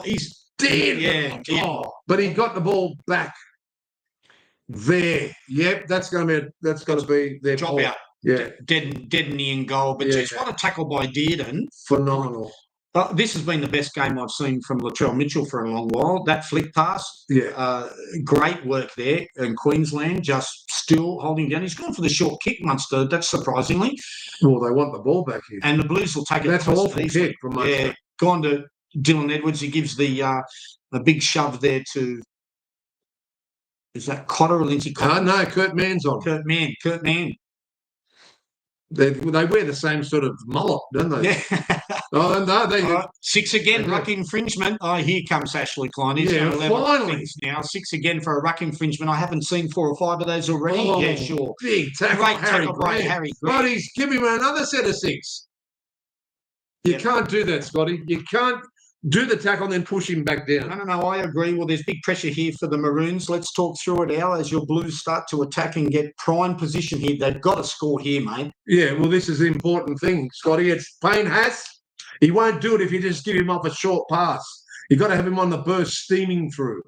He's dead. Yeah. But he got the ball back. There. Yep, that's going to be their drop out. Yeah. Deadening goal. But just what a tackle by Dearden. Phenomenal. This has been the best game I've seen from Latrell Mitchell for a long while. That flick pass, great work there in Queensland, just still holding down. He's gone for the short kick, Munster. That's surprisingly. Well, they want the ball back here. And the Blues will take it. That's an awful kick from Munster. Yeah, gone to Dylan Edwards. He gives the big shove there to, is that Cotter or Lindsay Cotter? No, Kurt Mann's on. Kurt Mann. They wear the same sort of mullet, don't they? Yeah. Oh, no, 6 again, ruck infringement. Oh, here comes Ashley Klein. He's going to finally. Now 6 again for a ruck infringement. I haven't seen 4 or 5 of those already. Oh, yeah, sure. Big tackle, great tackle by Harry. Right, give him another set of 6. You can't do that, Scotty. You can't do the tackle and then push him back down. No, I agree. Well, there's big pressure here for the Maroons. Let's talk through it, Al, as your Blues start to attack and get prime position here. They've got to score here, mate. Yeah, well, this is the important thing, Scotty. It's Payne Haas. He won't do it if you just give him off a short pass. You've got to have him on the burst, steaming through.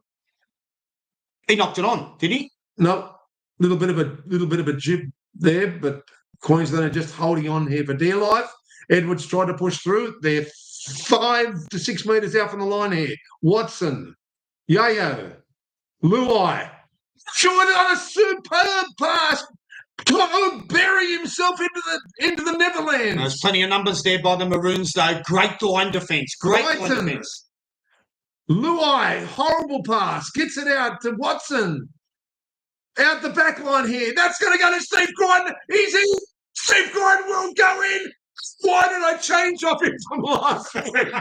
He knocked it on, did he? No, little bit of a jib there, but Queensland are just holding on here for dear life. Edwards tried to push through. They're 5 to 6 metres out from the line here. Watson, Yayo, Luai, short on a superb pass. Bury himself into the Netherlands. There's plenty of numbers there by the Maroons, though. Great line defence. Great line defence. Luai, horrible pass. Gets it out to Watson. Out the back line here. That's going to go to Steve Crichton. He's in. Steve Crichton will go in. Why did I change off him from last week?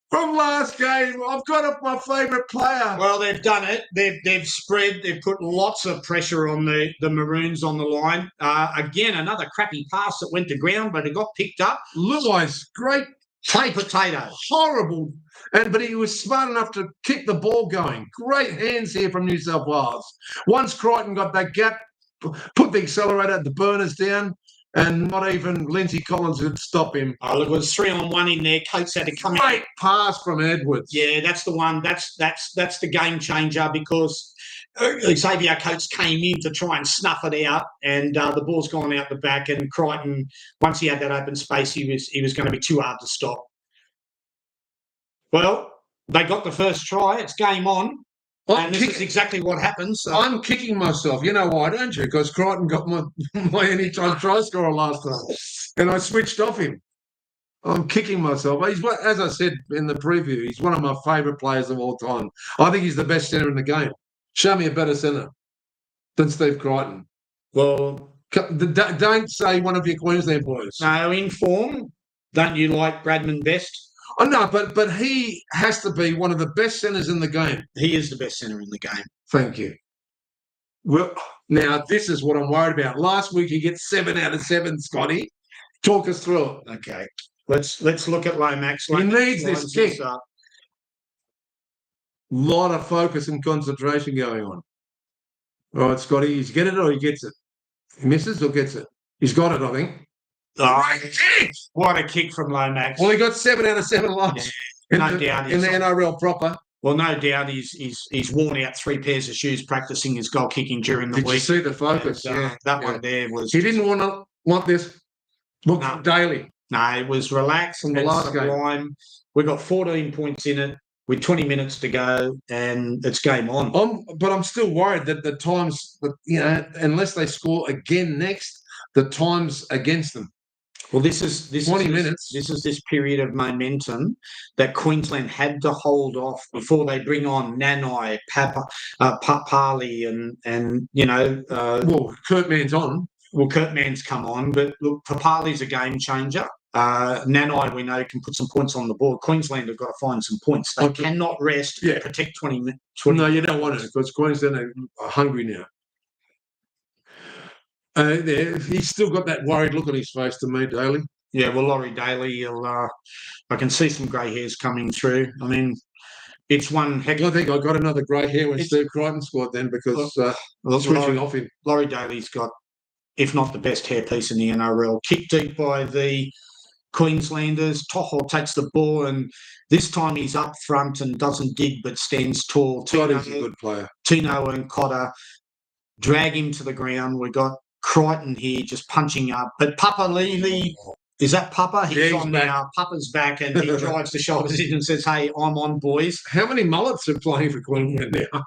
From last game, I've got off my favourite player. Well, they've done it. They've spread. They've put lots of pressure on the Maroons on the line. Again, another crappy pass that went to ground, but it got picked up. Luai's great take potato. Horrible. But he was smart enough to kick the ball going. Great hands here from New South Wales. Once Crichton got that gap, put the accelerator, the burners down, and not even Lindsay Collins could stop him. Oh, look, it was 3-on-1 in there. Coates had to come in. Great pass from Edwards. Yeah, that's the one. That's the game changer, because Xavier Coates came in to try and snuff it out, and the ball's gone out the back. And Crichton, once he had that open space, he was going to be too hard to stop. Well, they got the first try. It's game on. And this is exactly what happens. I'm kicking myself. You know why, don't you? Because Crichton got my anytime try scorer last time, and I switched off him. I'm kicking myself. As I said in the preview, he's one of my favourite players of all time. I think he's the best centre in the game. Show me a better centre than Steve Crichton. Well, don't say one of your Queensland boys. No, in form, don't you like Bradman best? Oh, no, but he has to be one of the best centres in the game. He is the best centre in the game. Thank you. Well, now this is what I'm worried about. Last week he gets 7 out of 7, Scotty. Talk us through it. Okay, let's look at Lomax. He needs this lines kick. this up. Lot of focus and concentration going on. All right, Scotty, he's get it or he gets it. He misses or gets it. He's got it, I think. Oh, what a kick from Lomax. Well, he got 7 out of 7 lines. Yeah, no doubt. In the NRL proper. Well, no doubt he's worn out 3 pairs of shoes practicing his goal kicking during the Did week. you see the focus? And, that one there was... He didn't want this. Look, daily. No, it was relaxed from the last game. We got 14 points in it with 20 minutes to go, and it's game on. But I'm still worried that the times, unless they score again next, the times against them. Well, this is 20 minutes. This is this period of momentum that Queensland had to hold off before they bring on Nanai, Papali, and well, Kurt Mann's on. Well, Kurt Mann's come on, but look, Papali's a game changer. Nanai, we know, can put some points on the board. Queensland have got to find some points. They cannot rest and protect 20 minutes. No, you don't want to, because Queensland are hungry now. He's still got that worried look on his face to me, Daly. Yeah, well, Laurie Daly, I can see some grey hairs coming through. I mean, it's one heck. I think I got another grey hair when Steve Crichton scored then, because switching off him. Laurie Daly's got, if not the best hairpiece in the NRL. Kicked deep by the Queenslanders. Toho takes the ball, and this time he's up front and doesn't dig but stands tall. Tino's a good player. Tino and Cotter drag him to the ground. We've got Crichton here just punching up. But Papa Lely, is that Papa? He's on back now. Papa's back, and he drives the shoulders in and says, "Hey, I'm on, boys." How many mullets are playing for Queensland now?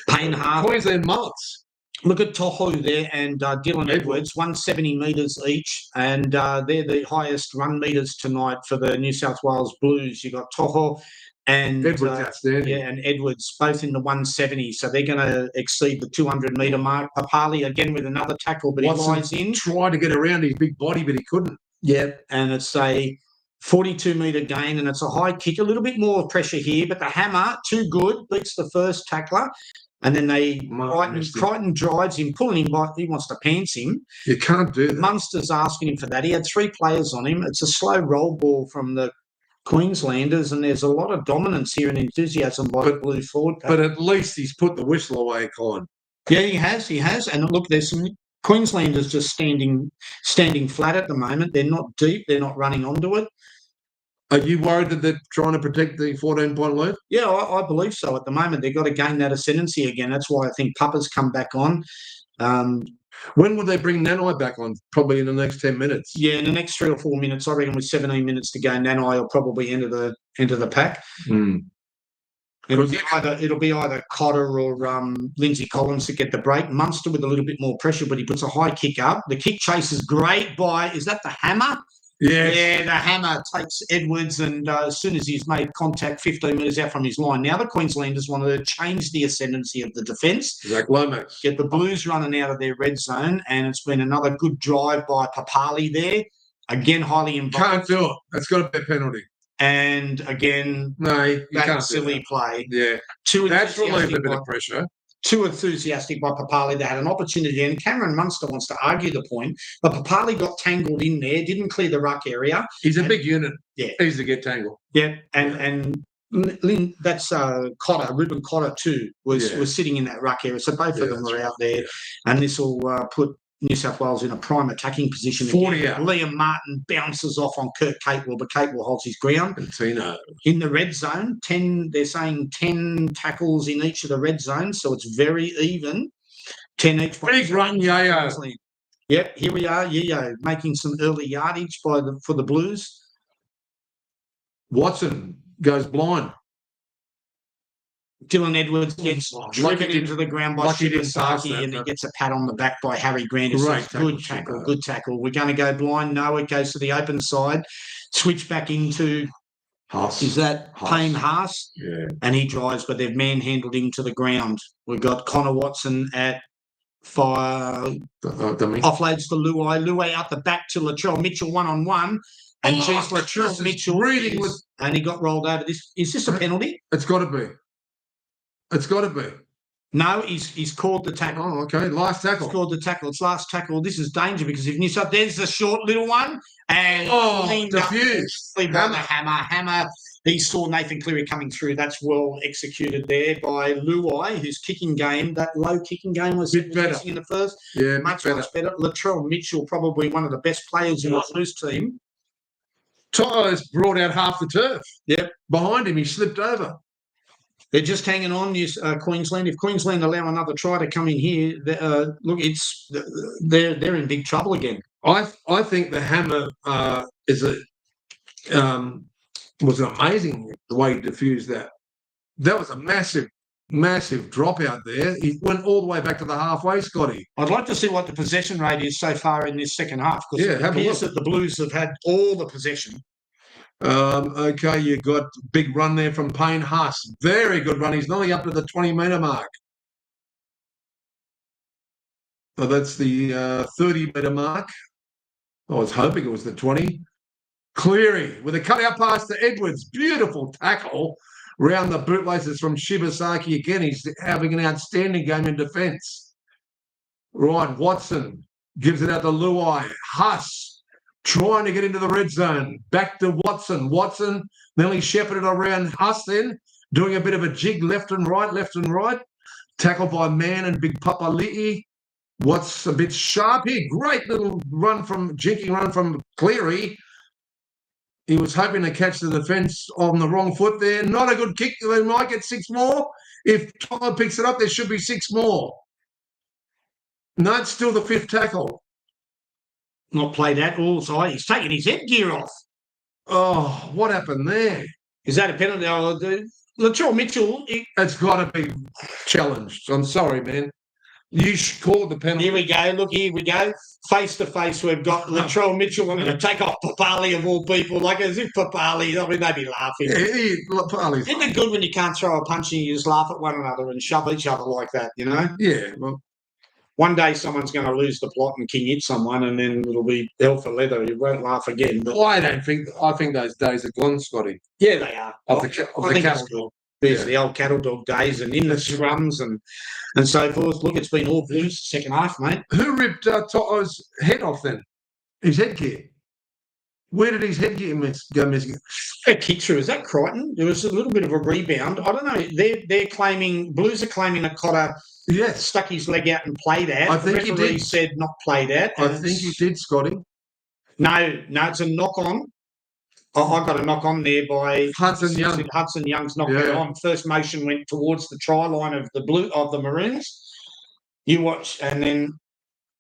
Payne half. Queensland mullets. Look at Tohu there and Dylan Edwards, 170 metres each, and they're the highest run metres tonight for the New South Wales Blues. You got Tohu and Edwards outstanding. and Edwards both in the 170, so they're going to exceed the 200-metre mark. Papali again with another tackle, but he lies in. Tried to get around his big body, but he couldn't. Yeah, and it's a 42-metre gain, and it's a high kick. A little bit more pressure here, but the hammer, too good, beats the first tackler. And then Crichton drives him, pulling him by, he wants to pants him. You can't do that. Munster's asking him for that. He had 3 players on him. It's a slow roll ball from the Queenslanders, and there's a lot of dominance here and enthusiasm by the Blue forward pack. But at least he's put the whistle away, Colin. Yeah, he has. And look, there's some Queenslanders just standing flat at the moment. They're not deep. They're not running onto it. Are you worried that they're trying to protect the 14-point lead? Yeah, I believe so. At the moment, they've got to gain that ascendancy again. That's why I think Papa's come back on. When will they bring Nanai back on? Probably in the next 10 minutes. Yeah, in the next 3 or 4 minutes, I reckon. With 17 minutes to go, Nanai will probably enter the pack. Mm. It'll be either Cotter or Lindsay Collins to get the break. Munster with a little bit more pressure, but he puts a high kick up. The kick chase is great by, is that the hammer? Yes. Yeah, the hammer takes Edwards, and as soon as he's made contact 15 metres out from his line, now the Queenslanders wanted to change the ascendancy of the defence. Zach Lomax. Get the Blues running out of their red zone, and it's been another good drive by Papali there. Again, highly involved. Can't do it. That's got to be a penalty. And again, no, you can't silly play. Yeah. That's relieved a bit of pressure. Too enthusiastic by Papali. They had an opportunity, and Cameron Munster wants to argue the point, but Papali got tangled in there, didn't clear the ruck area. He's a big unit. Yeah. Easy to get tangled. Yeah, and that's Cotter, Ruben Cotter too, was sitting in that ruck area. So both of them were out there, and this will put New South Wales in a prime attacking position. 40 out. Liam Martin bounces off on Kurt Catewell, but Catewell holds his ground. And Tino. In the red zone, 10. They're saying 10 tackles in each of the red zones, so it's very even. 10 each. Big run, Yayo. Yep, here we are, Yayo, making some early yardage for the Blues. Watson goes blind. Dylan Edwards gets driven into the ground by Shigasaki, and he gets a pat on the back by Harry Grant. Good tackle. We're going to go blind. No, it goes to the open side. Switch back into Haas. Is that Payne Haas? Yeah. And he drives, but they've manhandled him to the ground. We've got Connor Watson at fire. Offloads to Luai. Luai out the back to Latrell Mitchell one-on-one. And Latrell Mitchell breathing and he got rolled over. Is this a penalty? It's got to be. It's got to be. No, he's called the tackle. Oh, okay. Last tackle. He's called the tackle. It's last tackle. This is danger because if New South, there's the short little one and diffused by the hammer. He saw Nathan Cleary coming through. That's well executed there by Luai, whose kicking game, that low kicking game was better in the first. Yeah, much better. Latrell Mitchell, probably one of the best players in the Blues team. Toto's brought out half the turf. Yep. Behind him, he slipped over. They're just hanging on, Queensland. If Queensland allow another try to come in here, look, they're in big trouble again. I think the hammer was amazing the way he diffused that. That was a massive dropout there. He went all the way back to the halfway, Scotty. I'd like to see what the possession rate is so far in this second half because it appears that the Blues have had all the possession. Okay, you got big run there from Payne Haas. Very good run. He's nearly up to the 20-metre mark. So that's the 30-metre mark. I was hoping it was the 20. Cleary with a cut-out pass to Edwards. Beautiful tackle round the bootlaces from Shibasaki again. He's having an outstanding game in defence. Right, Watson gives it out to Luai. Huss trying to get into the red zone. Back to Watson. Watson nearly shepherded around Huss then, doing a bit of a jig left and right. Tackled by Mann and Big Papa Li'i. Watts a bit sharp here. Great little jinking run from Cleary. He was hoping to catch the defence on the wrong foot there. Not a good kick. They might get 6 more. If Todd picks it up, there should be 6 more. No, it's still the 5th tackle. Not played at all. So he's taking his headgear off. Oh, what happened there? Is that a penalty? Latrell Mitchell. It's got to be challenged. I'm sorry, man. You called the penalty. Here we go. Look, here we go. Face to face, we've got Latrell Mitchell. I'm going to take off Papali of all people, like as if Papali. I mean, they'd be laughing. Isn't it good when you can't throw a punch and you just laugh at one another and shove each other like that? You know? Yeah. Well, one day someone's going to lose the plot and king hit someone, and then it'll be hell for leather. You won't laugh again. But I think those days are gone, Scotty. Yeah, they are. Of the cattle dog. There's the old cattle dog days and in the scrums and so forth. Look, it's been all Blues second half, mate. Who ripped Toto's head off then? His headgear. Where did his headgear go missing? A kick through. Is that Crichton? There was a little bit of a rebound. I don't know. They're claiming, Blues are claiming that Cotter stuck his leg out and played out. I think he did. He said not played out. I think he did, Scotty. No, it's a knock on. I got a knock on there by Hudson Young. Hudson Young's knocked it on. First motion went towards the try line of the Maroons. You watch, and then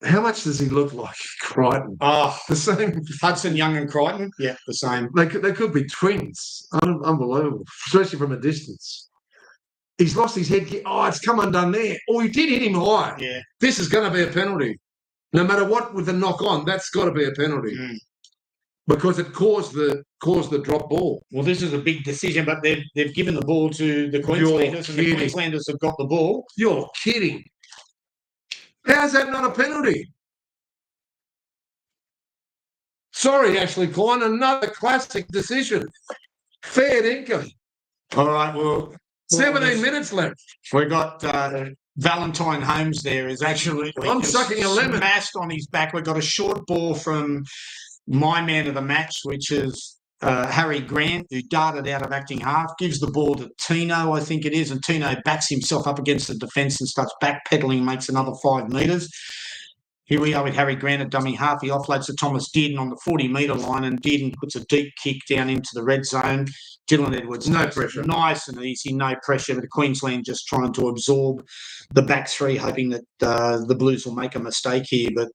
how much does he look like Crichton? Oh, the same. Hudson Young and Crichton. Yeah, the same. They could be twins. Unbelievable, especially from a distance. He's lost his head. Oh, it's come undone there. Oh, he did hit him high. Yeah. This is going to be a penalty. No matter what with the knock on, that's got to be a penalty. Because it caused the drop ball. Well, this is a big decision, but they've given the ball to the Queenslanders, and the Queenslanders have got the ball. You're kidding. How's that not a penalty? Sorry, Ashley Klein, another classic decision. Fair dinkum. All right, well... 17 minutes left. We've got Valentine Holmes there is actually... I'm sucking a lemon. Smashed on his back. We've got a short ball from my man of the match, which is Harry Grant, who darted out of acting half, gives the ball to Tino, I think it is, and Tino backs himself up against the defence and starts backpedaling, makes another 5 metres. Here we are with Harry Grant at dummy half. He offloads to Thomas Dearden on the 40-metre line, and Dearden puts a deep kick down into the red zone. Dylan Edwards, no pressure. Nice and easy, no pressure. But Queensland just trying to absorb the back three, hoping that the Blues will make a mistake here. But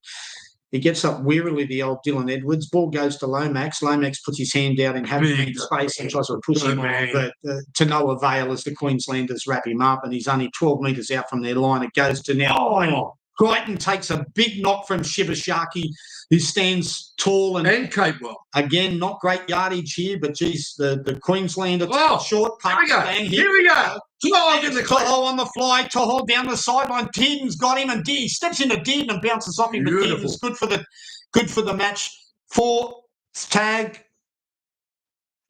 he gets up wearily, the old Dylan Edwards. Ball goes to Lomax. Lomax puts his hand out in Harry space and tries to push him on, but to no avail as the Queenslanders wrap him up, and he's only 12 metres out from their line. It goes to now. Crichton takes a big knock from Shibasaki, who stands tall and capable. Again, not great yardage here, but geez, the Queenslander short punt. Here we go. Toho on the fly. Toho down the sideline. Dearden's got him, and he steps into Dearden and bounces off him. Beautiful. But Dearden's good for the match. 4 tag.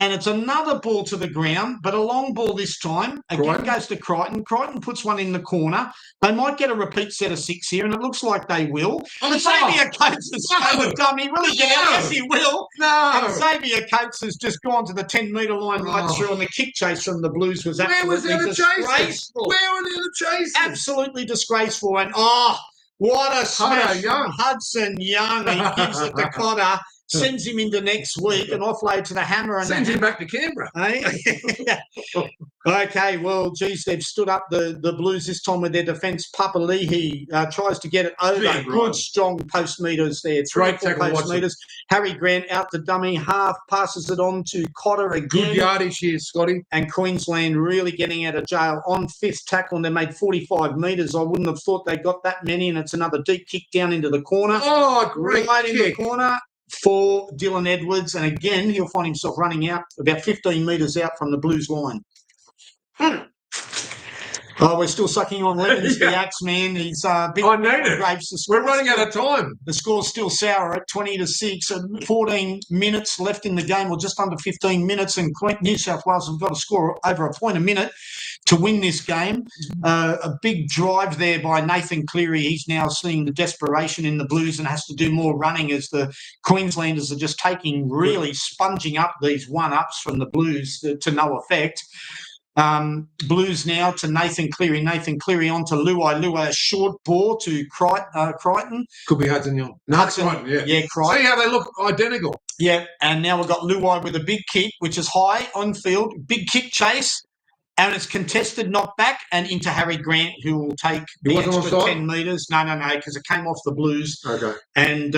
and it's another ball to the ground, but a long ball this time. Again, Crichton. goes to Crichton. Crichton puts one in the corner. They might get a repeat set of 6 here, and it looks like they will. Oh, Xavier Coates has thrown the dummy. Will he get out? Yes, he will. And No. Xavier Coates has just gone to the 10-metre line right through, and the kick chase from the Blues was absolutely disgraceful. Where were the chasers? Absolutely disgraceful. And, what a smash from Hudson Young. He gives it to Cotter, sends him into next week, and offload to the Hammer. And sends him back to Canberra. Okay, well, geez, they've stood up the Blues this time with their defence. Papali'i tries to get it over. Good, strong post meters there. Great tackle, post meters. Harry Grant out the dummy half, passes it on to Cotter again. Good yardage here, Scotty. And Queensland really getting out of jail on 5th tackle, and they made 45 metres. I wouldn't have thought they got that many, and it's another deep kick down into the corner. Oh, great right kick. In the corner for Dylan Edwards. And again, he'll find himself running out about 15 metres out from the Blues line. Oh, we're still sucking on lemons, the Axe man. He's big grapes. We're running out of time. The score's still sour at 20-6. And 14 minutes left in the game, or just under 15 minutes, and New South Wales have got to score over a point a minute to win this game. A big drive there by Nathan Cleary. He's now seeing the desperation in the Blues and has to do more running, as the Queenslanders are just really sponging up these one-ups from the Blues to no effect. Blues now to Nathan Cleary. Nathan Cleary on to Luai. Luai, a short ball to Crichton. Could be Hudson Young. Crichton, yeah, Crichton. See how they look identical. Yeah, and now we've got Luai with a big kick, which is high on field. Big kick chase, and it's contested, knocked back, and into Harry Grant, who will take the extra 10 metres. No, because it came off the Blues. Okay. And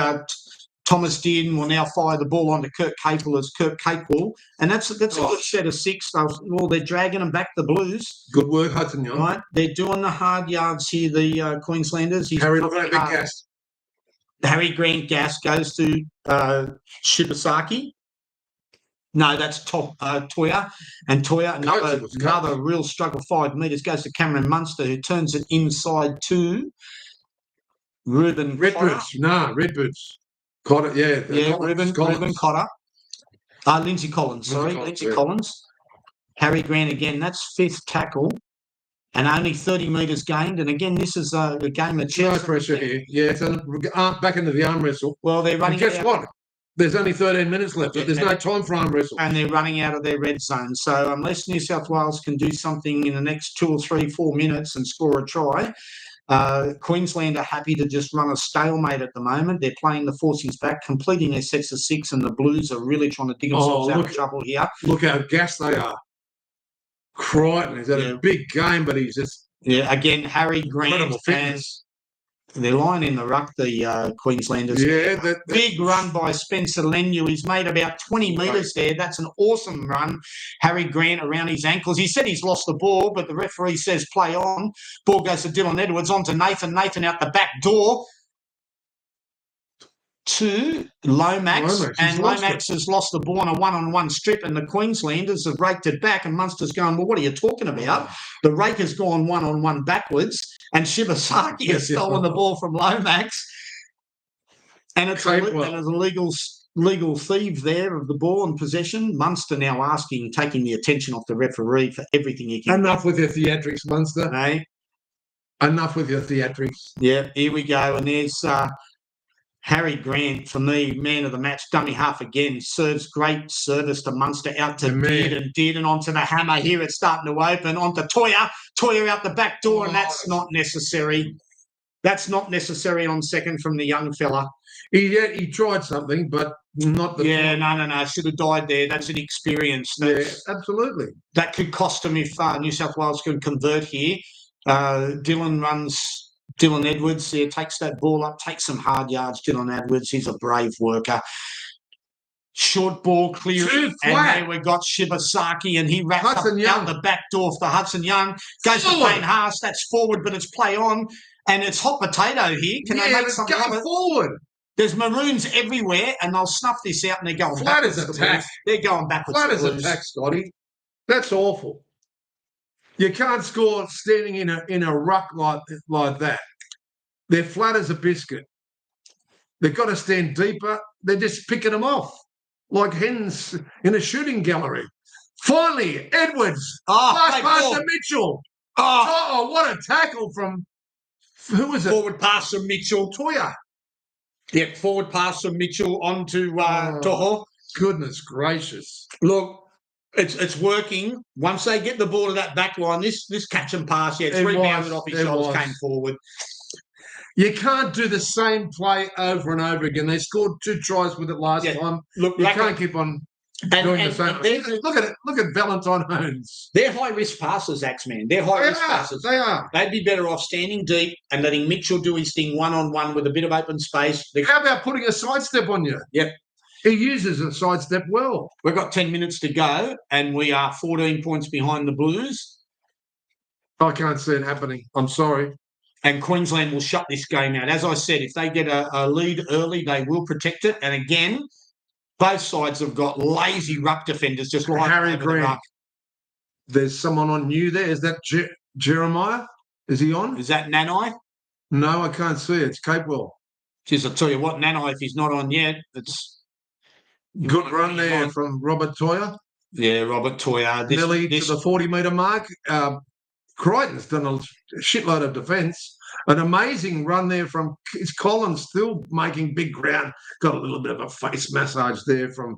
Thomas Dearden will now fire the ball onto Kirk Capewell as Kirk Capewell. And that's a good set of 6. Well, they're dragging them back, the Blues. Good work, Hudson Young. Right. They're doing the hard yards here, the Queenslanders. Harry looking at big gas. Harry Grant gas goes to Shibasaki. No, that's Toya. And Toya, another real struggle, 5 metres, goes to Cameron Munster, who turns it inside to Ruben Redbirds. Redbirds. Cotter, Ruben Cotter. Lindsay Collins, Lindsay Collins. Harry Grant again, that's 5th tackle. And only 30 metres gained. And again, this is a game of chess. No pressure here. Yeah, it's back into the arm wrestle. Well, they're running. And guess what? There's only 13 minutes left. There's no time for arm wrestle. And they're running out of their red zone. So unless New South Wales can do something in the next 2 or 3, 4 minutes and score a try, Queensland are happy to just run a stalemate at the moment. They're playing the forcings back, completing their sets of 6, and the Blues are really trying to dig themselves out of trouble here. Look how gassed they are. Crichton has had a big game, but he's just... Yeah, again, Harry Grant and they're lying in the ruck, the Queenslanders. Yeah. Big run by Spencer Lenu. He's made about 20 metres there. That's an awesome run. Harry Grant around his ankles. He said he's lost the ball, but the referee says play on. Ball goes to Dylan Edwards, on to Nathan. Nathan out the back door to Lomax. And Lomax has lost the ball on a one-on-one strip, and the Queenslanders have raked it back, and Munster's going, well, what are you talking about? The rake has gone one-on-one backwards, and Shibasaki has stolen the ball from Lomax. And it's a legal thief there of the ball and possession. Munster now taking the attention off the referee for everything he can. Enough with your theatrics, Munster. Hey? Enough with your theatrics. Yeah, here we go. And there's... Harry Grant, for me, man of the match, dummy half again, serves great service to Munster, out to Dearden onto the Hammer. Here it's starting to open, onto Toya. Toya out the back door, and that's not necessary. That's not necessary on second from the young fella. He tried something, but not the... Yeah, no. Should have died there. That's an experience. Yeah, absolutely. That could cost him if New South Wales could convert here. Dylan Edwards here takes that ball up, takes some hard yards. Dylan Edwards, he's a brave worker. Short ball, clear. And there we got Shibasaki, and he wraps up down the back door for Hudson Young. Goes to Payne Haas. That's forward, but it's play on. And it's hot potato here. Can they make something of it? Forward. There's maroons everywhere, and they'll snuff this out, and they're going flat as attack. They're going backwards. Flat as attack, Scotty. That's awful. You can't score standing in a ruck like that. They're flat as a biscuit. They've got to stand deeper. They're just picking them off. like hens in a shooting gallery. Finally, Edwards. Great pass ball. to Mitchell. Oh, What a tackle from, who was it? forward pass from Mitchell. Toya. Yep, forward pass from Mitchell onto Toho. Goodness gracious. Look, it's working. Once they get the ball to that back line, this catch and pass, it's rebounded off his shoulders, came forward. You can't do the same play over and over again. They scored 2 tries with it last time. Look, you can't keep on doing the same. Look at it. Look at Valentine Holmes. They're high-risk passes, Axeman. They're high-risk passes. They are. They'd be better off standing deep and letting Mitchell do his thing one-on-one with a bit of open space. How about putting a sidestep on you? Yep. He uses a sidestep well. We've got 10 minutes to go, and we are 14 points behind the Blues. I can't see it happening. I'm sorry. And Queensland will shut this game out. As I said, if they get a lead early, they will protect it. And again, both sides have got lazy ruck defenders, just like Harry Green. There's someone on you there. Is that Jeremiah? Is he on? Is that Nanai? No, I can't see it. It's Capewell. Jeez, I'll tell you what, Nanai, if he's not on yet, it's... Good run there from Robert Toya. Yeah, Robert Toya. Nearly to the 40-metre mark. Crichton's done a shitload of defence. An amazing run there from Collins, still making big ground. Got a little bit of a face massage there from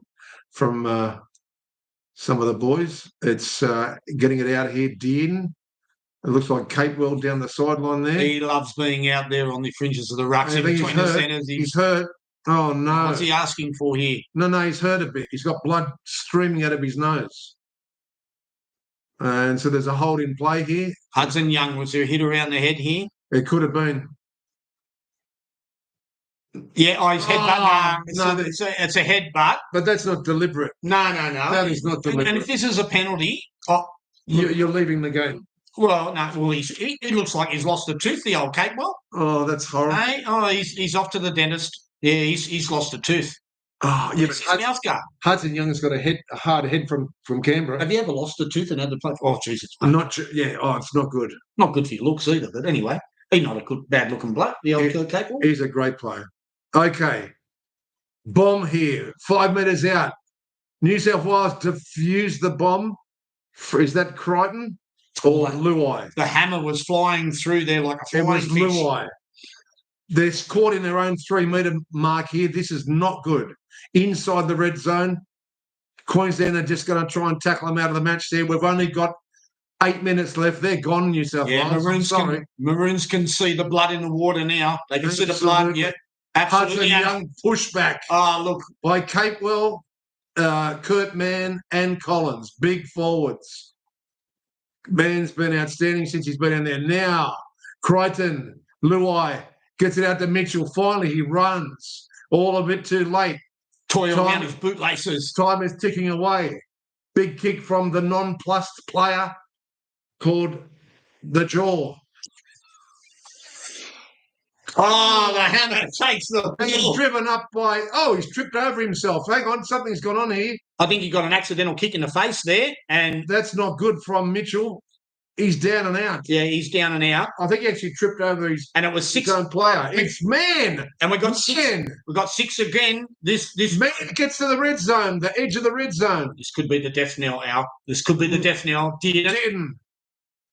some of the boys. It's getting it out here. Dean. It looks like Capewell down the sideline there. He loves being out there on the fringes of the rucks. I think he's hurt. Oh, no. What's he asking for here? No, he's hurt a bit. He's got blood streaming out of his nose. And so there's a hold in play here. Hudson Young, was there a hit around the head here? It could have been. Yeah, his headbutt. No, it's a headbutt. But that's not deliberate. No. That is not deliberate. And if this is a penalty... You're leaving the game. Well, no. Well, he looks like he's lost a tooth, the old Capewell. Oh, that's horrible. Hey, he's off to the dentist. Yeah, he's lost a tooth. Oh, yeah, but Hudson Young's got a hard head from Canberra. Have you ever lost a tooth and had to play? Oh, Jesus. It's not good. Not good for your looks either, but anyway, he's not a bad-looking bloke, the old Capewell. He's a great player. Okay. Bomb here. 5 metres out. New South Wales defused the bomb. Is that Crichton or Luai? The hammer was flying through there like a flying fish. It was Luai. They're caught in their own 3-metre mark here. This is not good. Inside the red zone, Queensland are just going to try and tackle them out of the match there. We've only got 8 minutes left. They're gone, New South Wales. Maroons can see the blood in the water now. They can see the blood. Yeah, absolutely. Hudson Young pushback. Look. By Capewell, Kurt Mann and Collins. Big forwards. Mann's been outstanding since he's been in there. Now, Crichton, Luai, gets it out to Mitchell. Finally, he runs. All a bit too late. Toy around his bootlaces. Time is ticking away. Big kick from the nonplussed player called the Jaw. Oh, the hammer takes the ball. He's driven up by... he's tripped over himself. Hang on, something's gone on here. I think he got an accidental kick in the face there. And that's not good from Mitchell. He's down and out. Yeah, he's down and out. I think he actually tripped over his own player. It's Man. And we got 6. We got 6 again. This Man gets to the red zone, the edge of the red zone. This could be the death knell, Al. This could be the death knell. Didn't.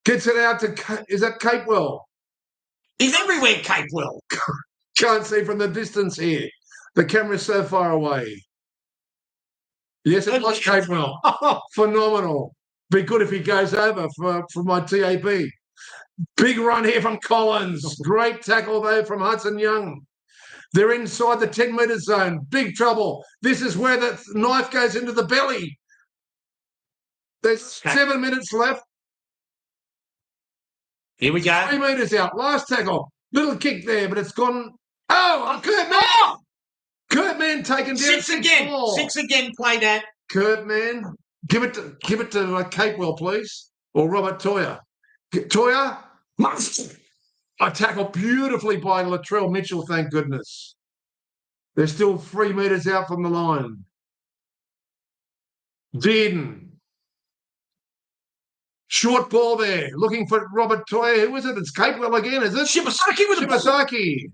Gets it out to... Is that Capewell? He's everywhere, Capewell. Can't see from the distance here. The camera's so far away. Yes, it was Capewell. Phenomenal. Be good if he goes over for my TAB. Big run here from Collins. Great tackle there from Hudson Young. They're inside the 10-metre zone. Big trouble. This is where the knife goes into the belly. There's 7 minutes left. Here we go. 3 metres out. Last tackle. Little kick there, but it's gone. Kurt Mann. Kurt Mann taken down. 6 again. 6 again played at. Kurt Mann. Give it to Capewell, please, or Robert Toya. Toya, a tackle beautifully by Latrell Mitchell, thank goodness. They're still 3 metres out from the line. Dearden. Short ball there, looking for Robert Toya. Who is it? It's Capewell again, is it? Shibasaki with Shibasaki.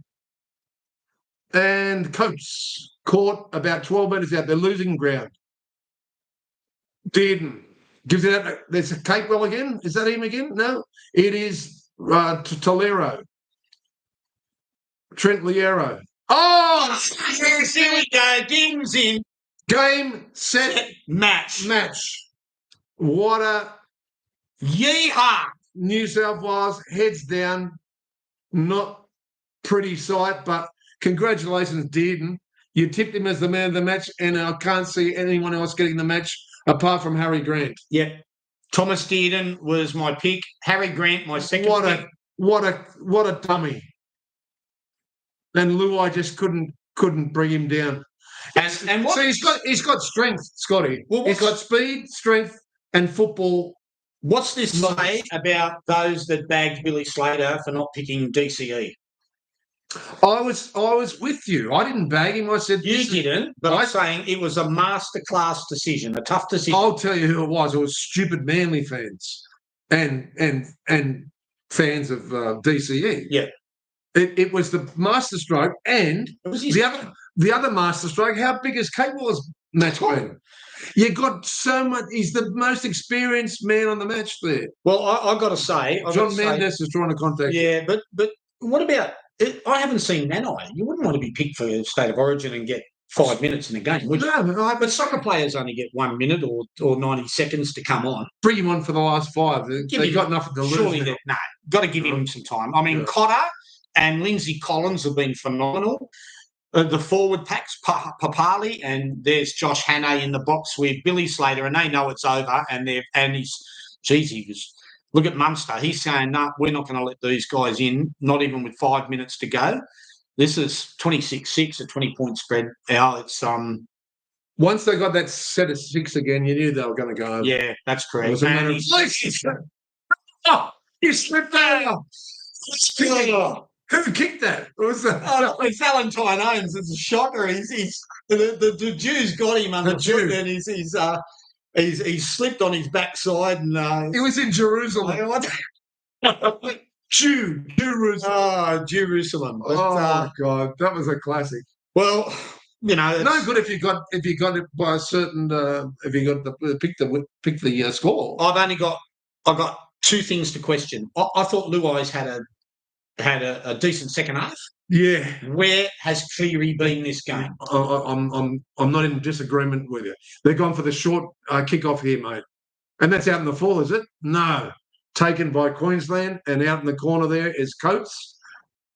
And Coates. caught about 12 metres out. They're losing ground. Dearden gives it out. There's a Capewell again. Is that him again? No, it is Tolero. Trent Liero. Oh, Yes, here we go. Dearden's in. Game, set, Match. What a Yeehaw! New South Wales, heads down. Not pretty sight, but congratulations, Dearden. You tipped him as the man of the match, and I can't see anyone else getting the match apart from Harry Grant. Yep. Thomas Dearden was my pick. Harry Grant, my second pick. What a dummy. And Luai just couldn't bring him down. And what? So he's got strength, Scotty. Well, he's got speed, strength, and football. What's this say about those that bagged Billy Slater for not picking DCE? I was with you. I didn't bag him. I said you didn't, but I'm saying it was a masterclass decision, a tough decision. I'll tell you who it was. It was stupid Manly fans and fans of DCE. Yeah. It was the masterstroke, and the other masterstroke. How big is Capewell's match been? You got so much. He's the most experienced man on the match there. Well, I got to say, John Mendes is trying to contact. Yeah, but what about? I haven't seen Nanai. You wouldn't want to be picked for State of Origin and get 5 minutes in a game, would you? No, but soccer players only get 1 minute or 90 seconds to come on. Bring him on for the last 5. They've got nothing to lose. Surely, got to give him some time. I mean, Cotter and Lindsay Collins have been phenomenal. The forward packs, Papali, and there's Josh Hannay in the box with Billy Slater, and they know it's over. Look at Munster. He's saying, no, we're not going to let these guys in, not even with 5 minutes to go. This is 26-6, a 20-point spread. It's once they got that set of 6 again, you knew they were going to go over. Yeah, that's correct. You slipped out. Who kicked that? It's Valentine Owens. It's a shocker. The Jew's got him under the foot, and he's slipped on his backside, and he was in Jerusalem. Jerusalem. Oh, Jerusalem. But, God, that was a classic. Well, no good if you got it by a certain if you got pick the score. I've got 2 things to question. I thought Luai's had a decent second half. Yeah. Where has Cleary been this game? I'm not in disagreement with you. They've gone for the short kickoff here, mate. And that's out in the fall, is it? No. Taken by Queensland, and out in the corner there is Coates.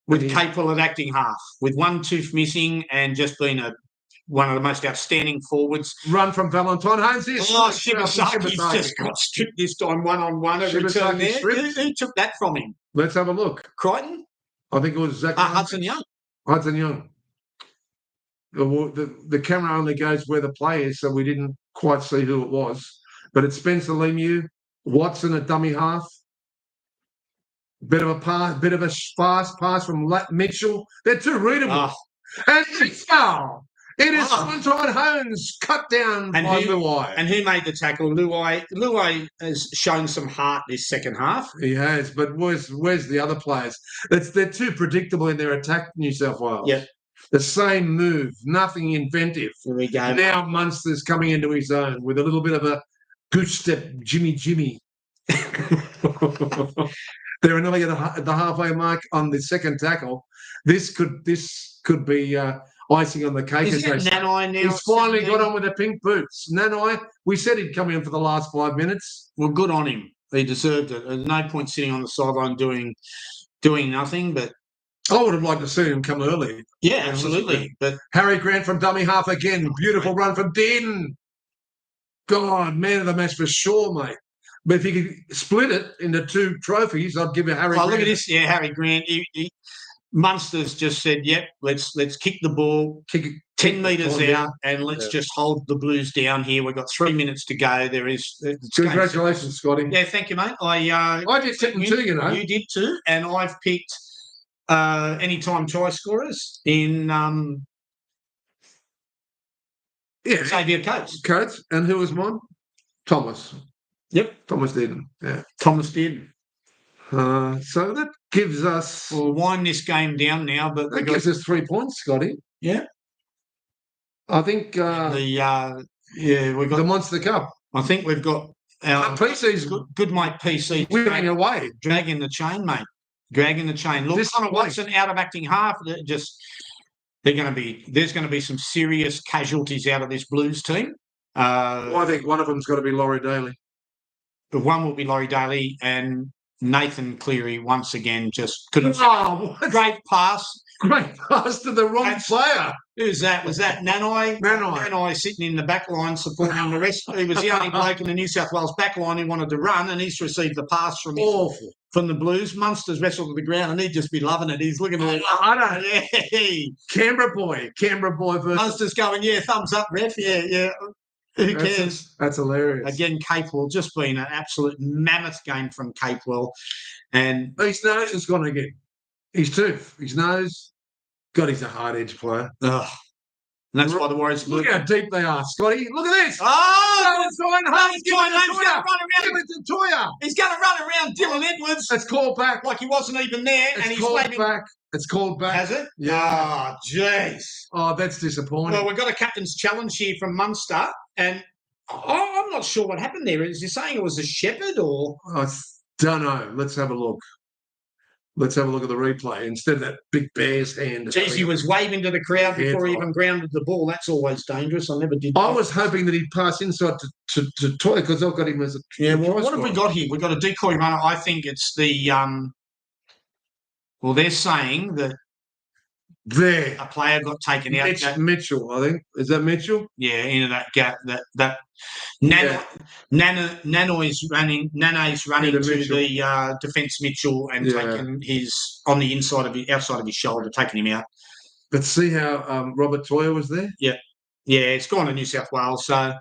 With Capewell at acting half, with 1 tooth missing and just been one of the most outstanding forwards. Run from Valentine Owens. Shibasaki's just got stripped this time, one-on-one. Who took that from him? Let's have a look. Crichton? I think it was Zach. Hudson Young. Hudson Young. The camera only goes where the play is, so we didn't quite see who it was. But it's Spencer Lemieux, Watson at dummy half. Bit of a fast pass from Mitchell. They're too readable. And it's foul. It is Valentine Owens cut down by Luai. And who made the tackle? Luai. Luai has shown some heart this second half. He has, but where's the other players? They're too predictable in their attack, New South Wales. Yeah. The same move, nothing inventive. Here we go. Now Munster's coming into his own with a little bit of a goose step, Jimmy. They're nearly at the halfway mark on the second tackle. This could be icing on the cake. Is it Nanai now? He's finally got on with the pink boots. Nanai, we said he'd come in for the last 5 minutes. Well, good on him. He deserved it. There's no point sitting on the sideline doing nothing. But I would have liked to see him come early. Yeah, absolutely. But Harry Grant from dummy half again. Beautiful run from Dearden. God, man of the match for sure, mate. But if you could split it into 2 trophies, I'd give it Harry Grant. Look at this. Yeah, Harry Grant. Munster's just said, yep, let's kick the ball, kick 10 metres out, and let's just hold the Blues down here. We've got 3 minutes to go. Congratulations, Scotty. Yeah, thank you, mate. I did tip them too, you know. You did too, and I've picked anytime try scorers in Xavier Coates. And who was mine? Thomas. Yep. Thomas Dearden. Yeah. Thomas Dearden. So that gives us... We'll wind this game down now. But that gives us 3 points, Scotty. Yeah. I think We've got the Monster Cup. I think we've got our PC's good mate PC winning away, dragging the chain, mate. Dragging the chain. Look, Watson out of acting half. There's going to be some serious casualties out of this Blues team. I think one of them's got to be Laurie Daly. One will be Laurie Daly, and Nathan Cleary once again just couldn't. Great pass. Great pass to the wrong player. Who's that? Was that Nanai? Nanai sitting in the back line supporting the rest. He was the only bloke in the New South Wales back line who wanted to run, and he's received the pass from the Blues. Munster's wrestled to the ground, and he'd just be loving it. He's looking at it. Canberra boy versus Munster's going, thumbs up, ref. Yeah. Who cares? That's hilarious. Again, Capewell, just been an absolute mammoth game from Capewell. And his nose has gone again. His tooth, his nose. God, he's a hard-edge player. Ugh. And that's why the Warriors... Look how deep they are, Scotty. Look at this. Oh! He's going to run around. Toya. He's going to run around Dylan Edwards. It's called back. Like he wasn't even there. It's called back. It's called back. Has it? Yeah. Oh, jeez. Oh, that's disappointing. Well, we've got a captain's challenge here from Munster, and I'm not sure what happened there. Is he saying it was a shepherd or... I don't know. Let's have a look. Let's have a look at the replay instead of that big bear's hand. Jeez, he was waving to the crowd before he even grounded the ball. That's always dangerous. I never did. I was hoping that he'd pass inside to Toya because I've got him as a what have we got here? We've got a decoy runner. I think it's the well, they're saying that a player got taken out. Mitchell, I think. Is that Mitchell? Yeah, into that gap. That Nano's running to the defence Mitchell and taking his on the outside of his shoulder, taking him out. But see how Robert Toya was there? Yeah, it's gone to New South Wales, so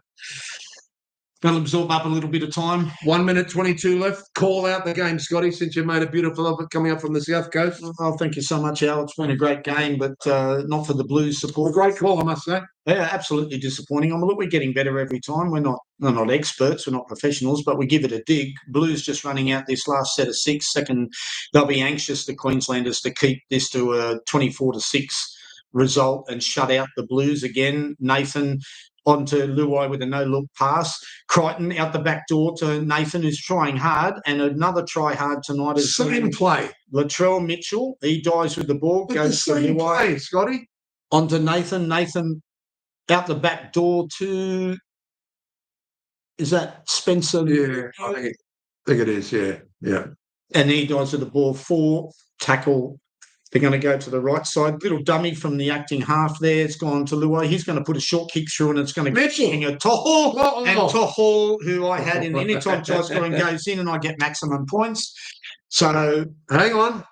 that'll absorb up a little bit of time. 1 minute 22 left. Call out the game, Scotty, since you made a beautiful of it coming up from the South Coast. Oh, thank you so much, Al. It's been a great game, but not for the Blues support. A great call, I must say. Yeah, absolutely disappointing. I mean, look, we're getting better every time. We're not experts, we're not professionals, but we give it a dig. Blues just running out this last set of 6. Second, they'll be anxious, the Queenslanders, to keep this to a 24-6 result and shut out the Blues again. Nathan onto Luai with a no-look pass. Crichton out the back door to Nathan, who's trying hard, and another try hard tonight. Same play. Latrell Mitchell, he dies with the ball, goes to Luai. Play, Scotty. Onto Nathan. Nathan out the back door to... Is that Spencer? Yeah, I think it is, yeah. And he dies with the ball. 4 tackle. They're going to go to the right side. Little dummy from the acting half there. It's gone to Luai. He's going to put a short kick through, and it's going to get a Tohol. And Tohol, who I had in any time try scoring, goes in, and I get maximum points. So hang on.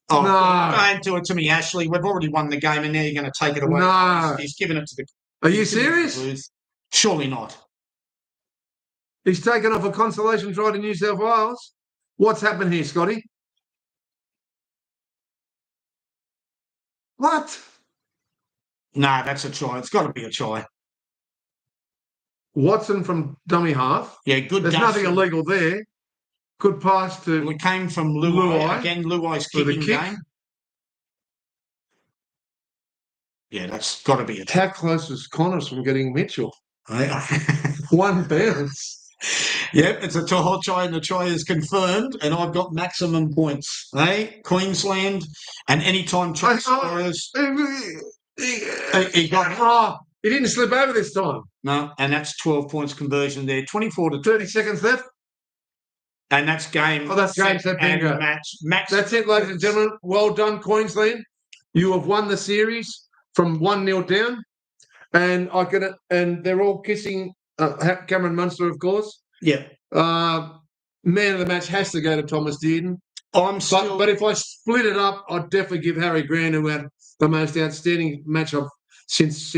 Oh, no. Don't do it to me, Ashley. We've already won the game, and now you're going to take it away. No. He's given it to the... Are you serious? Surely not. He's taken off a consolation try to New South Wales. What's happened here, Scotty? What? No, that's a try. It's got to be a try. Watson from dummy half. Yeah, good. There's nothing illegal there. Good pass to... Well, it came from Luai. Again, Luai's kicking game. Yeah, that's got to be a try. How close was Connors from getting Mitchell? One bounce. Yep, it's a Tohol try, and the try is confirmed, and I've got maximum points. Hey, Queensland, and anytime try scorers. He didn't slip over this time. No, and that's 12 points conversion there. 24 to 30 seconds left. And that's game. Oh, that's game set bingo. Match. That's it, ladies and gentlemen. Well done, Queensland. You have won the series from 1-0 down, and they're all kissing Cameron Munster, of course. Yeah. Man of the match has to go to Thomas Dearden. But if I split it up, I'd definitely give Harry Grant, who had the most outstanding match of since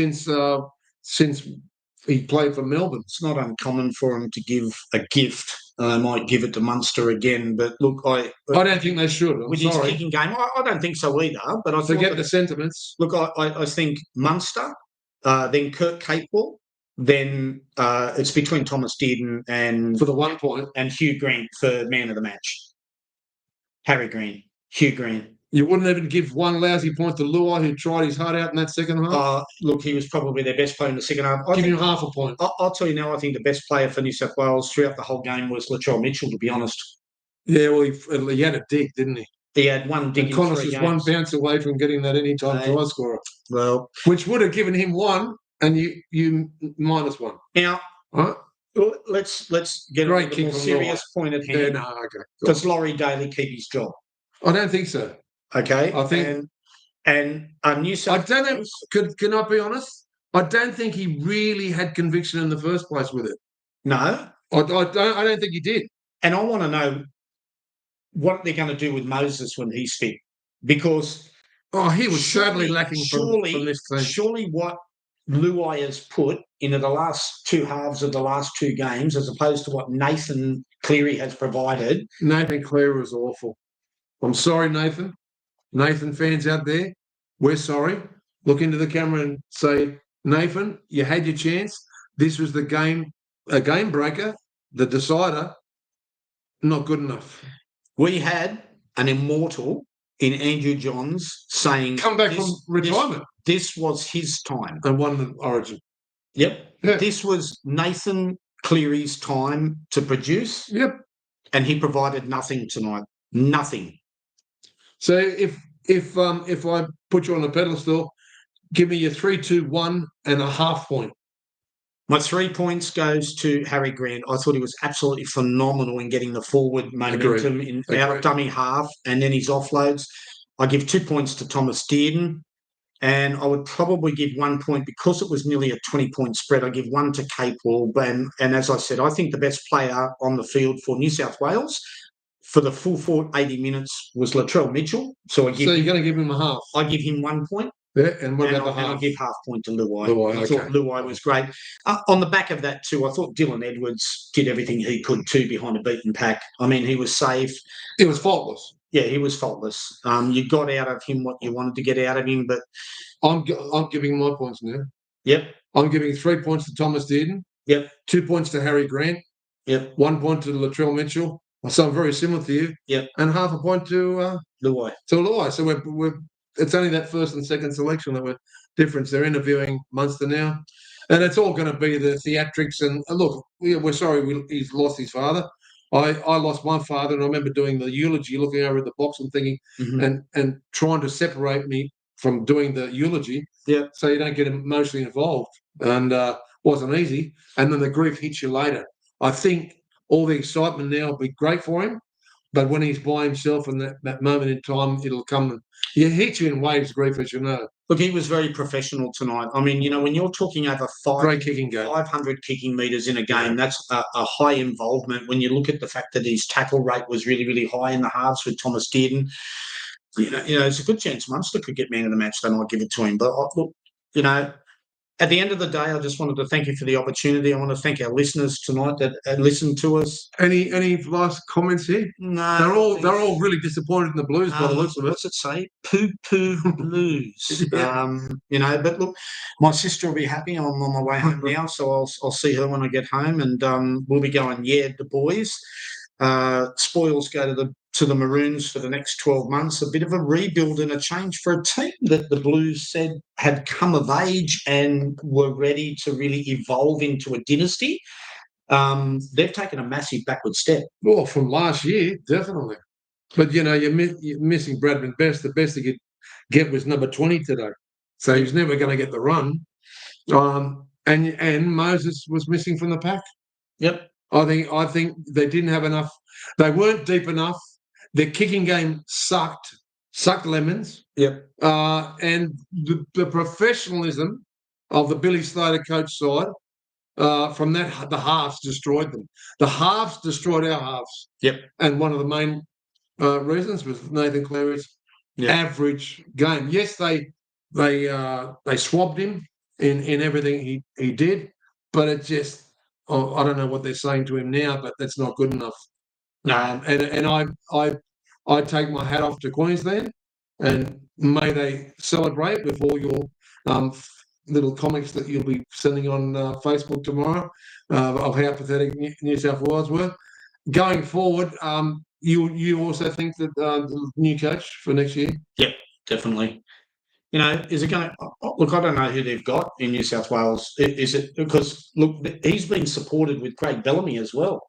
he played for Melbourne. It's not uncommon for him to give a gift. They might give it to Munster again, but look, I don't think they should. With his kicking game, I don't think so either. But I forget the sentiments. Look, I think Munster, then Kurt Capewell, then it's between Thomas Dearden and for the 1 point, and Hugh Green for man of the match. Harry Green, Hugh Green. You wouldn't even give one lousy point to Luai, who tried his heart out in that second half? Look, he was probably their best player in the second half. Give him half a point. I'll tell you now, I think the best player for New South Wales throughout the whole game was Latrell Mitchell, to be honest. Yeah, well, he had a dig, didn't he? He had one dig and in Connors 3 was games. one bounce away from getting that anytime try scorer. Well, which would have given him one, and you minus one. Now, right? Let's get on to the more serious point at hand. Yeah, no, okay. Does Laurie Daly keep his job? I don't think so. Okay, I think, and New South. I don't know. Can I be honest? I don't think he really had conviction in the first place with it. No, I don't think he did. And I want to know what they're going to do with Moses when he's fit, because he was certainly lacking from this team. Surely what Luai has put into the last 2 halves of the last 2 games, as opposed to what Nathan Cleary has provided. Nathan Cleary was awful. I'm sorry, Nathan. Nathan fans out there, we're sorry. Look into the camera and say, Nathan, you had your chance. This was a game breaker, the decider. Not good enough. We had an immortal in Andrew Johns saying, come back from retirement. This was his time. And won the Origin. Yep. Yeah. This was Nathan Cleary's time to produce. Yep. And he provided nothing tonight. Nothing. So if I put you on a pedestal, give me your 3, 2, 1 and a half point. My 3 points goes to Harry Grant. I thought he was absolutely phenomenal in getting the forward momentum in our dummy half and then his offloads. I give 2 points to Thomas Dearden, and I would probably give 1 point because it was nearly a 20-point spread. I give 1 to Cape Wall. And as I said, I think the best player on the field for New South Wales for the full 80 minutes was Latrell Mitchell. So you're going to give him a half? I give him 1 point. Yeah, and what about the half? And I'll give half point to Luai. I thought Luai was great. On the back of that too, I thought Dylan Edwards did everything he could too behind a beaten pack. I mean, he was safe. He was faultless. Yeah, he was faultless. You got out of him what you wanted to get out of him, but I'm giving my points now. Yep. I'm giving 3 points to Thomas Dearden. Yep. 2 points to Harry Grant. Yep. 1 point to Latrell Mitchell. So I'm very similar to you. Yep. And half a point to Luai. So we're it's only that first and second selection that we're difference. They're interviewing Munster now, and it's all going to be the theatrics. And look, we're sorry he's lost his father. I lost my father, and I remember doing the eulogy, looking over at the box and thinking, and trying to separate me from doing the eulogy, so you don't get emotionally involved. And wasn't easy. And then the grief hits you later. I think all the excitement now will be great for him, but when he's by himself in that moment in time, it'll come and hit you in waves, grief, as you know. Look, he was very professional tonight. I mean, when you're talking over 500 kicking metres in a game, that's a high involvement. When you look at the fact that his tackle rate was really, really high in the halves with Thomas Dearden, it's a good chance Munster could get man of the match. Then I'll give it to him. But look, at the end of the day, I just wanted to thank you for the opportunity. I want to thank our listeners tonight that listened to us. Any last comments here? No, they're all really disappointed in the Blues by the looks of it. What's it say? Poo Blues. Yeah. But look, my sister will be happy. I'm on my way home now, so I'll see her when I get home, and we'll be going. The boys. Spoils go to the Maroons for the next 12 months. A bit of a rebuild and a change for a team that the Blues said had come of age and were ready to really evolve into a dynasty. They've taken a massive backward step. Well, from last year, definitely. But, you're missing Bradman Best. The best he could get was number 20 today. So he's never going to get the run. And Moses was missing from the pack. Yep. I think they didn't have enough. They weren't deep enough. Their kicking game sucked lemons. Yep. And the professionalism of the Billy Slater coach side from that, the halves destroyed them. The halves destroyed our halves. Yep. And one of the main reasons was Nathan Cleary's average game. Yes, they swabbed him in everything he did, but it just. I don't know what they're saying to him now, but that's not good enough. And I take my hat off to Queensland, and may they celebrate with all your little comics that you'll be sending on Facebook tomorrow of how pathetic New South Wales were. Going forward, you also think that the new coach for next year? Yep, definitely. Is it going to look? I don't know who they've got in New South Wales. Is it because look, he's been supported with Craig Bellamy as well.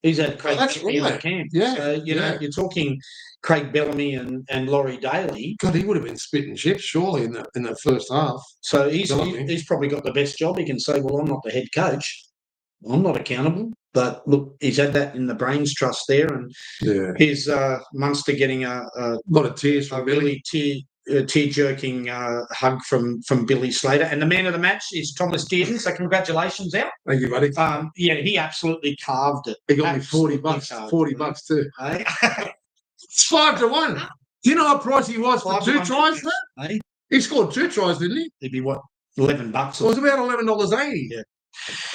He's had Craig Bellamy in the camp. Yeah. So, you're talking Craig Bellamy and Laurie Daly. God, he would have been spitting chips surely in the first half. So he's probably got the best job. He can say, well, I'm not the head coach. I'm not accountable. But look, he's had that in the brains trust there. And here's Munster getting a lot of tears from really tear-jerking hug from Billy Slater. And the man of the match is Thomas Dearden, so congratulations out. Thank you, buddy. He absolutely carved it. He got me $40. $40 too. It's 5-1. Do you know what price he was for 2 tries there? He scored 2 tries, didn't he? It'd be what, $11? It was about $11.80. Yeah.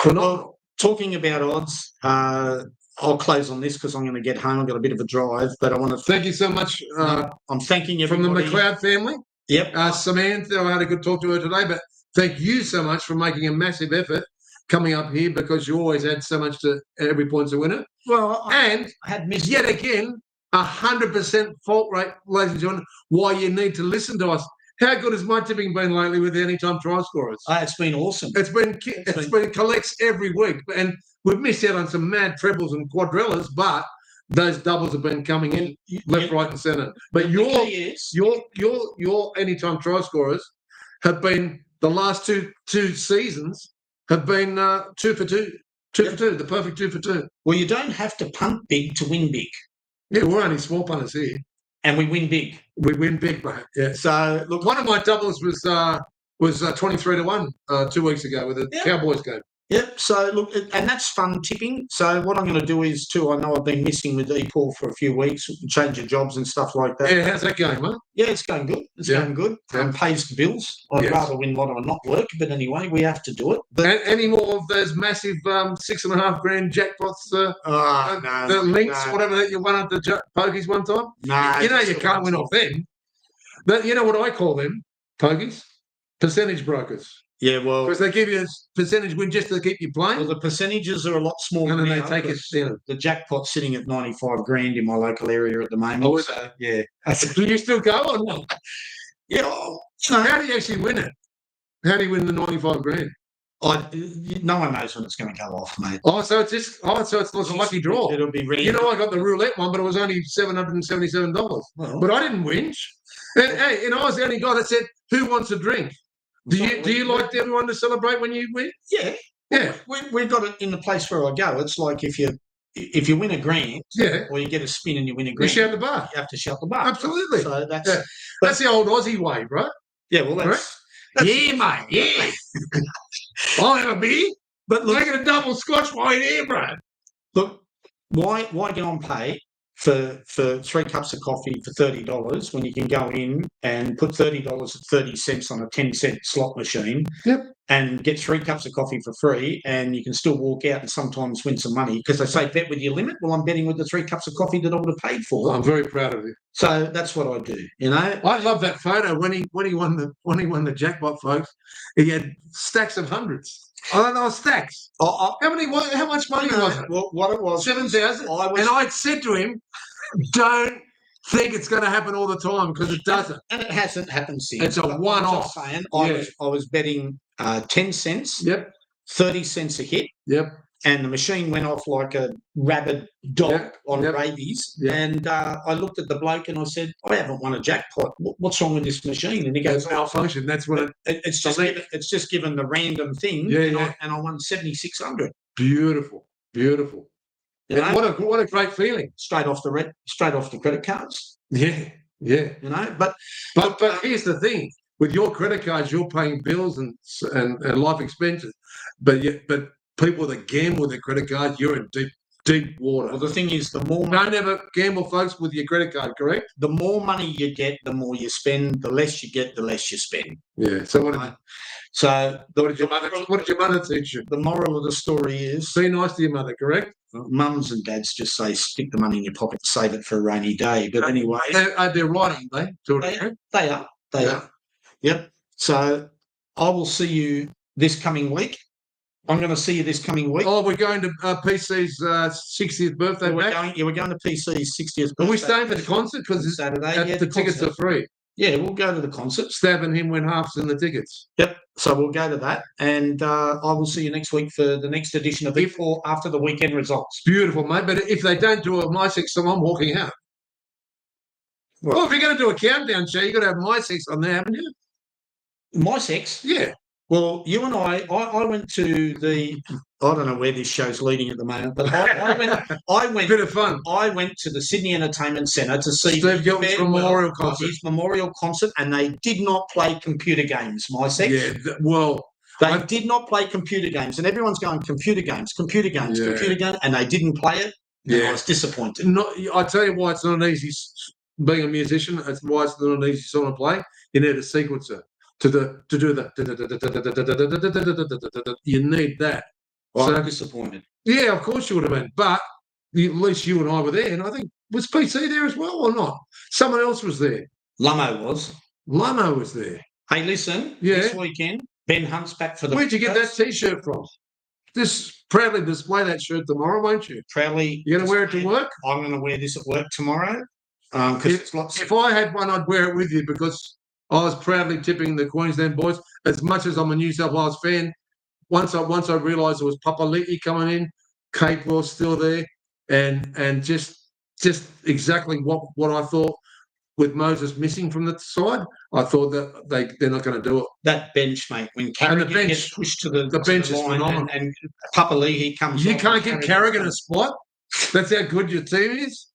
Well, talking about odds, I'll close on this because I'm going to get home. I've got a bit of a drive, but I want to thank you so much. I'm thanking everybody. From the McLeod family. Yep. Samantha, I had a good talk to her today, but thank you so much for making a massive effort coming up here because you always add so much to every point's a winner. Well, I had missed yet again 100% fault rate, ladies and gentlemen, why you need to listen to us. How good has my tipping been lately with the anytime try scorers? It's been awesome. It's been collects every week, and we've missed out on some mad trebles and quadrillas, but those doubles have been coming in left, right, and centre. But your anytime try scorers have been the last two seasons have been 2 for 2, 2 for 2, the perfect 2 for 2. Well, you don't have to punt big to win big. Yeah, we're only small punters here. And we win big. We win big, mate. Yeah. So look, one of my doubles was 23-1 2 weeks ago with the Cowboys game. Yep. So look, and that's fun tipping. So what I'm going to do is too. I know I've been missing with Paul for a few weeks, change of jobs and stuff like that. Yeah, how's that going, mate? Yeah, it's going good. It's going good. Pays the bills. I'd rather win lotto and not work, but anyway, we have to do it. But any more of those massive $6.5 grand jackpots? The links, whatever that you won at the pokies one time. No, you can't win off them. But you know what I call them? Pokies, percentage brokers. Yeah, well, because they give you a percentage win just to keep you playing. Well, the percentages are a lot smaller. And then they take it down. The jackpot's sitting at 95 grand in my local area at the moment. Oh, is it? Yeah. Do you still go or not? Yeah. How do you actually win it? How do you win the 95 grand? No one knows when it's going to go off, mate. So it's like a lucky draw. It'll be ready. I got the roulette one, but it was only $777. Well, but I didn't whinge. And hey, I was the only guy that said, "Who wants a drink?" Do you like everyone to celebrate when you win? Yeah. Yeah. We've got it in the place where I go. It's like if you win a grand, or you get a spin and you win a grand, you shout the bar. You have to shout the bar. Absolutely. So that's the old Aussie way, right? Yeah. Well, that's mate. Yeah. I'll have a beer, but look, make it a double scotch while you're here, bro. Look, why go and pay for 3 cups of coffee for $30 when you can go in and put $30 at 30 cents on a 10-cent slot machine and get 3 cups of coffee for free, and you can still walk out and sometimes win some money because they say bet with your limit. Well, I'm betting with the 3 cups of coffee that I would have paid for. Well, I'm very proud of you. So that's what I do. I love that photo when he won the jackpot, folks. He had stacks of hundreds. I don't know, stacks. How much money was it? Well, what it was, 7,000. And I'd said to him, "Don't think it's going to happen all the time because it doesn't." And it hasn't happened since. It's a one-off. I was betting 10 cents. Yep. 30 cents a hit. Yep. And the machine went off like a rabid dog on rabies. Yep. And I looked at the bloke and I said, "I haven't won a jackpot. What's wrong with this machine?" And he goes, "It's malfunction. That's what it's just given the random thing." And I won 7,600. Beautiful. What a great feeling. Straight off the credit cards. Yeah. But here's the thing: with your credit cards, you're paying bills and life expenses. But people that gamble with their credit card, you're in deep water. Well, the thing is, the more don't ever gamble, folks, with your credit card. Correct. The more money you get, the more you spend. The less you get, the less you spend. Yeah. So what did your mother teach you? The moral of the story is be nice to your mother. Correct. Mums and dads just say stick the money in your pocket, save it for a rainy day. But anyway, they're right, aren't they? They are. Yep. So I will see you this coming week. I'm going to see you this coming week. Oh, we're going to PC's 60th birthday back. We're going to PC's 60th birthday. Are we staying for the concert? Because Saturday, the tickets are free. Yeah, we'll go to the concert. Stabbing him when half's in the tickets. Yep. So we'll go to that, and I will see you next week for the next edition of Before after the weekend results. Beautiful, mate. But if they don't do a My Six song, I'm walking out. Well, if you're going to do a countdown show, you've got to have My Six on there, haven't you? My Six? Yeah. Well, you and I went to the. I don't know where this show's leading at the moment, but I went. Bit of fun. I went to the Sydney Entertainment Centre to see Steve Gilton's memorial concert. His memorial concert, and they did not play computer games. My Six. Yeah. Well, they did not play computer games, and everyone's going computer games, and they didn't play it. And I was disappointed. I tell you why it's not an easy. Being a musician, it's why it's not an easy song to play. You need a sequencer. To do the you need that. So I'm disappointed. Yeah, of course you would have been, but at least you and I were there, and I think was PC there as well or not? Someone else was there. Lummo was. Lummo was there. Hey, listen. This weekend, Ben Hunt's back for the. Where'd you get that T-shirt from? Just proudly display that shirt tomorrow, won't you? Proudly. You're going to wear it to work? I'm going to wear this at work tomorrow. If I had one, I'd wear it with you because I was proudly tipping the Queensland boys. As much as I'm a New South Wales fan, once I realised it was Papali'i coming in, Kate was still there, and just exactly what I thought with Moses missing from the side, I thought that they're not going to do it. That bench, mate, when Carrigan gets pushed to the bench to the is line phenomenal. and Papali'i comes. You can't get Carrigan a spot. That's how good your team is.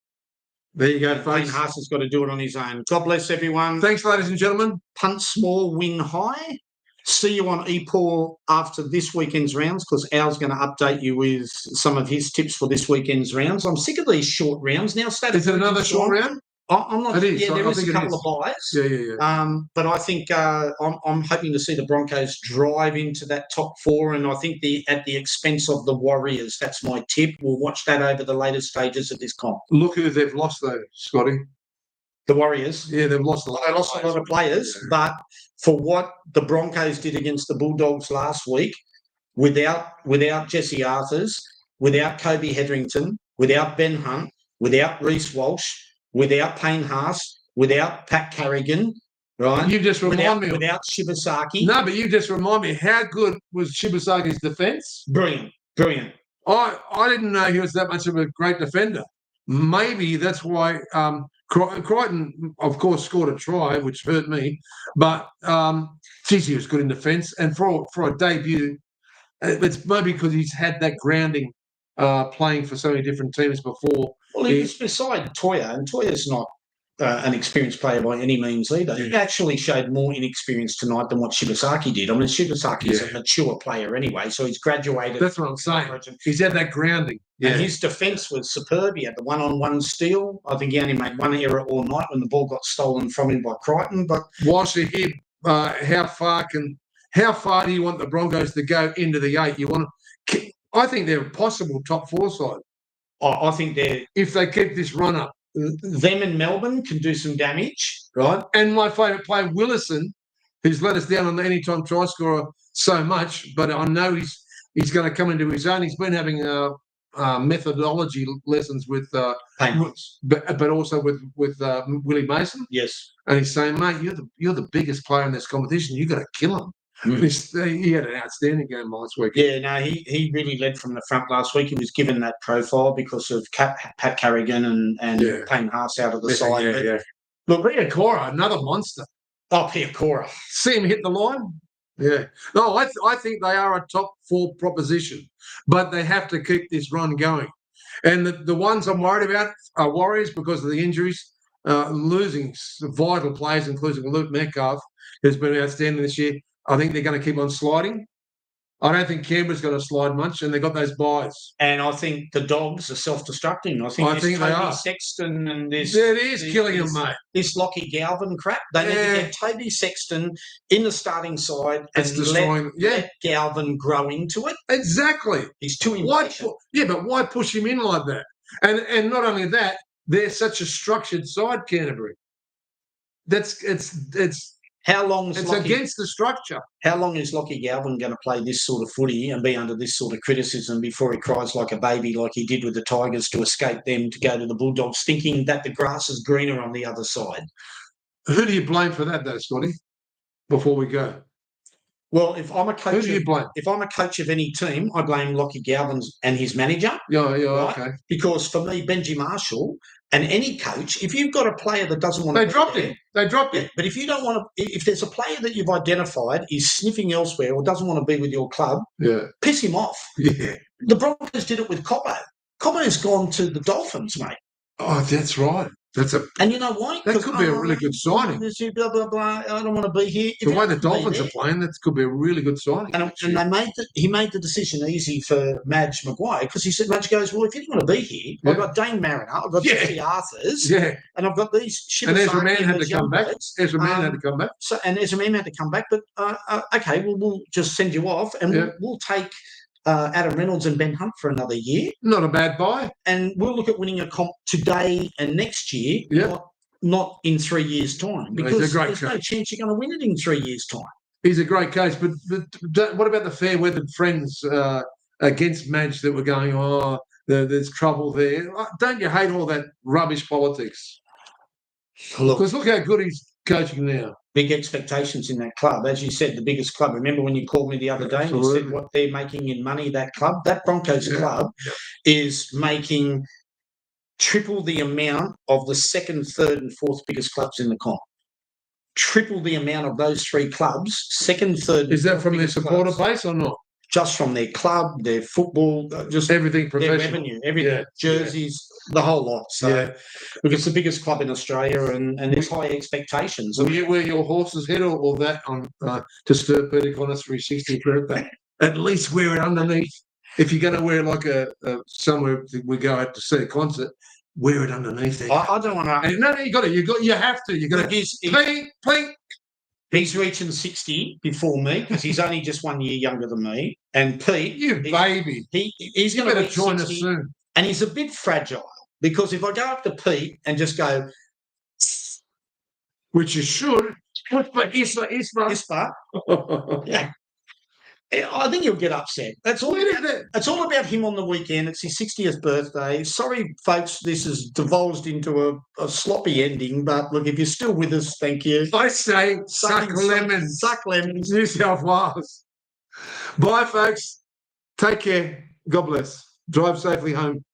There you go, folks. Wayne Haas has got to do it on his own. God bless everyone. Thanks, ladies and gentlemen. Punt small, win high. See you on ePaul after this weekend's rounds because Al's going to update you with some of his tips for this weekend's rounds. I'm sick of these short rounds now. Is it another short round? I'm not. It is. Yeah, there is a couple of buys. Yeah. But I think I'm hoping to see the Broncos drive into that top four, and I think at the expense of the Warriors. That's my tip. We'll watch that over the later stages of this comp. Look who they've lost though, Scotty. The Warriors. Yeah, they've lost a lot. They lost a lot of players, but for what the Broncos did against the Bulldogs last week, without Jesse Arthurs, without Kobe Hetherington, without Ben Hunt, without Reece Walsh, without Payne Haas, without Pat Carrigan, right? You just remind me. Without Shibasaki. No, but you just remind me, how good was Shibasaki's defence? Brilliant. I didn't know he was that much of a great defender. Maybe that's why Crichton, of course, scored a try, which hurt me. But, he was good in defence. And for a debut, it's maybe because he's had that grounding playing for so many different teams before. Well, he was beside Toya, and Toya's not an experienced player by any means either. He actually showed more inexperience tonight than what Shibasaki did. I mean, Shibasaki is a mature player anyway, so he's graduated. That's what I'm saying. He's had that grounding. Yeah. And his defence was superb. He had the one-on-one steal. I think he only made one error all night when the ball got stolen from him by Crichton. But whilst you're here, how far do you want the Broncos to go into the 8? I think they're a possible top 4 side. I think if they keep this run up. Them and Melbourne can do some damage, right? And my favourite player, Willison, who's let us down on the anytime try scorer so much, but I know he's going to come into his own. He's been having methodology lessons with but also with Willie Mason. Yes, and he's saying, mate, you're the biggest player in this competition. You got to kill him. He had an outstanding game last week. Yeah, no, he really led from the front last week. He was given that profile because of Pat Carrigan and Payne Haas out of the side. Look, Piakora, another monster. Oh, Piakora. See him hit the line? Yeah. No, I think they are a top 4 proposition, but they have to keep this run going. And the ones I'm worried about are Warriors because of the injuries, losing vital players, including Luke Metcalf, who's been outstanding this year. I think they're going to keep on sliding. I don't think Canberra's going to slide much, and they've got those buys. And I think the Dogs are self-destructing. I think they are. Sexton and this... It is killing him, mate. This Lockie Galvin crap. They need to get Toby Sexton in the starting side and let Galvin grow into it. Exactly. He's too impatient. But why push him in like that? And not only that, they're such a structured side, Canterbury. How long is It's Lockie, against the structure. how long is Lockie Galvin going to play this sort of footy and be under this sort of criticism before he cries like a baby, like he did with the Tigers to escape them to go to the Bulldogs, thinking that the grass is greener on the other side? Who do you blame for that, though, Scotty? Before we go, Well, if I'm a who coach, do you blame? if I'm a coach of any team, I blame Lockie Galvin and his manager. Yeah, right? okay. Because for me, Benji Marshall and any coach, if you've got a player that doesn't want to, They dropped him. They dropped him. But if you don't want to, if there's a player that you've identified is sniffing elsewhere or doesn't want to be with your club, piss him off. Yeah. The Broncos did it with Cobbo. Cobbo's gone to the Dolphins, mate. Oh, that's right. And you know why? That could be a really good signing. Blah, blah, blah, I don't want to be here. The way the Dolphins are playing, that could be a really good signing. And he made the decision easy for Madge Maguire because he said, Madge goes, well, if you don't want to be here, I've got Dane Mariner, I've got Jesse Arthurs, and I've got these shit. And Ezra Mann had to come back. Ezra Mann had to come back. And Ezra Mann had to come back. But, okay, we'll just send you off and we'll take Adam Reynolds and Ben Hunt for another year. Not a bad buy. And we'll look at winning a comp today and next year, not in 3 years' time. Because there's no chance you're going to win it in 3 years' time. He's a great coach. But what about the fair-weathered friends against Madge that were going, there's trouble there? Don't you hate all that rubbish politics? Because look how good he's coaching now. Big expectations in that club. As you said, the biggest club. Remember when you called me the other day and you said what they're making in money, that club? That Broncos club is making triple the amount of the second, third and fourth biggest clubs in the comp. Triple the amount of those three clubs, second, third. Is that from their supporter base or not? Just from their club, their football, just everything professional. Their revenue, everything, jerseys, the whole lot. So, look, it's the biggest club in Australia and there's high expectations. Will you wear your horse's head or that on to stir Peter Connor's 360th birthday? At least wear it underneath. If you're going to wear like somewhere we go out to see a concert, wear it underneath there. I don't want to. No, you got it. You have to. You got to. Plink. He's reaching 60 before me because he's only just 1 year younger than me. And Pete, you baby, he's going to join us soon. And he's a bit fragile because if I go up to Pete and just go, which you should, Isma. Yeah. I think he'll get upset. That's all. It's all about him on the weekend. It's his 60th birthday. Sorry, folks, this has divulged into a sloppy ending. But look, if you're still with us, thank you. I say suck lemons. Suck lemons. New South Wales. Bye, folks. Take care. God bless. Drive safely home.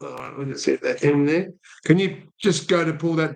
All right, we'll just hit that in there. Can you just go to pull that